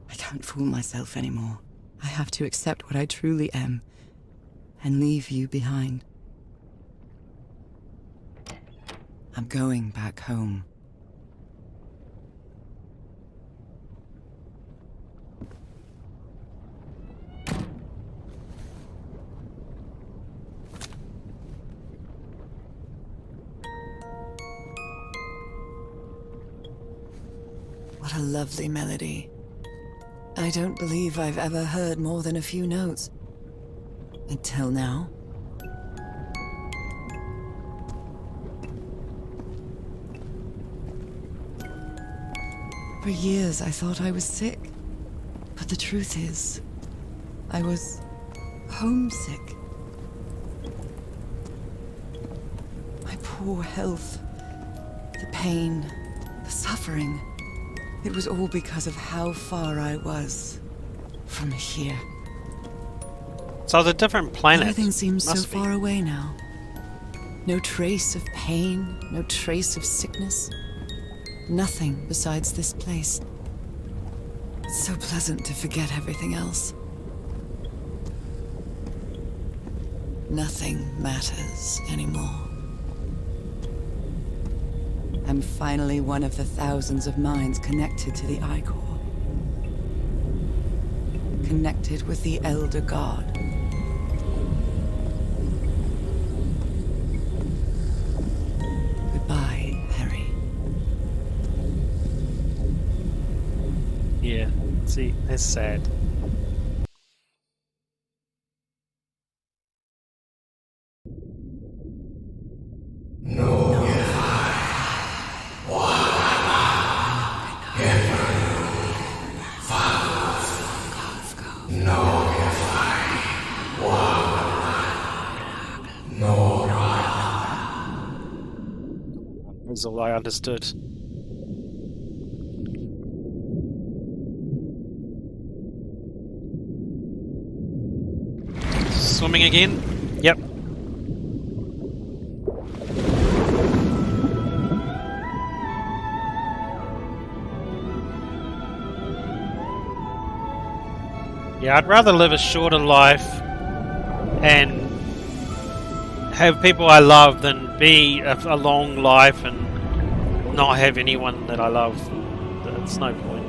I can't fool myself anymore. I have to accept what I truly am and leave you behind. I'm going back home. What a lovely melody. I don't believe I've ever heard more than a few notes. Until now. For years I thought I was sick. But the truth is, I was homesick. My poor health, the pain, the suffering. It was all because of how far I was from here. So it's a different planet. Everything seems so Must be. far away now. No trace of pain, no trace of sickness. Nothing besides this place. It's so pleasant to forget everything else. Nothing matters anymore. I'm finally one of the thousands of minds connected to the I-Core. Connected with the Elder God. Goodbye, Harry. Yeah, see, that's sad. That's all I understood. Swimming again? Yep. Yeah, I'd rather live a shorter life and have people I love than be a long life and not have anyone that I love. That's no point.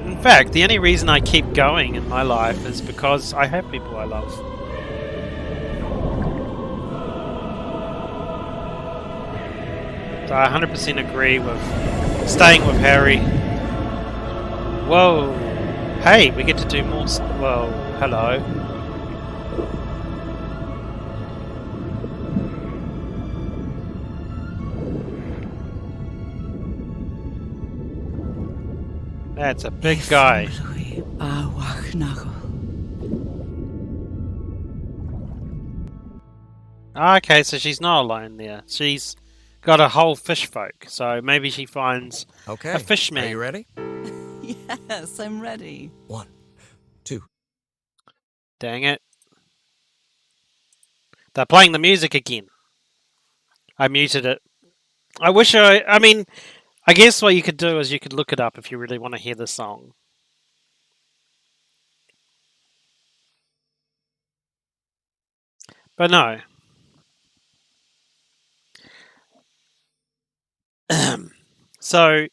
In fact, the only reason I keep going in my life is because I have people I love. So I 100% agree with staying with Harry. Whoa. Hey, we get to do more. Well, hello. That's a big guy. Okay, so she's not alone there. She's got a whole fish folk, so maybe she finds Okay. a fish man. Are you ready? Yes, I'm ready. 1, 2. Dang it. They're playing the music again. I muted it. I wish I mean, I guess what you could do is you could look it up if you really want to hear the song. But no. So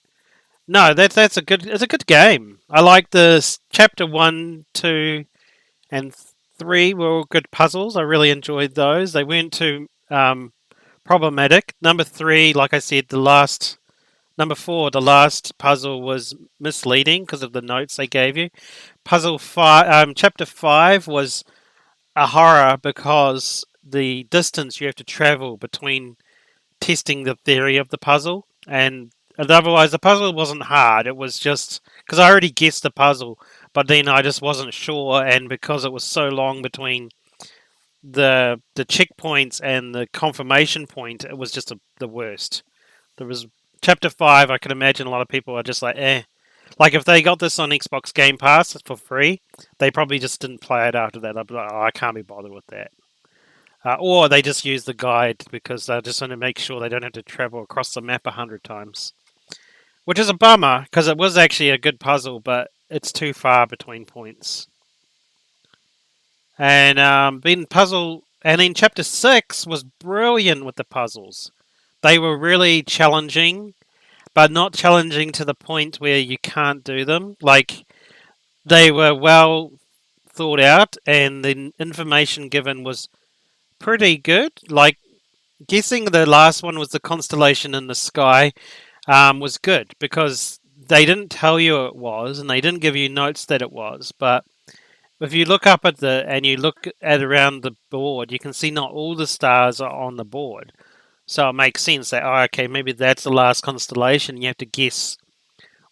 no, it's a good game. I like the chapter 1, 2, and 3 were all good puzzles. I really enjoyed those. They weren't too problematic. Number 3, like I said, Number 4, the last puzzle was misleading because of the notes they gave you. Chapter 5 was a horror because the distance you have to travel between testing the theory of the puzzle, and otherwise the puzzle wasn't hard. It was just because I already guessed the puzzle, but then I just wasn't sure, and because it was so long between the checkpoints and the confirmation point, it was just the worst. There was Chapter 5, I can imagine a lot of people are just like, eh. Like, if they got this on Xbox Game Pass for free, they probably just didn't play it after that. I'd be like, oh, I can't be bothered with that. Or they just use the guide because they just want to make sure they don't have to travel across the map 100 times. Which is a bummer, because it was actually a good puzzle, but it's too far between points. And being puzzle And then chapter 6 was brilliant with the puzzles. They were really challenging, but not challenging to the point where you can't do them. Like, they were well thought out, and the information given was pretty good. Like, guessing the last one was the constellation in the sky was good, because they didn't tell you it was, and they didn't give you notes that it was, but if you look up at and you look at around the board, you can see not all the stars are on the board. So it makes sense that, oh, okay, maybe that's the last constellation. You have to guess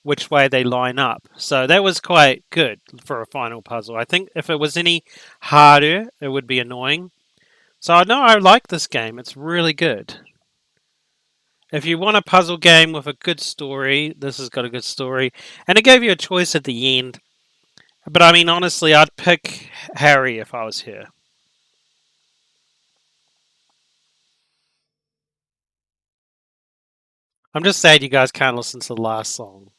which way they line up. So that was quite good for a final puzzle. I think if it was any harder, it would be annoying. So I know I like this game. It's really good. If you want a puzzle game with a good story, this has got a good story. And it gave you a choice at the end. But I mean, honestly, I'd pick Harry if I was here. I'm just sad you guys can't listen to the last song.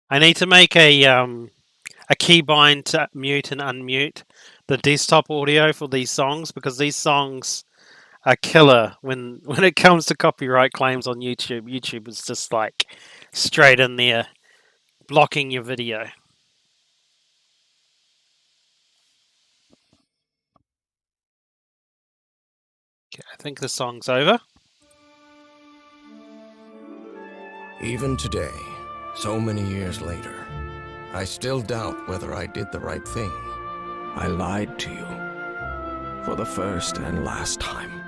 I need to make a keybind to mute and unmute the desktop audio for these songs, because these songs are killer when it comes to copyright claims on YouTube. YouTube is just like straight in there, blocking your video. Okay, I think the song's over. Even today, so many years later, I still doubt whether I did the right thing. I lied to you for the first and last time.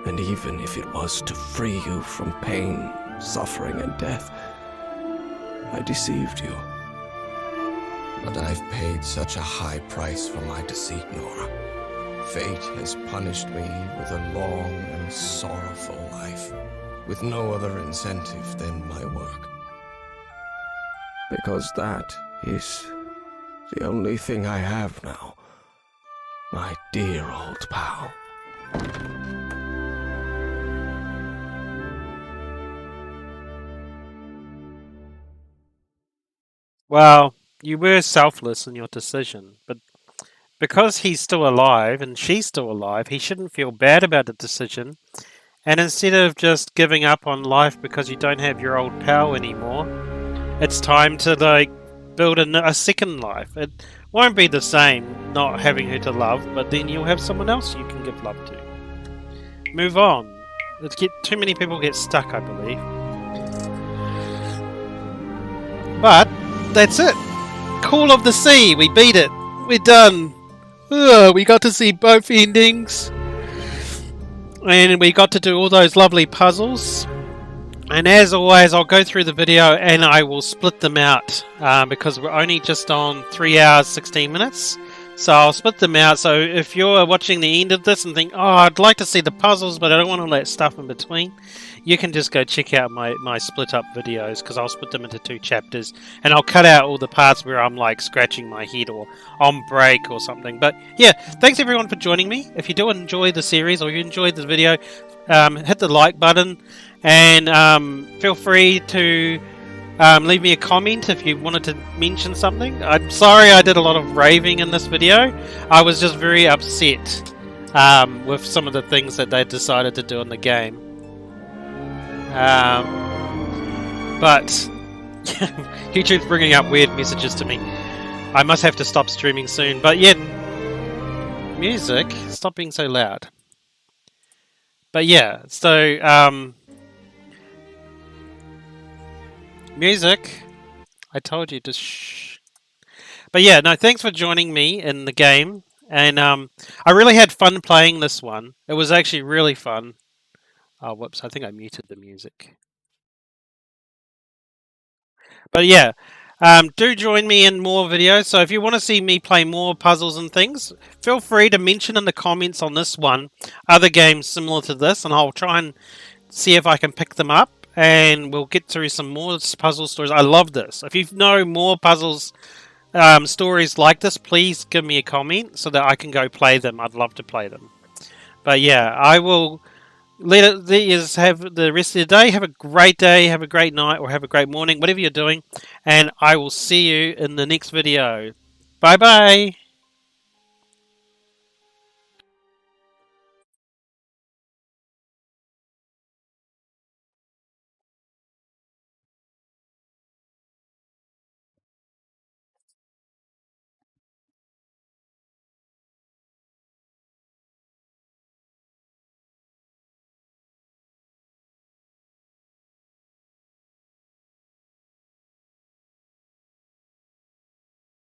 And even if it was to free you from pain, suffering, and death, I deceived you. But I've paid such a high price for my deceit, Norah. Fate has punished me with a long and sorrowful life, with no other incentive than my work. Because that is the only thing I have now. My dear old pal. Well, you were selfless in your decision, but because he's still alive and she's still alive, he shouldn't feel bad about the decision. And instead of just giving up on life because you don't have your old pal anymore, it's time to build a second life. It won't be the same not having her to love, but then you'll have someone else you can give love to. Move on. Too many people get stuck, I believe. But that's it. Call of the Sea. We beat it. We're done. We got to see both endings. And we got to do all those lovely puzzles. And as always, I'll go through the video and I will split them out because we're only just on 3 hours 16 minutes. So I'll split them out. So if you're watching the end of this and think, oh, I'd like to see the puzzles, but I don't want all that stuff in between, you can just go check out my split up videos, because I'll split them into 2 chapters. And I'll cut out all the parts where I'm like scratching my head or on break or something. But yeah, thanks everyone for joining me. If you do enjoy the series or you enjoyed the video, hit the like button. And feel free to leave me a comment if you wanted to mention something. I'm sorry I did a lot of raving in this video. I was just very upset with some of the things that they decided to do in the game. But YouTube's bringing up weird messages to me. I must have to stop streaming soon. But yeah, music, stop being so loud. But yeah, so music. I told you to shh. But yeah, no, thanks for joining me in the game. And I really had fun playing this one. It was actually really fun. Oh, whoops, I think I muted the music. But yeah, do join me in more videos. So if you want to see me play more puzzles and things, feel free to mention in the comments on this one other games similar to this, and I'll try and see if I can pick them up. And we'll get through some more puzzle stories. I love this. If you know more puzzles, stories like this, please give me a comment so that I can go play them. I'd love to play them. But yeah, I will let you have the rest of the day. Have a great day, have a great night, or have a great morning, whatever you're doing. And I will see you in the next video. Bye bye.